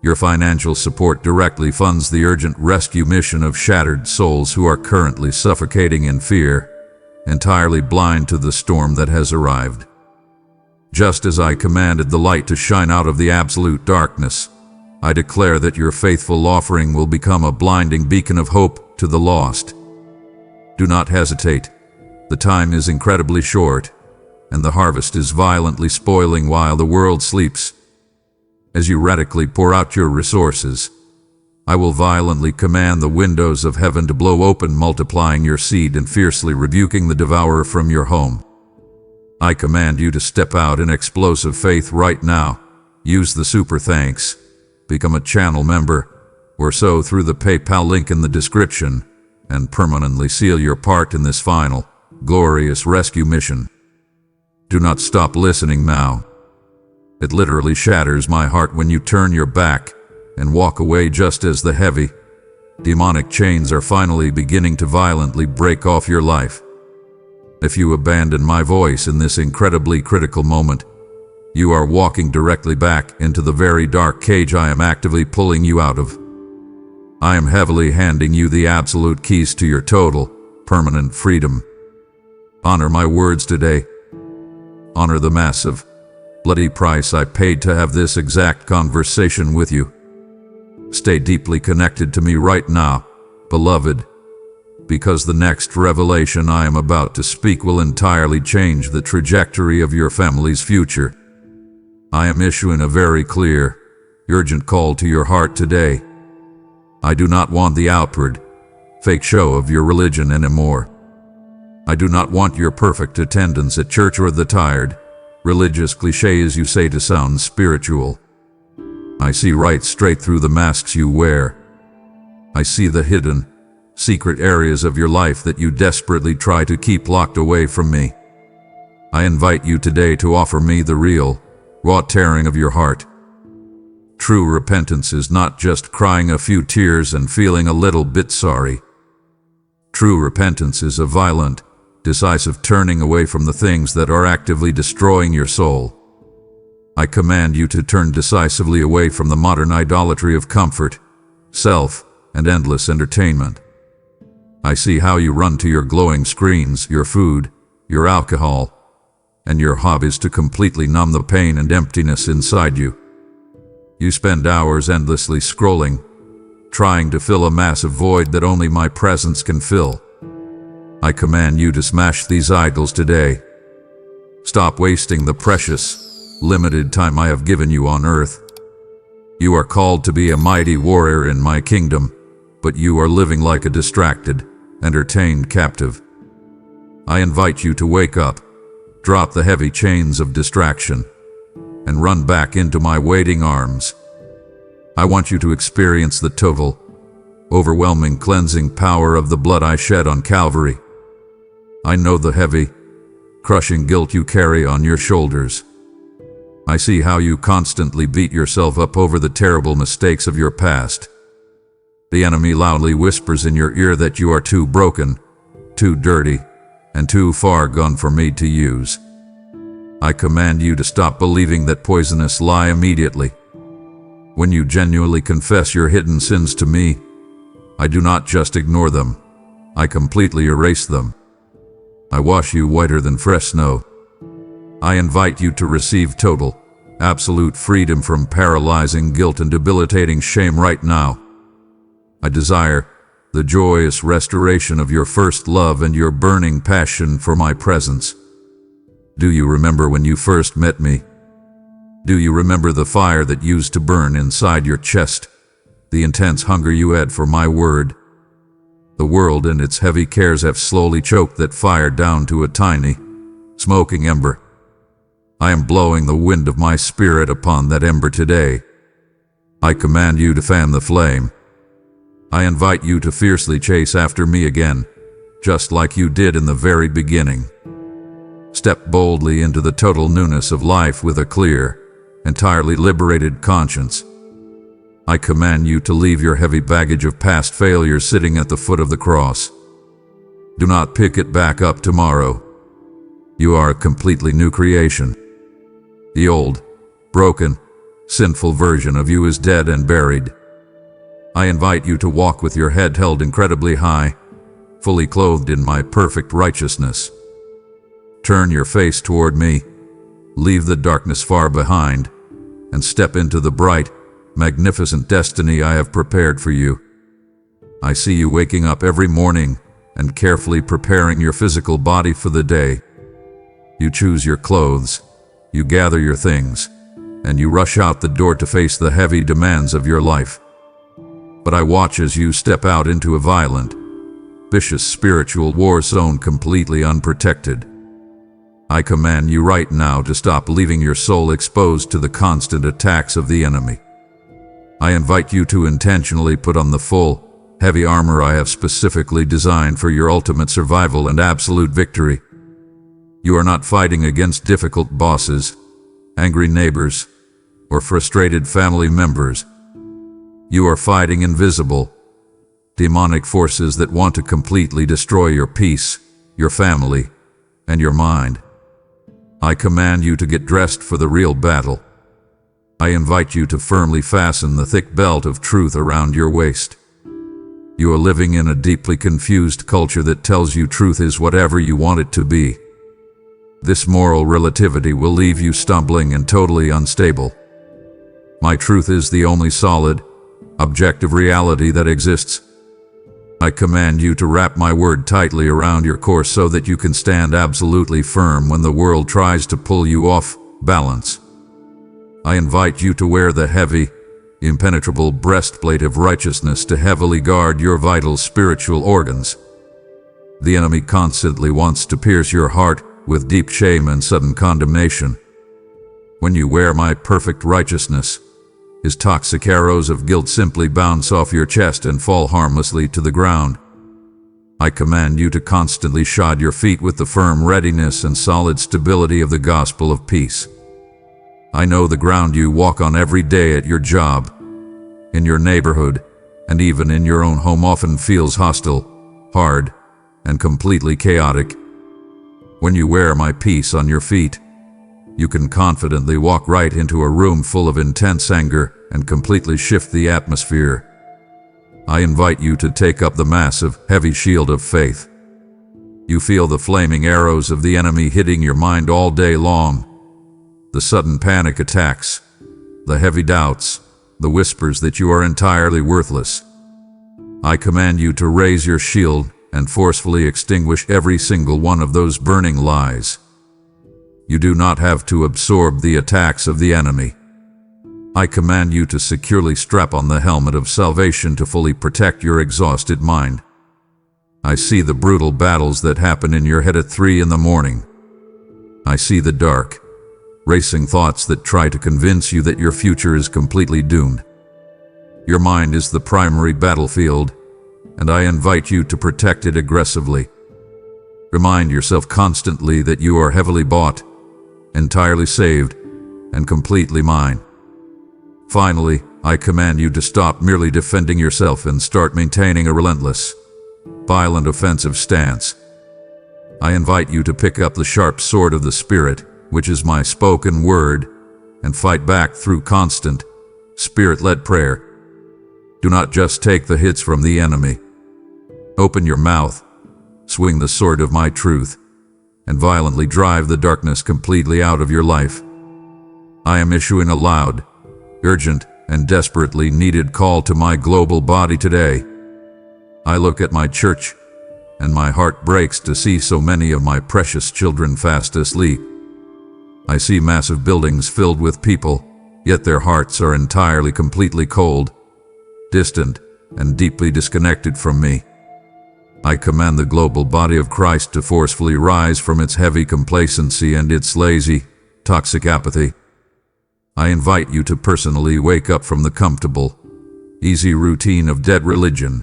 Your financial support directly funds the urgent rescue mission of shattered souls who are currently suffocating in fear, entirely blind to the storm that has arrived. Just as I commanded the light to shine out of the absolute darkness, I declare that your faithful offering will become a blinding beacon of hope to the lost. Do not hesitate. The time is incredibly short, and the harvest is violently spoiling while the world sleeps. As you radically pour out your resources, I will violently command the windows of heaven to blow open, multiplying your seed and fiercely rebuking the devourer from your home. I command you to step out in explosive faith right now. Use the super thanks, become a channel member, or sow through the PayPal link in the description, and permanently seal your part in this final, glorious rescue mission. Do not stop listening now. It literally shatters my heart when you turn your back and walk away just as the heavy, demonic chains are finally beginning to violently break off your life. If you abandon my voice in this incredibly critical moment, you are walking directly back into the very dark cage I am actively pulling you out of. I am heavily handing you the absolute keys to your total, permanent freedom. Honor my words today. Honor the massive, bloody price I paid to have this exact conversation with you. Stay deeply connected to me right now, beloved, because the next revelation I am about to speak will entirely change the trajectory of your family's future. I am issuing a very clear, urgent call to your heart today. I do not want the outward, fake show of your religion anymore. I do not want your perfect attendance at church or the tired, religious cliches you say to sound spiritual. I see right straight through the masks you wear. I see the hidden, secret areas of your life that you desperately try to keep locked away from me. I invite you today to offer me the real, raw tearing of your heart. True repentance is not just crying a few tears and feeling a little bit sorry. True repentance is a violent, decisive turning away from the things that are actively destroying your soul. I command you to turn decisively away from the modern idolatry of comfort, self, and endless entertainment. I see how you run to your glowing screens, your food, your alcohol, and your hobbies to completely numb the pain and emptiness inside you. You spend hours endlessly scrolling, trying to fill a massive void that only my presence can fill. I command you to smash these idols today. Stop wasting the precious, limited time I have given you on earth. You are called to be a mighty warrior in my kingdom, but you are living like a distracted, entertained captive. I invite you to wake up, drop the heavy chains of distraction, and run back into my waiting arms. I want you to experience the total, overwhelming cleansing power of the blood I shed on Calvary. I know the heavy, crushing guilt you carry on your shoulders. I see how you constantly beat yourself up over the terrible mistakes of your past. The enemy loudly whispers in your ear that you are too broken, too dirty, and too far gone for me to use. I command you to stop believing that poisonous lie immediately. When you genuinely confess your hidden sins to me, I do not just ignore them, I completely erase them. I wash you whiter than fresh snow. I invite you to receive total, absolute freedom from paralyzing guilt and debilitating shame right now. I desire the joyous restoration of your first love and your burning passion for my presence. Do you remember when you first met me? Do you remember the fire that used to burn inside your chest, the intense hunger you had for my word? The world and its heavy cares have slowly choked that fire down to a tiny, smoking ember. I am blowing the wind of my spirit upon that ember today. I command you to fan the flame. I invite you to fiercely chase after me again, just like you did in the very beginning. Step boldly into the total newness of life with a clear, entirely liberated conscience. I command you to leave your heavy baggage of past failures sitting at the foot of the cross. Do not pick it back up tomorrow. You are a completely new creation. The old, broken, sinful version of you is dead and buried. I invite you to walk with your head held incredibly high, fully clothed in my perfect righteousness. Turn your face toward me, leave the darkness far behind, and step into the bright, magnificent destiny I have prepared for you. I see you waking up every morning and carefully preparing your physical body for the day. You choose your clothes, you gather your things, and you rush out the door to face the heavy demands of your life. But I watch as you step out into a violent, vicious spiritual war zone completely unprotected. I command you right now to stop leaving your soul exposed to the constant attacks of the enemy. I invite you to intentionally put on the full, heavy armor I have specifically designed for your ultimate survival and absolute victory. You are not fighting against difficult bosses, angry neighbors, or frustrated family members. You are fighting invisible, demonic forces that want to completely destroy your peace, your family, and your mind. I command you to get dressed for the real battle. I invite you to firmly fasten the thick belt of truth around your waist. You are living in a deeply confused culture that tells you truth is whatever you want it to be. This moral relativity will leave you stumbling and totally unstable. My truth is the only solid, objective reality that exists. I command you to wrap my word tightly around your core so that you can stand absolutely firm when the world tries to pull you off balance. I invite you to wear the heavy, impenetrable breastplate of righteousness to heavily guard your vital spiritual organs. The enemy constantly wants to pierce your heart with deep shame and sudden condemnation. When you wear my perfect righteousness, his toxic arrows of guilt simply bounce off your chest and fall harmlessly to the ground, I command you to constantly shod your feet with the firm readiness and solid stability of the gospel of peace. I know the ground you walk on every day at your job, in your neighborhood, and even in your own home often feels hostile, hard, and completely chaotic. When you wear my peace on your feet, you can confidently walk right into a room full of intense anger and completely shift the atmosphere. I invite you to take up the massive, heavy shield of faith. You feel the flaming arrows of the enemy hitting your mind all day long. The sudden panic attacks, the heavy doubts, the whispers that you are entirely worthless. I command you to raise your shield and forcefully extinguish every single one of those burning lies. You do not have to absorb the attacks of the enemy. I command you to securely strap on the helmet of salvation to fully protect your exhausted mind. I see the brutal battles that happen in your head at 3 in the morning. I see the dark, racing thoughts that try to convince you that your future is completely doomed. Your mind is the primary battlefield, and I invite you to protect it aggressively. Remind yourself constantly that you are heavily bought, entirely saved, and completely mine. Finally, I command you to stop merely defending yourself and start maintaining a relentless, violent offensive stance. I invite you to pick up the sharp sword of the Spirit, which is my spoken word, and fight back through constant, Spirit-led prayer. Do not just take the hits from the enemy. Open your mouth, swing the sword of my truth, and violently drive the darkness completely out of your life. I am issuing a loud, urgent, and desperately needed call to my global body today. I look at my church, and my heart breaks to see so many of my precious children fast asleep. I see massive buildings filled with people, yet their hearts are entirely completely cold, distant, and deeply disconnected from me. I command the global body of Christ to forcefully rise from its heavy complacency and its lazy, toxic apathy. I invite you to personally wake up from the comfortable, easy routine of dead religion.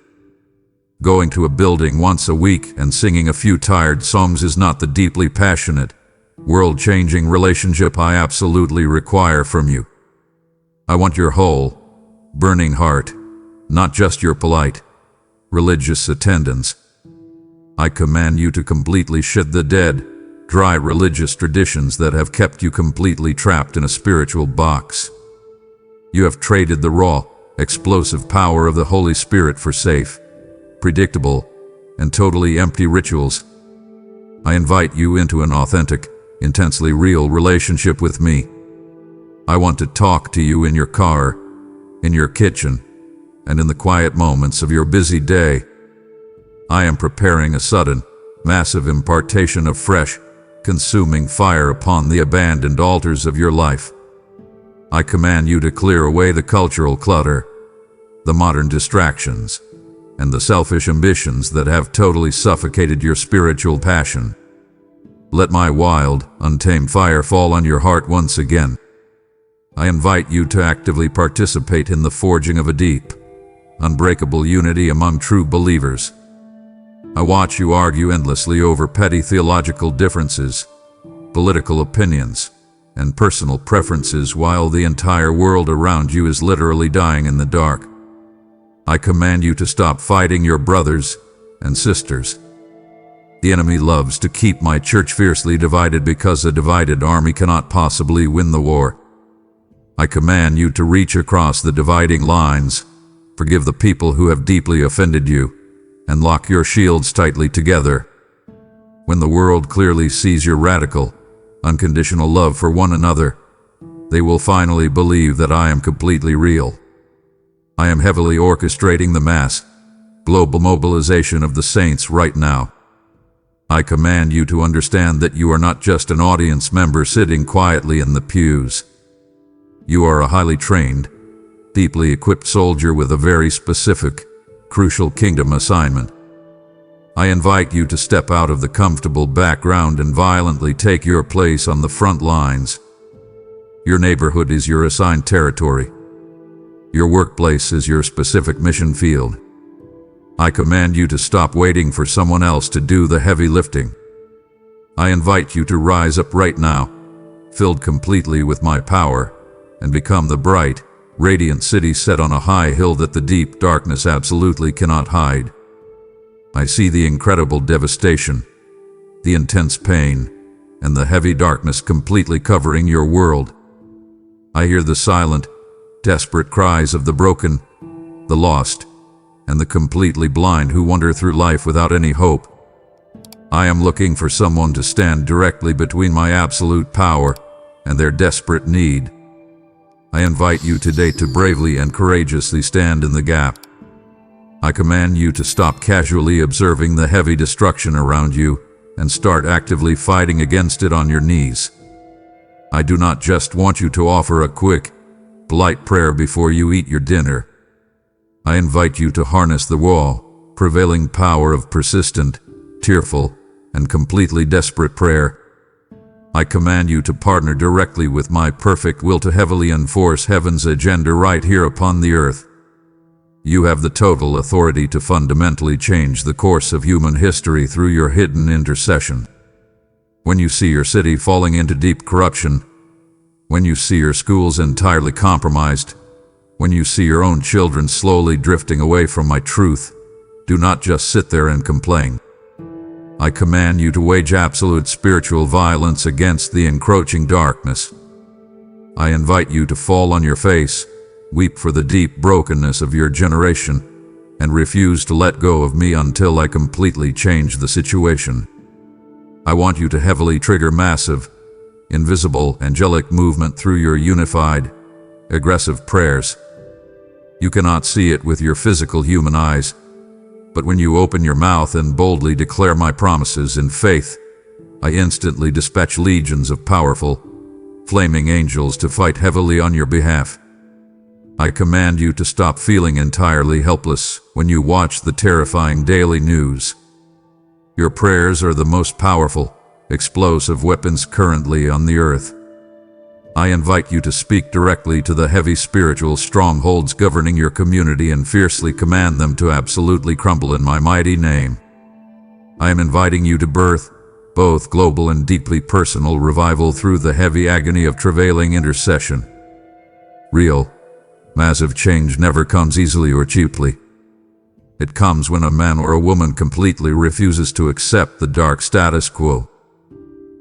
Going to a building once a week and singing a few tired songs is not the deeply passionate, world-changing relationship I absolutely require from you. I want your whole, burning heart, not just your polite, religious attendance. I command you to completely shed the dead, dry religious traditions that have kept you completely trapped in a spiritual box. You have traded the raw, explosive power of the Holy Spirit for safe, predictable, and totally empty rituals. I invite you into an authentic, intensely real relationship with me. I want to talk to you in your car, in your kitchen, and in the quiet moments of your busy day. I am preparing a sudden, massive impartation of fresh, consuming fire upon the abandoned altars of your life. I command you to clear away the cultural clutter, the modern distractions, and the selfish ambitions that have totally suffocated your spiritual passion. Let my wild, untamed fire fall on your heart once again. I invite you to actively participate in the forging of a deep, unbreakable unity among true believers. I watch you argue endlessly over petty theological differences, political opinions, and personal preferences while the entire world around you is literally dying in the dark. I command you to stop fighting your brothers and sisters. The enemy loves to keep my church fiercely divided because a divided army cannot possibly win the war. I command you to reach across the dividing lines, forgive the people who have deeply offended you, and lock your shields tightly together. When the world clearly sees your radical, unconditional love for one another, they will finally believe that I am completely real. I am heavily orchestrating the mass, global mobilization of the saints right now. I command you to understand that you are not just an audience member sitting quietly in the pews. You are a highly trained, deeply equipped soldier with a very specific, crucial kingdom assignment. I invite you to step out of the comfortable background and violently take your place on the front lines. Your neighborhood is your assigned territory. Your workplace is your specific mission field. I command you to stop waiting for someone else to do the heavy lifting. I invite you to rise up right now, filled completely with my power, and become the bright, radiant city set on a high hill that the deep darkness absolutely cannot hide. I see the incredible devastation, the intense pain, and the heavy darkness completely covering your world. I hear the silent, desperate cries of the broken, the lost, and the completely blind who wander through life without any hope. I am looking for someone to stand directly between my absolute power and their desperate need. I invite you today to bravely and courageously stand in the gap. I command you to stop casually observing the heavy destruction around you and start actively fighting against it on your knees. I do not just want you to offer a quick, polite prayer before you eat your dinner. I invite you to harness the raw, prevailing power of persistent, tearful, and completely desperate prayer. I command you to partner directly with my perfect will to heavily enforce heaven's agenda right here upon the earth. You have the total authority to fundamentally change the course of human history through your hidden intercession. When you see your city falling into deep corruption, when you see your schools entirely compromised, when you see your own children slowly drifting away from my truth, do not just sit there and complain. I command you to wage absolute spiritual violence against the encroaching darkness. I invite you to fall on your face, weep for the deep brokenness of your generation, and refuse to let go of me until I completely change the situation. I want you to heavily trigger massive, invisible, angelic movement through your unified, aggressive prayers. You cannot see it with your physical human eyes, but when you open your mouth and boldly declare my promises in faith, I instantly dispatch legions of powerful, flaming angels to fight heavily on your behalf. I command you to stop feeling entirely helpless when you watch the terrifying daily news. Your prayers are the most powerful, explosive weapons currently on the earth. I invite you to speak directly to the heavy spiritual strongholds governing your community and fiercely command them to absolutely crumble in my mighty name. I am inviting you to birth both global and deeply personal revival through the heavy agony of travailing intercession. Real, massive change never comes easily or cheaply. It comes when a man or a woman completely refuses to accept the dark status quo.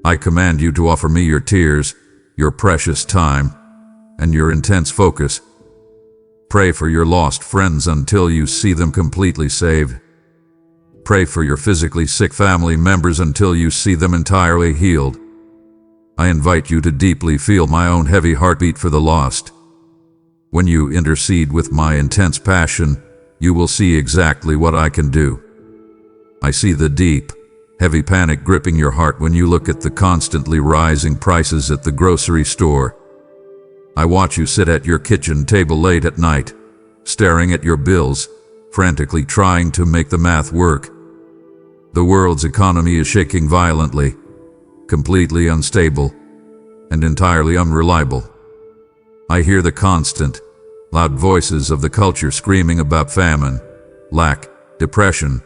I command you to offer me your tears, your precious time, and your intense focus. Pray for your lost friends until you see them completely saved. Pray for your physically sick family members until you see them entirely healed. I invite you to deeply feel my own heavy heartbeat for the lost. When you intercede with my intense passion, you will see exactly what I can do. I see the deep, heavy panic gripping your heart when you look at the constantly rising prices at the grocery store. I watch you sit at your kitchen table late at night, staring at your bills, frantically trying to make the math work. The world's economy is shaking violently, completely unstable, and entirely unreliable. I hear the constant, loud voices of the culture screaming about famine, lack, depression,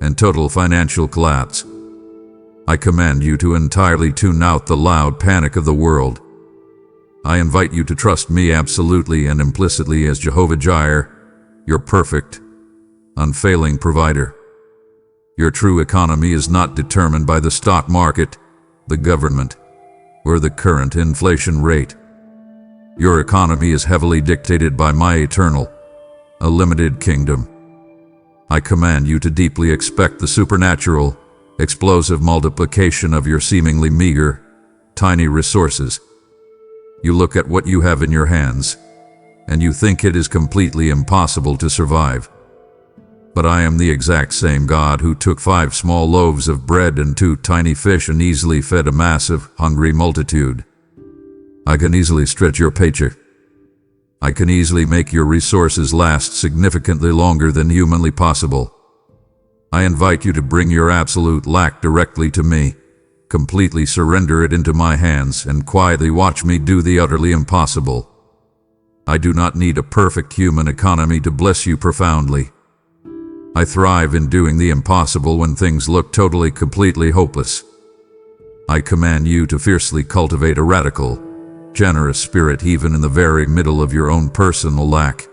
and total financial collapse. I command you to entirely tune out the loud panic of the world. I invite you to trust me absolutely and implicitly as Jehovah Jireh, your perfect, unfailing provider. Your true economy is not determined by the stock market, the government, or the current inflation rate. Your economy is heavily dictated by my eternal, unlimited kingdom. I command you to deeply expect the supernatural, explosive multiplication of your seemingly meager, tiny resources. You look at what you have in your hands, and you think it is completely impossible to survive. But I am the exact same God who took 5 small loaves of bread and 2 tiny fish and easily fed a massive, hungry multitude. I can easily stretch your paycheck. I can easily make your resources last significantly longer than humanly possible. I invite you to bring your absolute lack directly to me, completely surrender it into my hands, and quietly watch me do the utterly impossible. I do not need a perfect human economy to bless you profoundly. I thrive in doing the impossible when things look totally, completely hopeless. I command you to fiercely cultivate a radical, generous spirit even in the very middle of your own personal lack.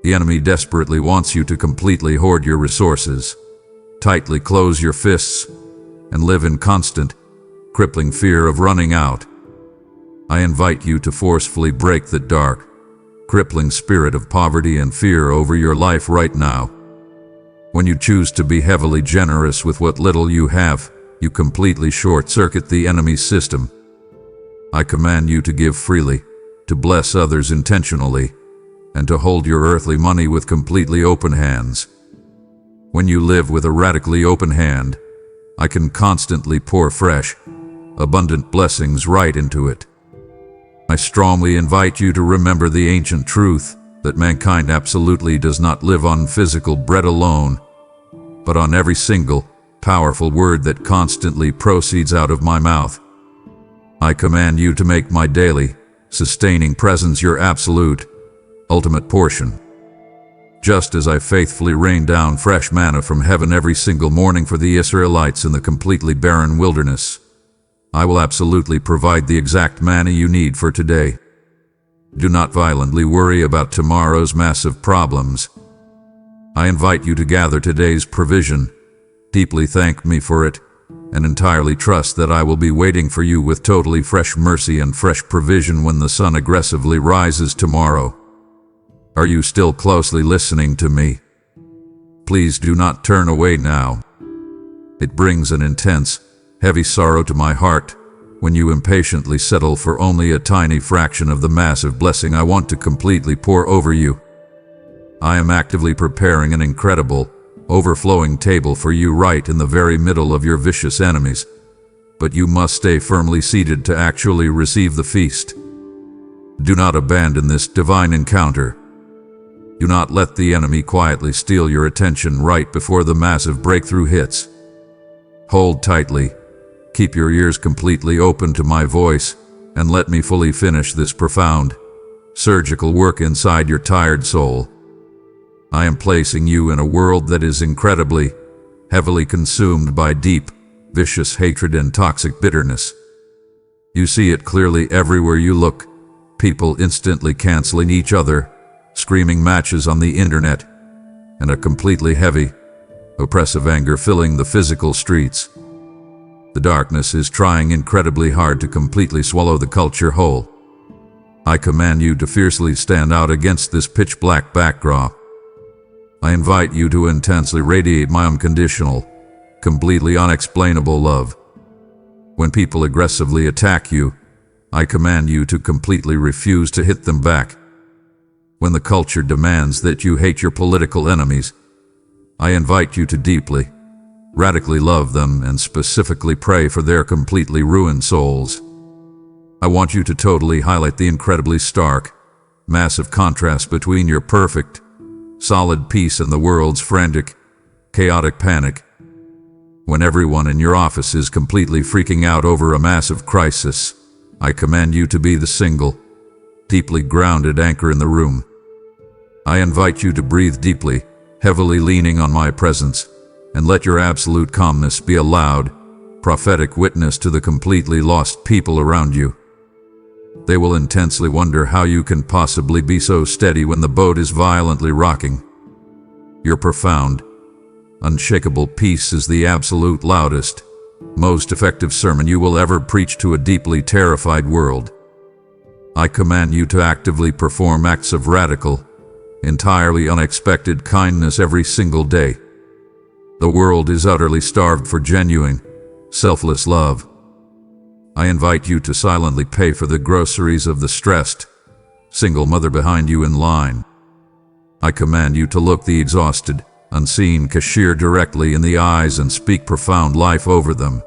The enemy desperately wants you to completely hoard your resources, tightly close your fists, and live in constant, crippling fear of running out. I invite you to forcefully break the dark, crippling spirit of poverty and fear over your life right now. When you choose to be heavily generous with what little you have, you completely short-circuit the enemy's system. I command you to give freely, to bless others intentionally, and to hold your earthly money with completely open hands. When you live with a radically open hand, I can constantly pour fresh, abundant blessings right into it. I strongly invite you to remember the ancient truth that mankind absolutely does not live on physical bread alone, but on every single, powerful word that constantly proceeds out of my mouth. I command you to make my daily, sustaining presence your absolute, ultimate portion. Just as I faithfully rain down fresh manna from heaven every single morning for the Israelites in the completely barren wilderness, I will absolutely provide the exact manna you need for today. Do not violently worry about tomorrow's massive problems. I invite you to gather today's provision, deeply thank me for it, and entirely trust that I will be waiting for you with totally fresh mercy and fresh provision when the sun aggressively rises tomorrow. Are you still closely listening to me? Please do not turn away now. It brings an intense, heavy sorrow to my heart when you impatiently settle for only a tiny fraction of the massive blessing I want to completely pour over you. I am actively preparing an incredible, overflowing table for you right in the very middle of your vicious enemies, but you must stay firmly seated to actually receive the feast. Do not abandon this divine encounter. Do not let the enemy quietly steal your attention right before the massive breakthrough hits. Hold tightly, keep your ears completely open to my voice, and let me fully finish this profound, surgical work inside your tired soul. I am placing you in a world that is incredibly, heavily consumed by deep, vicious hatred and toxic bitterness. You see it clearly everywhere you look, people instantly canceling each other, screaming matches on the internet, and a completely heavy, oppressive anger filling the physical streets. The darkness is trying incredibly hard to completely swallow the culture whole. I command you to fiercely stand out against this pitch-black backdrop. I invite you to intensely radiate my unconditional, completely unexplainable love. When people aggressively attack you, I command you to completely refuse to hit them back. When the culture demands that you hate your political enemies, I invite you to deeply, radically love them and specifically pray for their completely ruined souls. I want you to totally highlight the incredibly stark, massive contrast between your perfect, solid peace and the world's frantic, chaotic panic. When everyone in your office is completely freaking out over a massive crisis, I command you to be the single, deeply grounded anchor in the room. I invite you to breathe deeply, heavily leaning on my presence, and let your absolute calmness be a loud, prophetic witness to the completely lost people around you. They will intensely wonder how you can possibly be so steady when the boat is violently rocking. Your profound, unshakable peace is the absolute loudest, most effective sermon you will ever preach to a deeply terrified world. I command you to actively perform acts of radical, entirely unexpected kindness every single day. The world is utterly starved for genuine, selfless love. I invite you to silently pay for the groceries of the stressed, single mother behind you in line. I command you to look the exhausted, unseen cashier directly in the eyes and speak profound life over them.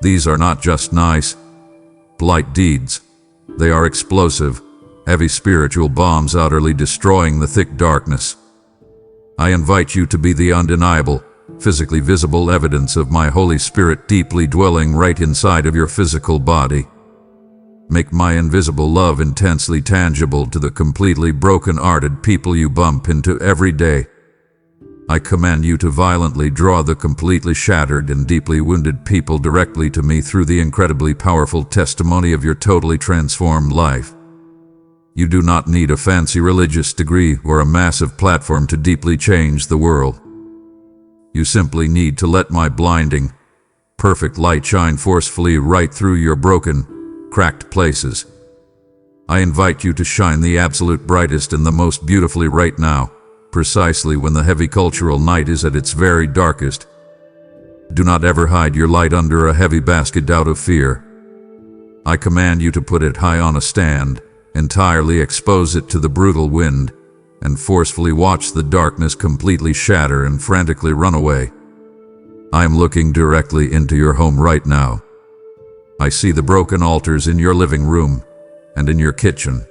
These are not just nice, polite deeds. They are explosive, heavy spiritual bombs utterly destroying the thick darkness. I invite you to be the undeniable, physically visible evidence of my Holy Spirit deeply dwelling right inside of your physical body. Make my invisible love intensely tangible to the completely broken-hearted people you bump into every day. I command you to violently draw the completely shattered and deeply wounded people directly to me through the incredibly powerful testimony of your totally transformed life. You do not need a fancy religious degree or a massive platform to deeply change the world. You simply need to let my blinding, perfect light shine forcefully right through your broken, cracked places. I invite you to shine the absolute brightest and the most beautifully right now, precisely when the heavy cultural night is at its very darkest. Do not ever hide your light under a heavy basket out of fear. I command you to put it high on a stand, entirely expose it to the brutal wind, and forcefully watch the darkness completely shatter and frantically run away. I am looking directly into your home right now. I see the broken altars in your living room and in your kitchen.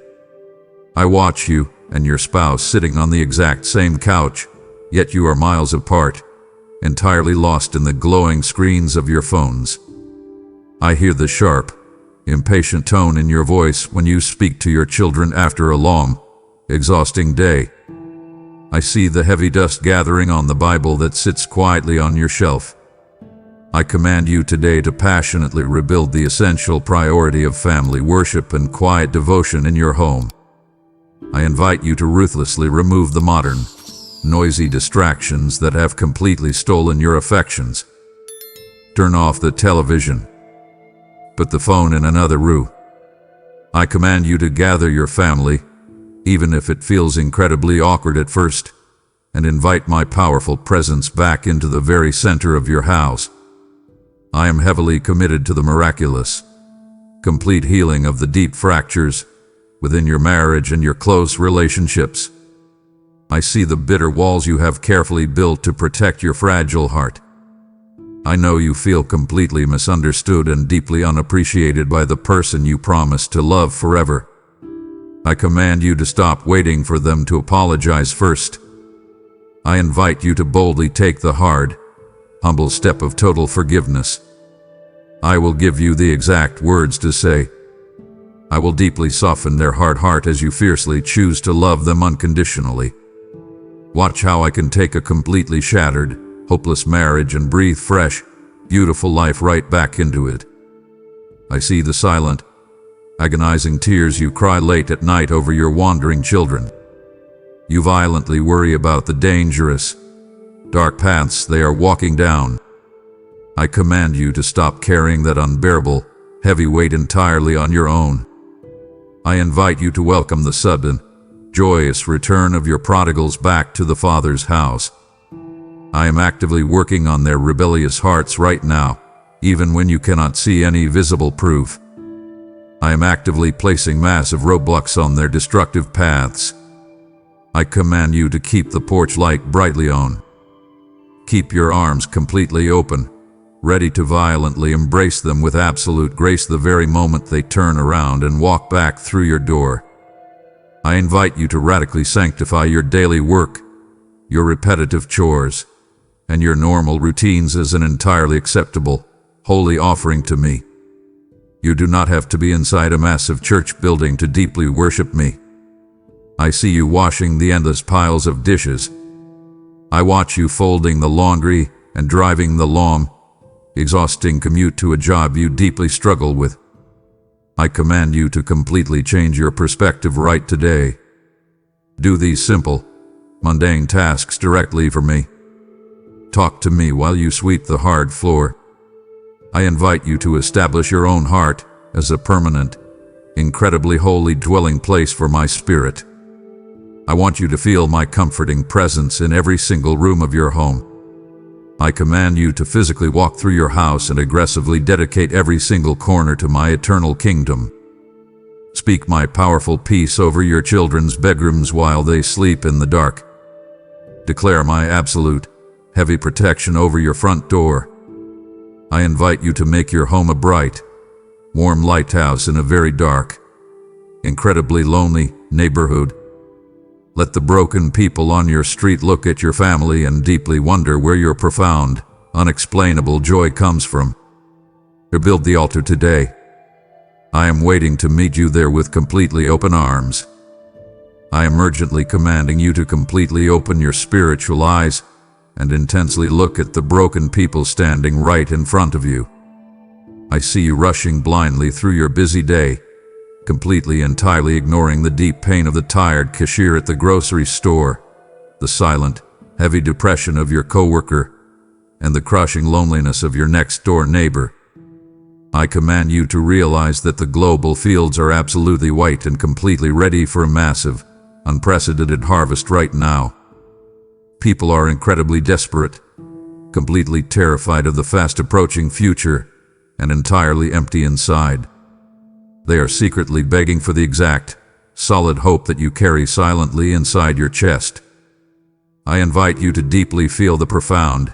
I watch you and your spouse sitting on the exact same couch, yet you are miles apart, entirely lost in the glowing screens of your phones. I hear the sharp, impatient tone in your voice when you speak to your children after a long, exhausting day. I see the heavy dust gathering on the Bible that sits quietly on your shelf. I command you today to passionately rebuild the essential priority of family worship and quiet devotion in your home. I invite you to ruthlessly remove the modern, noisy distractions that have completely stolen your affections. Turn off the television. Put the phone in another room. I command you to gather your family, even if it feels incredibly awkward at first, and invite my powerful presence back into the very center of your house. I am heavily committed to the miraculous, complete healing of the deep fractures within your marriage and your close relationships. I see the bitter walls you have carefully built to protect your fragile heart. I know you feel completely misunderstood and deeply unappreciated by the person you promised to love forever. I command you to stop waiting for them to apologize first. I invite you to boldly take the hard, humble step of total forgiveness. I will give you the exact words to say. I will deeply soften their hard heart as you fiercely choose to love them unconditionally. Watch how I can take a completely shattered, hopeless marriage and breathe fresh, beautiful life right back into it. I see the silent, agonizing tears you cry late at night over your wandering children. You violently worry about the dangerous, dark paths they are walking down. I command you to stop carrying that unbearable, heavy weight entirely on your own. I invite you to welcome the sudden, joyous return of your prodigals back to the Father's house. I am actively working on their rebellious hearts right now, even when you cannot see any visible proof. I am actively placing massive roadblocks on their destructive paths. I command you to keep the porch light brightly on. Keep your arms completely open, ready to violently embrace them with absolute grace the very moment they turn around and walk back through your door. I invite you to radically sanctify your daily work, your repetitive chores, and your normal routines as an entirely acceptable, holy offering to me. You do not have to be inside a massive church building to deeply worship me. I see you washing the endless piles of dishes. I watch you folding the laundry and driving the long, exhausting commute to a job you deeply struggle with. I command you to completely change your perspective right today. Do these simple, mundane tasks directly for me. Talk to me while you sweep the hard floor. I invite you to establish your own heart as a permanent, incredibly holy dwelling place for my spirit. I want you to feel my comforting presence in every single room of your home. I command you to physically walk through your house and aggressively dedicate every single corner to my eternal kingdom. Speak my powerful peace over your children's bedrooms while they sleep in the dark. Declare my absolute, heavy protection over your front door. I invite you to make your home a bright, warm lighthouse in a very dark, incredibly lonely neighborhood. Let the broken people on your street look at your family and deeply wonder where your profound, unexplainable joy comes from. Rebuild the altar today. I am waiting to meet you there with completely open arms. I am urgently commanding you to completely open your spiritual eyes and intensely look at the broken people standing right in front of you. I see you rushing blindly through your busy day, completely entirely ignoring the deep pain of the tired cashier at the grocery store, the silent, heavy depression of your coworker, and the crushing loneliness of your next-door neighbor. I command you to realize that the global fields are absolutely white and completely ready for a massive, unprecedented harvest right now. People are incredibly desperate, completely terrified of the fast-approaching future, and entirely empty inside. They are secretly begging for the exact, solid hope that you carry silently inside your chest. I invite you to deeply feel the profound,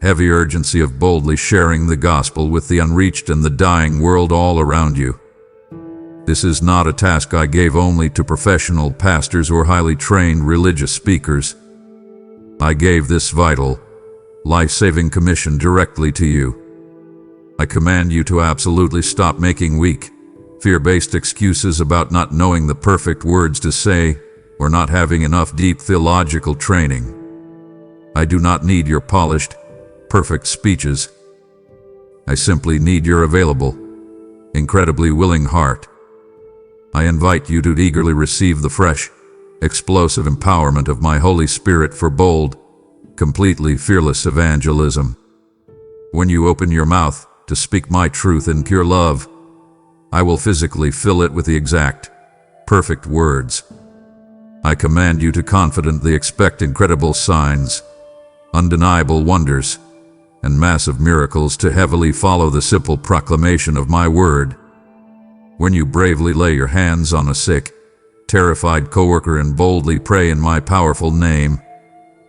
heavy urgency of boldly sharing the gospel with the unreached and the dying world all around you. This is not a task I gave only to professional pastors or highly trained religious speakers. I gave this vital, life-saving commission directly to you. I command you to absolutely stop making weak, fear-based excuses about not knowing the perfect words to say or not having enough deep theological training. I do not need your polished, perfect speeches. I simply need your available, incredibly willing heart. I invite you to eagerly receive the fresh, explosive empowerment of my Holy Spirit for bold, completely fearless evangelism. When you open your mouth to speak my truth in pure love, I will physically fill it with the exact, perfect words. I command you to confidently expect incredible signs, undeniable wonders, and massive miracles to heavily follow the simple proclamation of my word. When you bravely lay your hands on a sick, terrified coworker and boldly pray in my powerful name,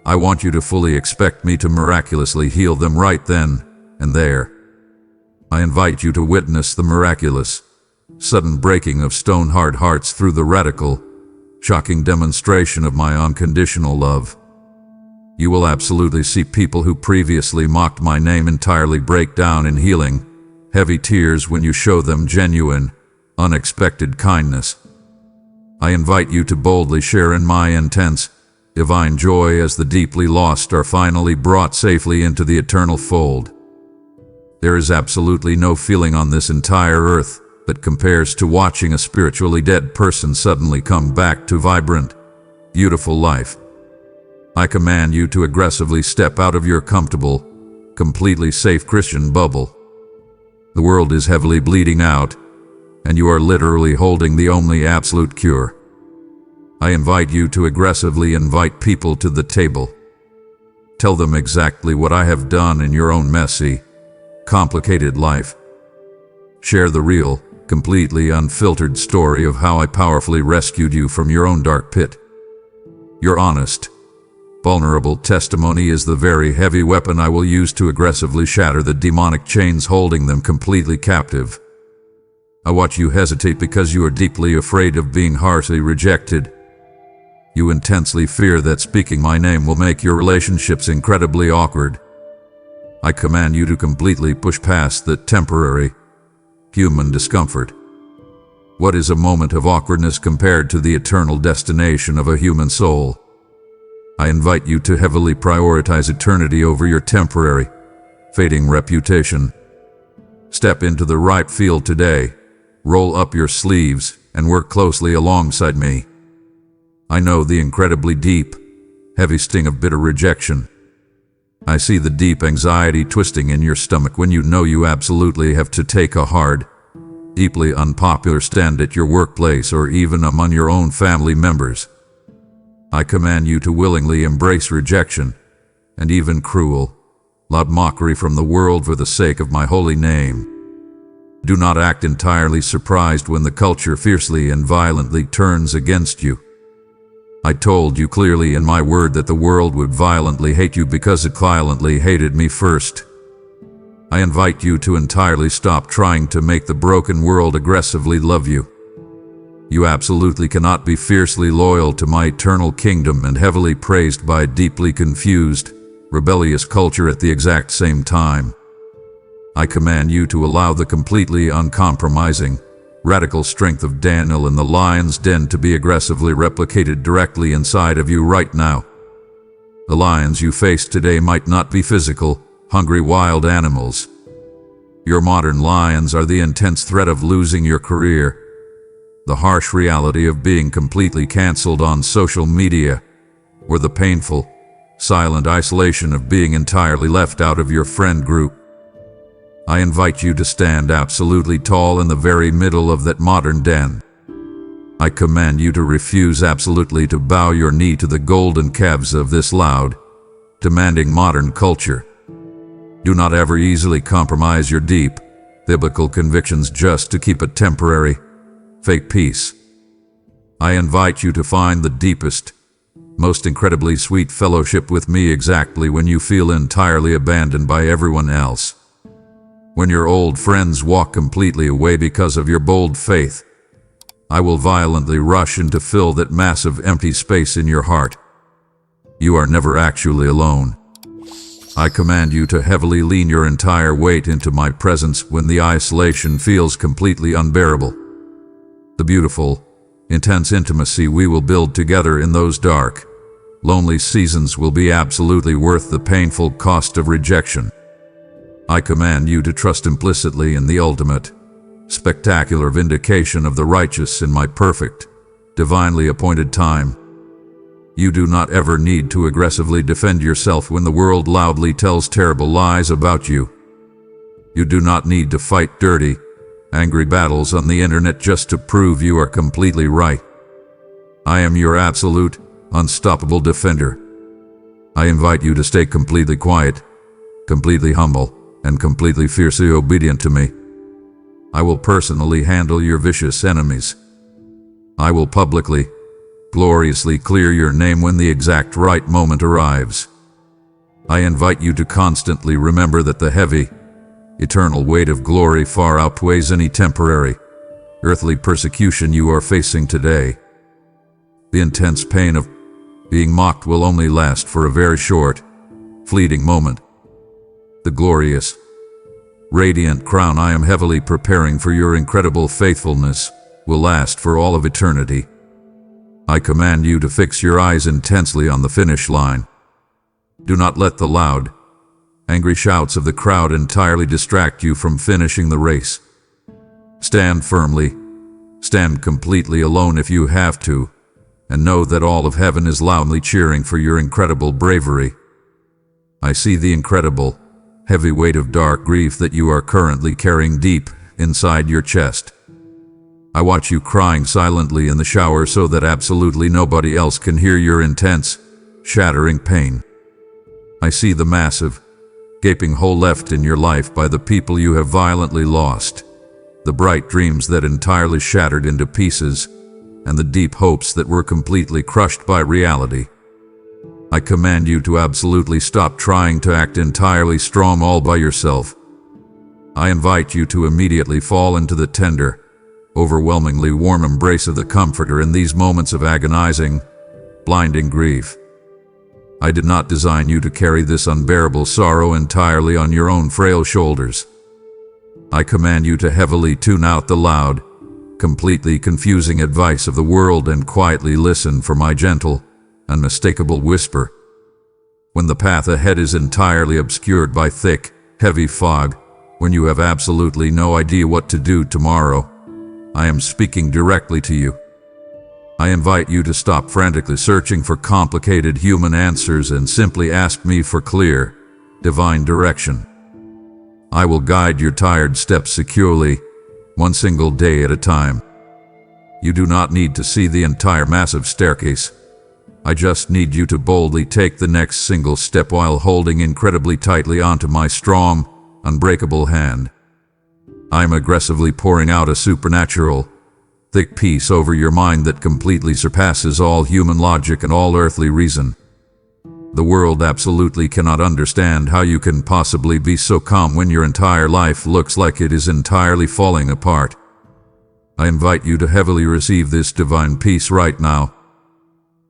I want you to fully expect me to miraculously heal them right then and there. I invite you to witness the miraculous, sudden breaking of stone-hard hearts through the radical, shocking demonstration of my unconditional love. You will absolutely see people who previously mocked my name entirely break down in healing, heavy tears when you show them genuine, unexpected kindness. I invite you to boldly share in my intense, divine joy as the deeply lost are finally brought safely into the eternal fold. There is absolutely no feeling on this entire earth that compares to watching a spiritually dead person suddenly come back to vibrant, beautiful life. I command you to aggressively step out of your comfortable, completely safe Christian bubble. The world is heavily bleeding out, and you are literally holding the only absolute cure. I invite you to aggressively invite people to the table. Tell them exactly what I have done in your own messy, complicated life. Share the real, completely unfiltered story of how I powerfully rescued you from your own dark pit. Your honest, vulnerable testimony is the very heavy weapon I will use to aggressively shatter the demonic chains holding them completely captive. I watch you hesitate because you are deeply afraid of being harshly rejected. You intensely fear that speaking my name will make your relationships incredibly awkward. I command you to completely push past the temporary, human discomfort. What is a moment of awkwardness compared to the eternal destination of a human soul? I invite you to heavily prioritize eternity over your temporary, fading reputation. Step into the ripe field today, roll up your sleeves, and work closely alongside me. I know the incredibly deep, heavy sting of bitter rejection. I see the deep anxiety twisting in your stomach when you know you absolutely have to take a hard, deeply unpopular stand at your workplace or even among your own family members. I command you to willingly embrace rejection, and even cruel, loud mockery from the world for the sake of my holy name. Do not act entirely surprised when the culture fiercely and violently turns against you. I told you clearly in my word that the world would violently hate you because it violently hated me first. I invite you to entirely stop trying to make the broken world aggressively love you. You absolutely cannot be fiercely loyal to my eternal kingdom and heavily praised by a deeply confused, rebellious culture at the exact same time. I command you to allow the completely uncompromising, radical strength of Daniel in the lion's den to be aggressively replicated directly inside of you right now. The lions you face today might not be physical, hungry wild animals. Your modern lions are the intense threat of losing your career, the harsh reality of being completely cancelled on social media, or the painful, silent isolation of being entirely left out of your friend group. I invite you to stand absolutely tall in the very middle of that modern den. I command you to refuse absolutely to bow your knee to the golden calves of this loud, demanding modern culture. Do not ever easily compromise your deep, biblical convictions just to keep a temporary, fake peace. I invite you to find the deepest, most incredibly sweet fellowship with me exactly when you feel entirely abandoned by everyone else. When your old friends walk completely away because of your bold faith, I will violently rush in to fill that massive empty space in your heart. You are never actually alone. I command you to heavily lean your entire weight into my presence when the isolation feels completely unbearable. The beautiful, intense intimacy we will build together in those dark, lonely seasons will be absolutely worth the painful cost of rejection. I command you to trust implicitly in the ultimate, spectacular vindication of the righteous in my perfect, divinely appointed time. You do not ever need to aggressively defend yourself when the world loudly tells terrible lies about you. You do not need to fight dirty, angry battles on the internet just to prove you are completely right. I am your absolute, unstoppable defender. I invite you to stay completely quiet, completely humble, and completely fiercely obedient to me. I will personally handle your vicious enemies. I will publicly, gloriously clear your name when the exact right moment arrives. I invite you to constantly remember that the heavy, eternal weight of glory far outweighs any temporary, earthly persecution you are facing today. The intense pain of being mocked will only last for a very short, fleeting moment. The glorious, radiant crown I am heavily preparing for your incredible faithfulness will last for all of eternity. I command you to fix your eyes intensely on the finish line. Do not let the loud, angry shouts of the crowd entirely distract you from finishing the race. Stand firmly, stand completely alone if you have to, and know that all of heaven is loudly cheering for your incredible bravery. I see the incredible, heavy weight of dark grief that you are currently carrying deep inside your chest. I watch you crying silently in the shower so that absolutely nobody else can hear your intense, shattering pain. I see the massive, gaping hole left in your life by the people you have violently lost, the bright dreams that entirely shattered into pieces, and the deep hopes that were completely crushed by reality. I command you to absolutely stop trying to act entirely strong all by yourself. I invite you to immediately fall into the tender, overwhelmingly warm embrace of the Comforter in these moments of agonizing, blinding grief. I did not design you to carry this unbearable sorrow entirely on your own frail shoulders. I command you to heavily tune out the loud, completely confusing advice of the world and quietly listen for my gentle, unmistakable whisper. When the path ahead is entirely obscured by thick, heavy fog, when you have absolutely no idea what to do tomorrow, I am speaking directly to you. I invite you to stop frantically searching for complicated human answers and simply ask me for clear, divine direction. I will guide your tired steps securely, one single day at a time. You do not need to see the entire massive staircase. I just need you to boldly take the next single step while holding incredibly tightly onto my strong, unbreakable hand. I am aggressively pouring out a supernatural, thick peace over your mind that completely surpasses all human logic and all earthly reason. The world absolutely cannot understand how you can possibly be so calm when your entire life looks like it is entirely falling apart. I invite you to heavily receive this divine peace right now.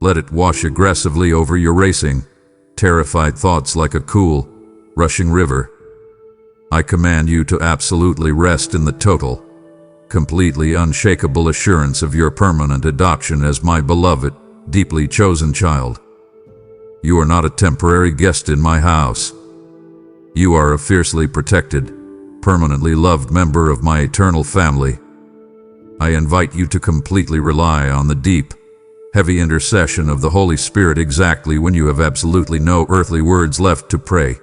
Let it wash aggressively over your racing, terrified thoughts like a cool, rushing river. I command you to absolutely rest in the total, completely unshakable assurance of your permanent adoption as my beloved, deeply chosen child. You are not a temporary guest in my house. You are a fiercely protected, permanently loved member of my eternal family. I invite you to completely rely on the deep, heavy intercession of the Holy Spirit exactly when you have absolutely no earthly words left to pray.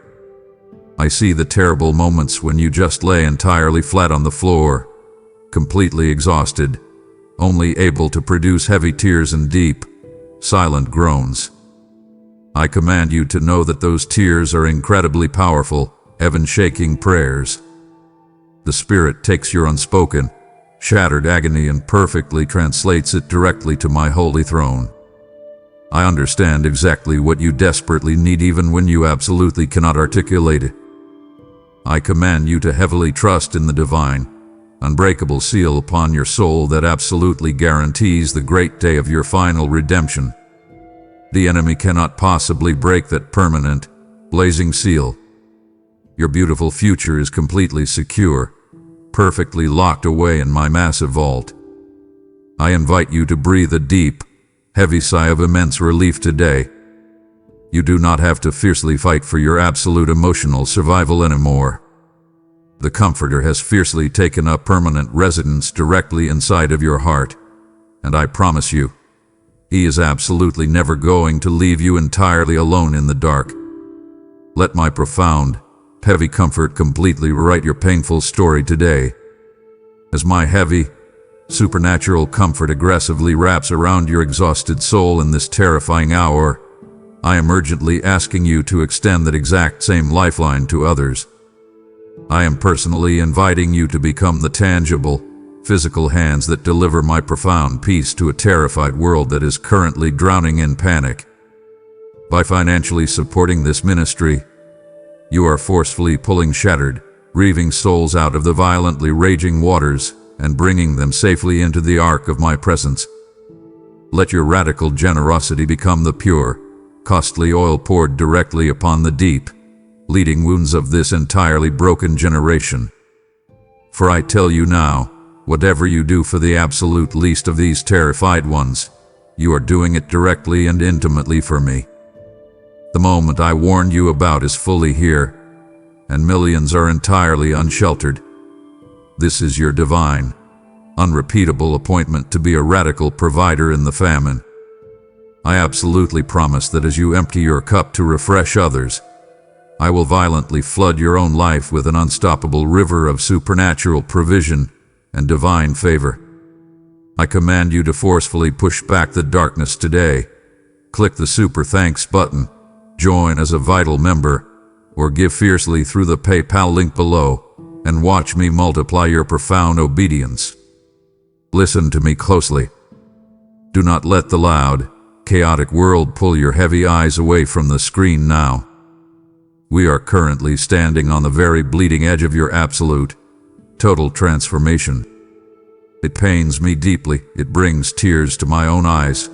I see the terrible moments when you just lay entirely flat on the floor, completely exhausted, only able to produce heavy tears and deep, silent groans. I command you to know that those tears are incredibly powerful, heaven-shaking prayers. The Spirit takes your unspoken, shattered agony and perfectly translates it directly to my holy throne. I understand exactly what you desperately need even when you absolutely cannot articulate it. I command you to heavily trust in the divine, unbreakable seal upon your soul that absolutely guarantees the great day of your final redemption. The enemy cannot possibly break that permanent, blazing seal. Your beautiful future is completely secure, perfectly locked away in my massive vault. I invite you to breathe a deep, heavy sigh of immense relief today. You do not have to fiercely fight for your absolute emotional survival anymore. The Comforter has fiercely taken up permanent residence directly inside of your heart, and I promise you, He is absolutely never going to leave you entirely alone in the dark. Let my profound, heavy comfort completely rewrite your painful story today. As my heavy, supernatural comfort aggressively wraps around your exhausted soul in this terrifying hour, I am urgently asking you to extend that exact same lifeline to others. I am personally inviting you to become the tangible, physical hands that deliver my profound peace to a terrified world that is currently drowning in panic. By financially supporting this ministry, you are forcefully pulling shattered, grieving souls out of the violently raging waters and bringing them safely into the ark of my presence. Let your radical generosity become the pure, costly oil poured directly upon the deep, bleeding wounds of this entirely broken generation. For I tell you now, whatever you do for the absolute least of these terrified ones, you are doing it directly and intimately for me. The moment I warned you about is fully here, and millions are entirely unsheltered. This is your divine, unrepeatable appointment to be a radical provider in the famine. I absolutely promise that as you empty your cup to refresh others, I will violently flood your own life with an unstoppable river of supernatural provision and divine favor. I command you to forcefully push back the darkness today. Click the super thanks button, join as a vital member, or give fiercely through the PayPal link below, and watch me multiply your profound obedience. Listen to me closely. Do not let the loud, chaotic world pull your heavy eyes away from the screen now. We are currently standing on the very bleeding edge of your absolute, total transformation. It pains me deeply, it brings tears to my own eyes,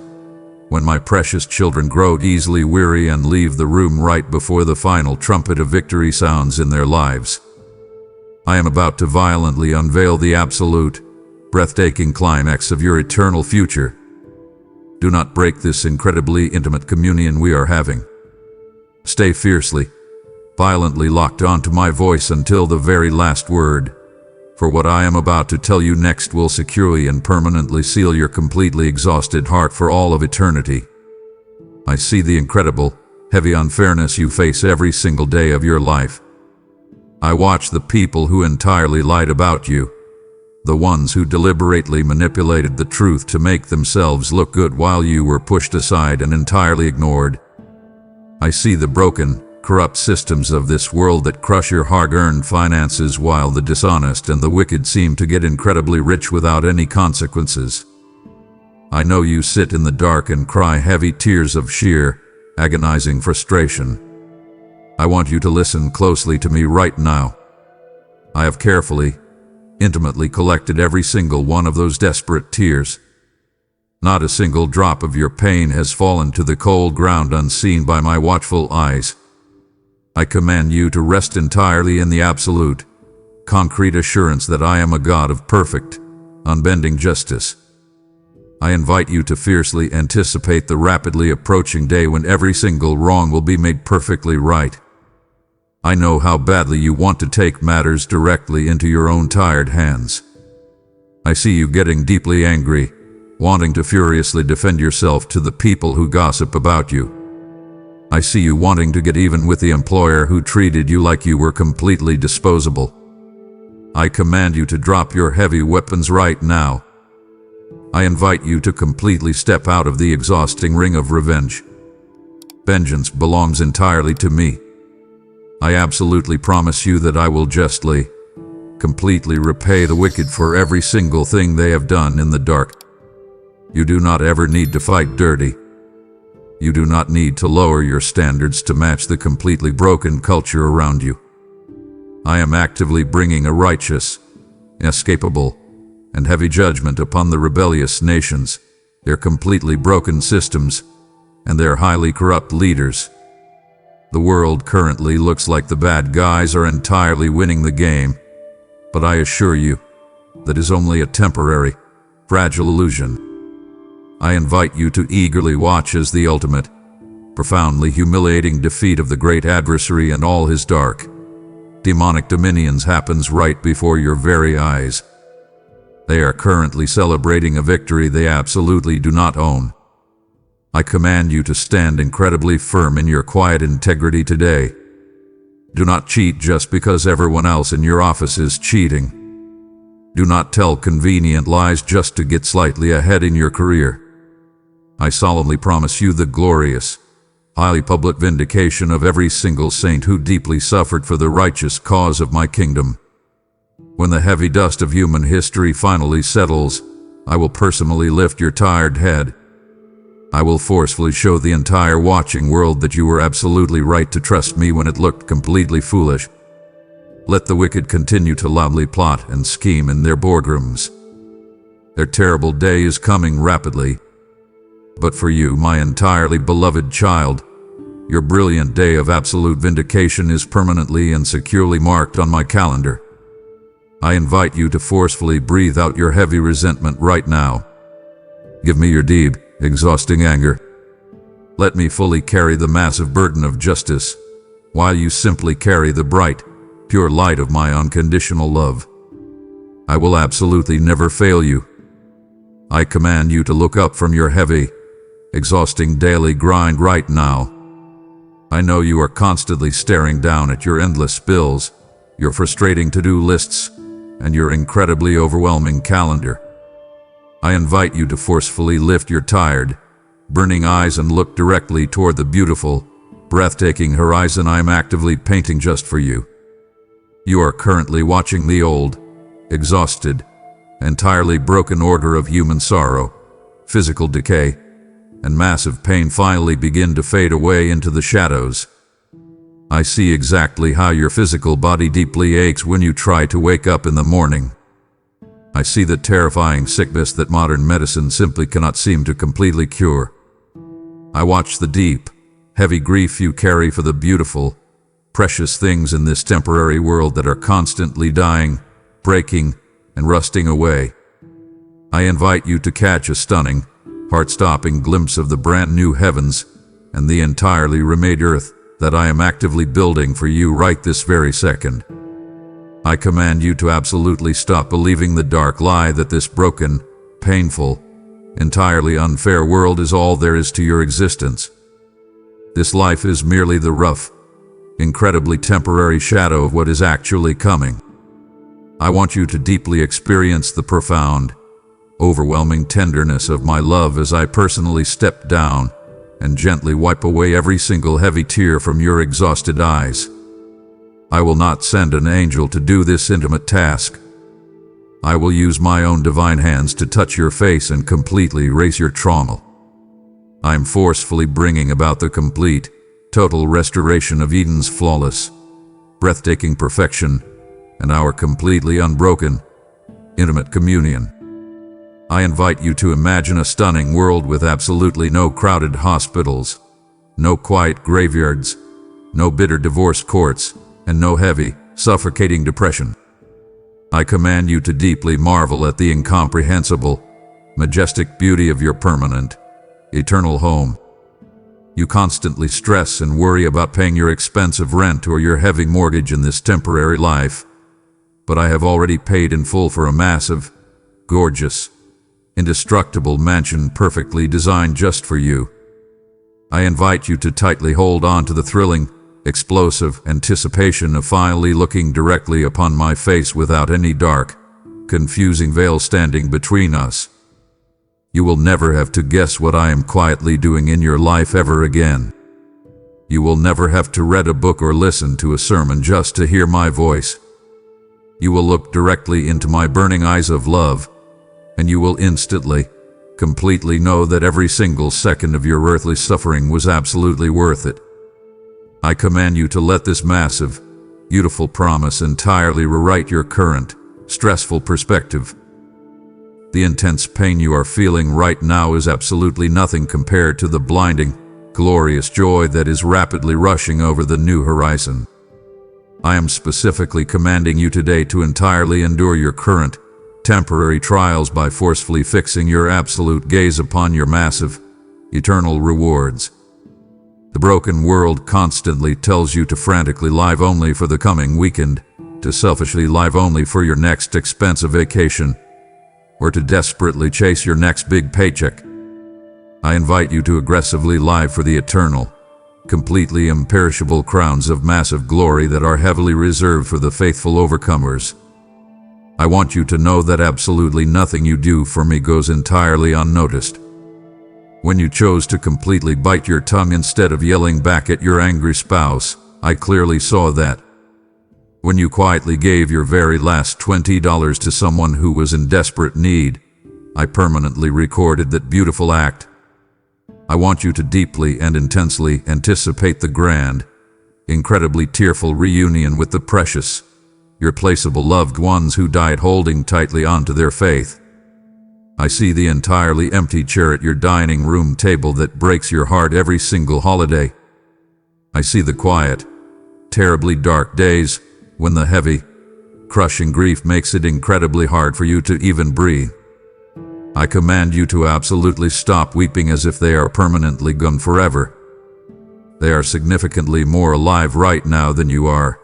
when my precious children grow easily weary and leave the room right before the final trumpet of victory sounds in their lives. I am about to violently unveil the absolute, breathtaking climax of your eternal future. Do not break this incredibly intimate communion we are having. Stay fiercely, violently locked onto my voice until the very last word, for what I am about to tell you next will securely and permanently seal your completely exhausted heart for all of eternity. I see the incredible, heavy unfairness you face every single day of your life. I watch the people who entirely lied about you, the ones who deliberately manipulated the truth to make themselves look good while you were pushed aside and entirely ignored. I see the broken, corrupt systems of this world that crush your hard-earned finances while the dishonest and the wicked seem to get incredibly rich without any consequences. I know you sit in the dark and cry heavy tears of sheer, agonizing frustration. I want you to listen closely to me right now. I have carefully, intimately collected every single one of those desperate tears. Not a single drop of your pain has fallen to the cold ground unseen by my watchful eyes. I command you to rest entirely in the absolute, concrete assurance that I am a God of perfect, unbending justice. I invite you to fiercely anticipate the rapidly approaching day when every single wrong will be made perfectly right. I know how badly you want to take matters directly into your own tired hands. I see you getting deeply angry, wanting to furiously defend yourself to the people who gossip about you. I see you wanting to get even with the employer who treated you like you were completely disposable. I command you to drop your heavy weapons right now. I invite you to completely step out of the exhausting ring of revenge. Vengeance belongs entirely to me. I absolutely promise you that I will justly, completely repay the wicked for every single thing they have done in the dark. You do not ever need to fight dirty. You do not need to lower your standards to match the completely broken culture around you. I am actively bringing a righteous, inescapable, and heavy judgment upon the rebellious nations, their completely broken systems, and their highly corrupt leaders. The world currently looks like the bad guys are entirely winning the game, but I assure you, that is only a temporary, fragile illusion. I invite you to eagerly watch as the ultimate, profoundly humiliating defeat of the great adversary and all his dark, demonic dominions happens right before your very eyes. They are currently celebrating a victory they absolutely do not own. I command you to stand incredibly firm in your quiet integrity today. Do not cheat just because everyone else in your office is cheating. Do not tell convenient lies just to get slightly ahead in your career. I solemnly promise you the glorious, highly public vindication of every single saint who deeply suffered for the righteous cause of my kingdom. When the heavy dust of human history finally settles, I will personally lift your tired head. I will forcefully show the entire watching world that you were absolutely right to trust me when it looked completely foolish. Let the wicked continue to loudly plot and scheme in their boardrooms. Their terrible day is coming rapidly. But for you, my entirely beloved child, your brilliant day of absolute vindication is permanently and securely marked on my calendar. I invite you to forcefully breathe out your heavy resentment right now. Give me your deep, exhausting anger. Let me fully carry the massive burden of justice, while you simply carry the bright, pure light of my unconditional love. I will absolutely never fail you. I command you to look up from your heavy, exhausting daily grind right now. I know you are constantly staring down at your endless bills, your frustrating to-do lists, and your incredibly overwhelming calendar. I invite you to forcefully lift your tired, burning eyes and look directly toward the beautiful, breathtaking horizon I am actively painting just for you. You are currently watching the old, exhausted, entirely broken order of human sorrow, physical decay, and massive pain finally begin to fade away into the shadows. I see exactly how your physical body deeply aches when you try to wake up in the morning. I see the terrifying sickness that modern medicine simply cannot seem to completely cure. I watch the deep, heavy grief you carry for the beautiful, precious things in this temporary world that are constantly dying, breaking, and rusting away. I invite you to catch a stunning, heart-stopping glimpse of the brand new heavens and the entirely remade earth that I am actively building for you right this very second. I command you to absolutely stop believing the dark lie that this broken, painful, entirely unfair world is all there is to your existence. This life is merely the rough, incredibly temporary shadow of what is actually coming. I want you to deeply experience the profound, overwhelming tenderness of my love as I personally step down and gently wipe away every single heavy tear from your exhausted eyes. I will not send an angel to do this intimate task. I will use my own divine hands to touch your face and completely erase your trauma. I am forcefully bringing about the complete, total restoration of Eden's flawless, breathtaking perfection and our completely unbroken, intimate communion. I invite you to imagine a stunning world with absolutely no crowded hospitals, no quiet graveyards, no bitter divorce courts, and no heavy, suffocating depression. I command you to deeply marvel at the incomprehensible, majestic beauty of your permanent, eternal home. You constantly stress and worry about paying your expensive rent or your heavy mortgage in this temporary life. But I have already paid in full for a massive, gorgeous, indestructible mansion perfectly designed just for you. I invite you to tightly hold on to the thrilling, explosive anticipation of finally looking directly upon my face without any dark, confusing veil standing between us. You will never have to guess what I am quietly doing in your life ever again. You will never have to read a book or listen to a sermon just to hear my voice. You will look directly into my burning eyes of love, and you will instantly, completely know that every single second of your earthly suffering was absolutely worth it. I command you to let this massive, beautiful promise entirely rewrite your current, stressful perspective. The intense pain you are feeling right now is absolutely nothing compared to the blinding, glorious joy that is rapidly rushing over the new horizon. I am specifically commanding you today to entirely endure your current, temporary trials by forcefully fixing your absolute gaze upon your massive, eternal rewards. The broken world constantly tells you to frantically live only for the coming weekend, to selfishly live only for your next expensive vacation, or to desperately chase your next big paycheck. I invite you to aggressively live for the eternal, completely imperishable crowns of massive glory that are heavily reserved for the faithful overcomers. I want you to know that absolutely nothing you do for me goes entirely unnoticed. When you chose to completely bite your tongue instead of yelling back at your angry spouse, I clearly saw that. When you quietly gave your very last $20 to someone who was in desperate need, I permanently recorded that beautiful act. I want you to deeply and intensely anticipate the grand, incredibly tearful reunion with the precious, irreplaceable loved ones who died holding tightly onto their faith. I see the entirely empty chair at your dining room table that breaks your heart every single holiday. I see the quiet, terribly dark days when the heavy, crushing grief makes it incredibly hard for you to even breathe. I command you to absolutely stop weeping as if they are permanently gone forever. They are significantly more alive right now than you are,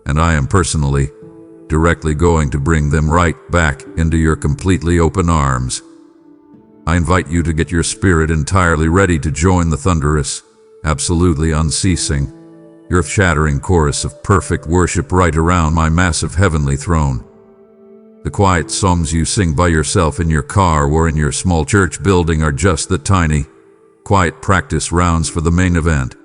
and I am personally, directly going to bring them right back into your completely open arms. I invite you to get your spirit entirely ready to join the thunderous, absolutely unceasing, earth-shattering chorus of perfect worship right around my massive heavenly throne. The quiet songs you sing by yourself in your car or in your small church building are just the tiny, quiet practice rounds for the main event.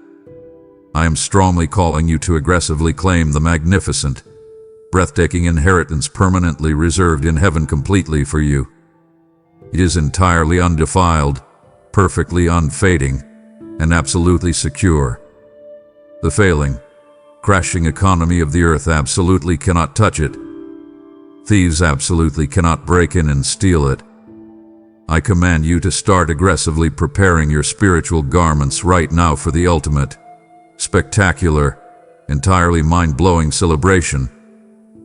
I am strongly calling you to aggressively claim the magnificent, breathtaking inheritance permanently reserved in heaven completely for you. It is entirely undefiled, perfectly unfading, and absolutely secure. The failing, crashing economy of the earth absolutely cannot touch it. Thieves absolutely cannot break in and steal it. I command you to start aggressively preparing your spiritual garments right now for the ultimate, spectacular, entirely mind-blowing celebration,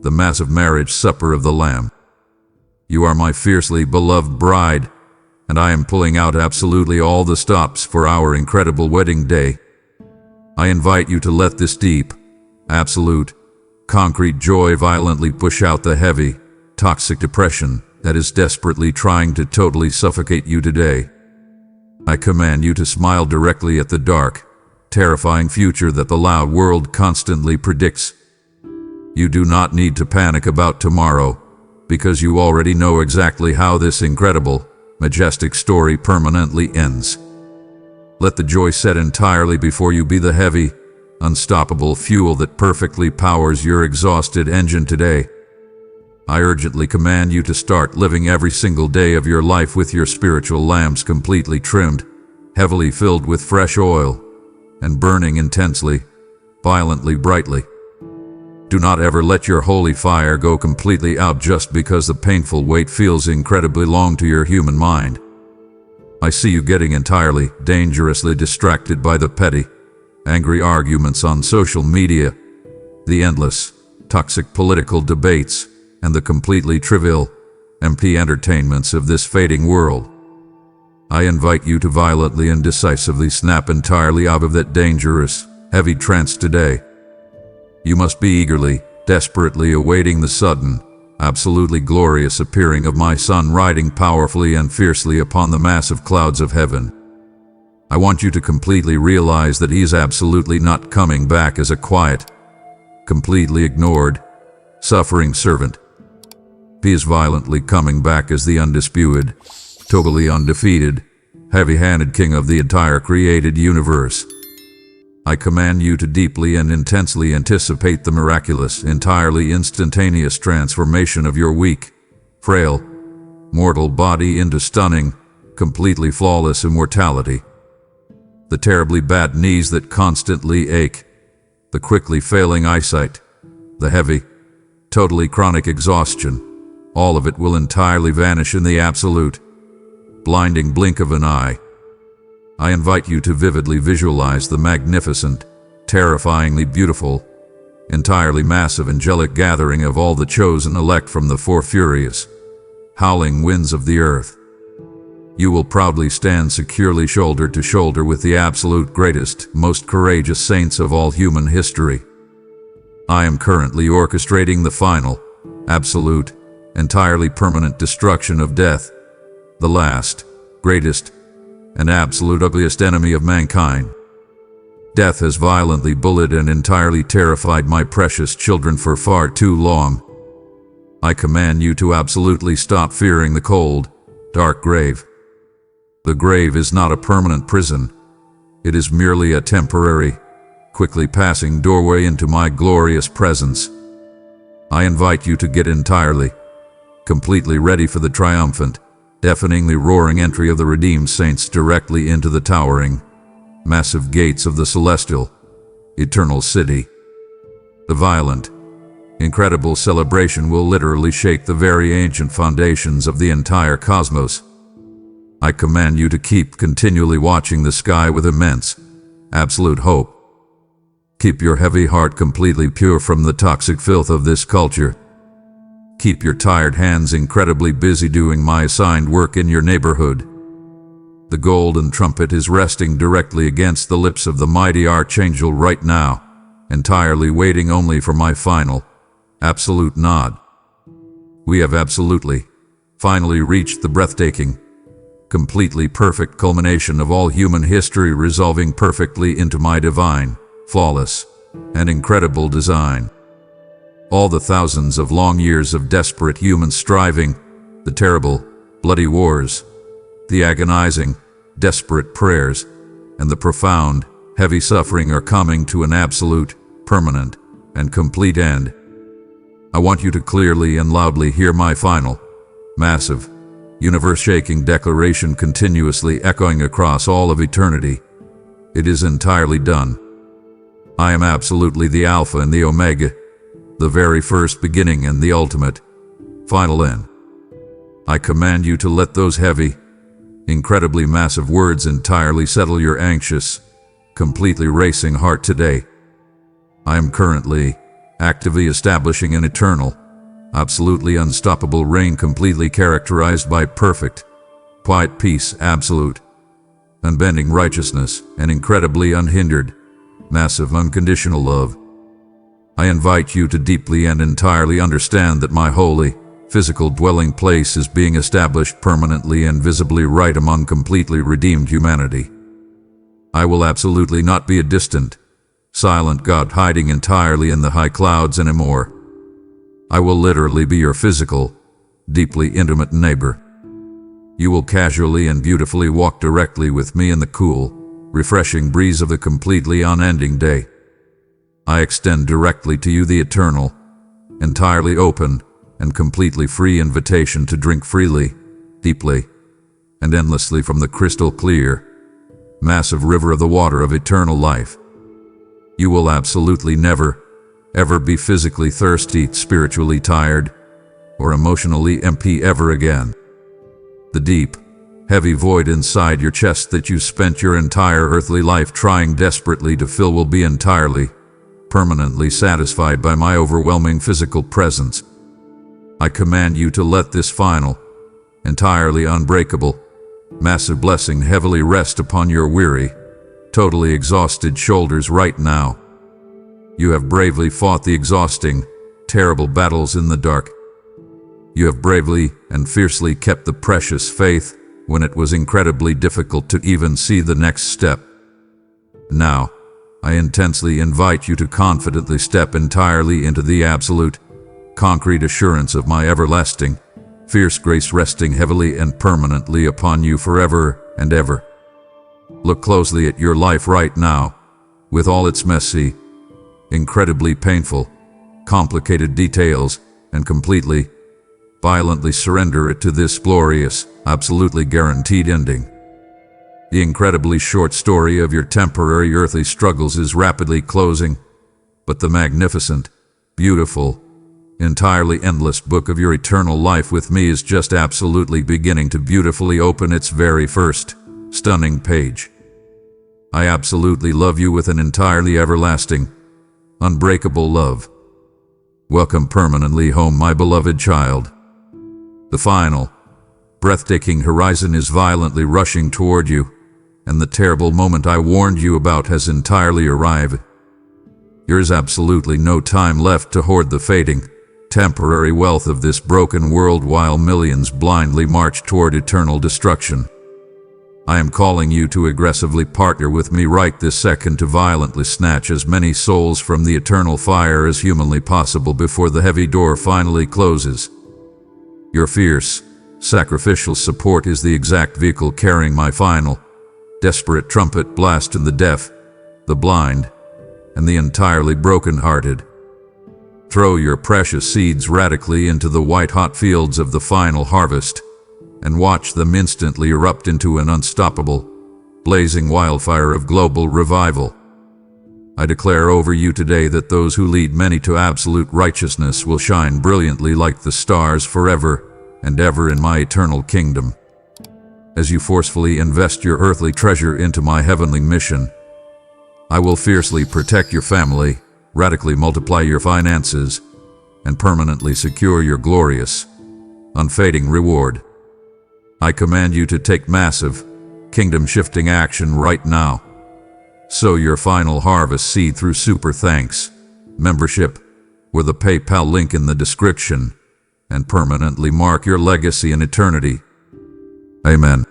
the massive marriage supper of the Lamb. You are my fiercely beloved bride, and I am pulling out absolutely all the stops for our incredible wedding day. I invite you to let this deep, absolute, concrete joy violently push out the heavy, toxic depression that is desperately trying to totally suffocate you today. I command you to smile directly at the dark, terrifying future that the loud world constantly predicts. You do not need to panic about tomorrow, because you already know exactly how this incredible, majestic story permanently ends. Let the joy set entirely before you be the heavy, unstoppable fuel that perfectly powers your exhausted engine today. I urgently command you to start living every single day of your life with your spiritual lamps completely trimmed, heavily filled with fresh oil, and burning intensely, violently brightly. Do not ever let your holy fire go completely out just because the painful wait feels incredibly long to your human mind. I see you getting entirely, dangerously distracted by the petty, angry arguments on social media, the endless, toxic political debates, and the completely trivial, empty entertainments of this fading world. I invite you to violently and decisively snap entirely out of that dangerous, heavy trance today. You must be eagerly, desperately awaiting the sudden, absolutely glorious appearing of my Son riding powerfully and fiercely upon the massive clouds of heaven. I want you to completely realize that he is absolutely not coming back as a quiet, completely ignored, suffering servant. He is violently coming back as the undisputed, totally undefeated, heavy-handed king of the entire created universe. I command you to deeply and intensely anticipate the miraculous, entirely instantaneous transformation of your weak, frail, mortal body into stunning, completely flawless immortality. The terribly bad knees that constantly ache, the quickly failing eyesight, the heavy, totally chronic exhaustion, all of it will entirely vanish in the absolute, blinding blink of an eye. I invite you to vividly visualize the magnificent, terrifyingly beautiful, entirely massive angelic gathering of all the chosen elect from the four furious, howling winds of the earth. You will proudly stand securely shoulder to shoulder with the absolute greatest, most courageous saints of all human history. I am currently orchestrating the final, absolute, entirely permanent destruction of death, the last, greatest, and absolute ugliest enemy of mankind. Death has violently bullied and entirely terrified my precious children for far too long. I command you to absolutely stop fearing the cold, dark grave. The grave is not a permanent prison. It is merely a temporary, quickly passing doorway into my glorious presence. I invite you to get entirely, completely ready for the triumphant, deafeningly roaring entry of the redeemed saints directly into the towering, massive gates of the celestial, eternal city. The violent, incredible celebration will literally shake the very ancient foundations of the entire cosmos. I command you to keep continually watching the sky with immense, absolute hope. Keep your heavy heart completely pure from the toxic filth of this culture. Keep your tired hands incredibly busy doing my assigned work in your neighborhood. The golden trumpet is resting directly against the lips of the mighty archangel right now, entirely waiting only for my final, absolute nod. We have absolutely, finally reached the breathtaking, completely perfect culmination of all human history, resolving perfectly into my divine, flawless, and incredible design. All the thousands of long years of desperate human striving, the terrible, bloody wars, the agonizing, desperate prayers, and the profound, heavy suffering are coming to an absolute, permanent, and complete end. I want you to clearly and loudly hear my final, massive, universe-shaking declaration continuously echoing across all of eternity. It is entirely done. I am absolutely the Alpha and the Omega, the very first beginning and the ultimate, final end. I command you to let those heavy, incredibly massive words entirely settle your anxious, completely racing heart today. I am currently, actively establishing an eternal, absolutely unstoppable reign completely characterized by perfect, quiet peace, absolute, unbending righteousness, and incredibly unhindered, massive unconditional love. I invite you to deeply and entirely understand that my holy, physical dwelling place is being established permanently and visibly right among completely redeemed humanity. I will absolutely not be a distant, silent God hiding entirely in the high clouds anymore. I will literally be your physical, deeply intimate neighbor. You will casually and beautifully walk directly with me in the cool, refreshing breeze of the completely unending day. I extend directly to you the eternal, entirely open, and completely free invitation to drink freely, deeply, and endlessly from the crystal clear, massive river of the water of eternal life. You will absolutely never, ever be physically thirsty, spiritually tired, or emotionally empty ever again. The deep, heavy void inside your chest that you spent your entire earthly life trying desperately to fill will be entirely, permanently satisfied by my overwhelming physical presence. I command you to let this final, entirely unbreakable, massive blessing heavily rest upon your weary, totally exhausted shoulders right now. You have bravely fought the exhausting, terrible battles in the dark. You have bravely and fiercely kept the precious faith when it was incredibly difficult to even see the next step. Now, I intensely invite you to confidently step entirely into the absolute, concrete assurance of my everlasting, fierce grace resting heavily and permanently upon you forever and ever. Look closely at your life right now, with all its messy, incredibly painful, complicated details, and completely, violently surrender it to this glorious, absolutely guaranteed ending. The incredibly short story of your temporary earthly struggles is rapidly closing, but the magnificent, beautiful, entirely endless book of your eternal life with me is just absolutely beginning to beautifully open its very first, stunning page. I absolutely love you with an entirely everlasting, unbreakable love. Welcome permanently home, my beloved child. The final, breathtaking horizon is violently rushing toward you, and the terrible moment I warned you about has entirely arrived. There is absolutely no time left to hoard the fading, temporary wealth of this broken world while millions blindly march toward eternal destruction. I am calling you to aggressively partner with me right this second to violently snatch as many souls from the eternal fire as humanly possible before the heavy door finally closes. Your fierce, sacrificial support is the exact vehicle carrying my final, desperate trumpet blast to the deaf, the blind, and the entirely broken-hearted. Throw your precious seeds radically into the white-hot fields of the final harvest, and watch them instantly erupt into an unstoppable, blazing wildfire of global revival. I declare over you today that those who lead many to absolute righteousness will shine brilliantly like the stars forever and ever in my eternal kingdom. As you forcefully invest your earthly treasure into my heavenly mission, I will fiercely protect your family, radically multiply your finances, and permanently secure your glorious, unfading reward. I command you to take massive, kingdom-shifting action right now. Sow your final harvest seed through super thanks, membership, or the PayPal link in the description, and permanently mark your legacy in eternity. Amen.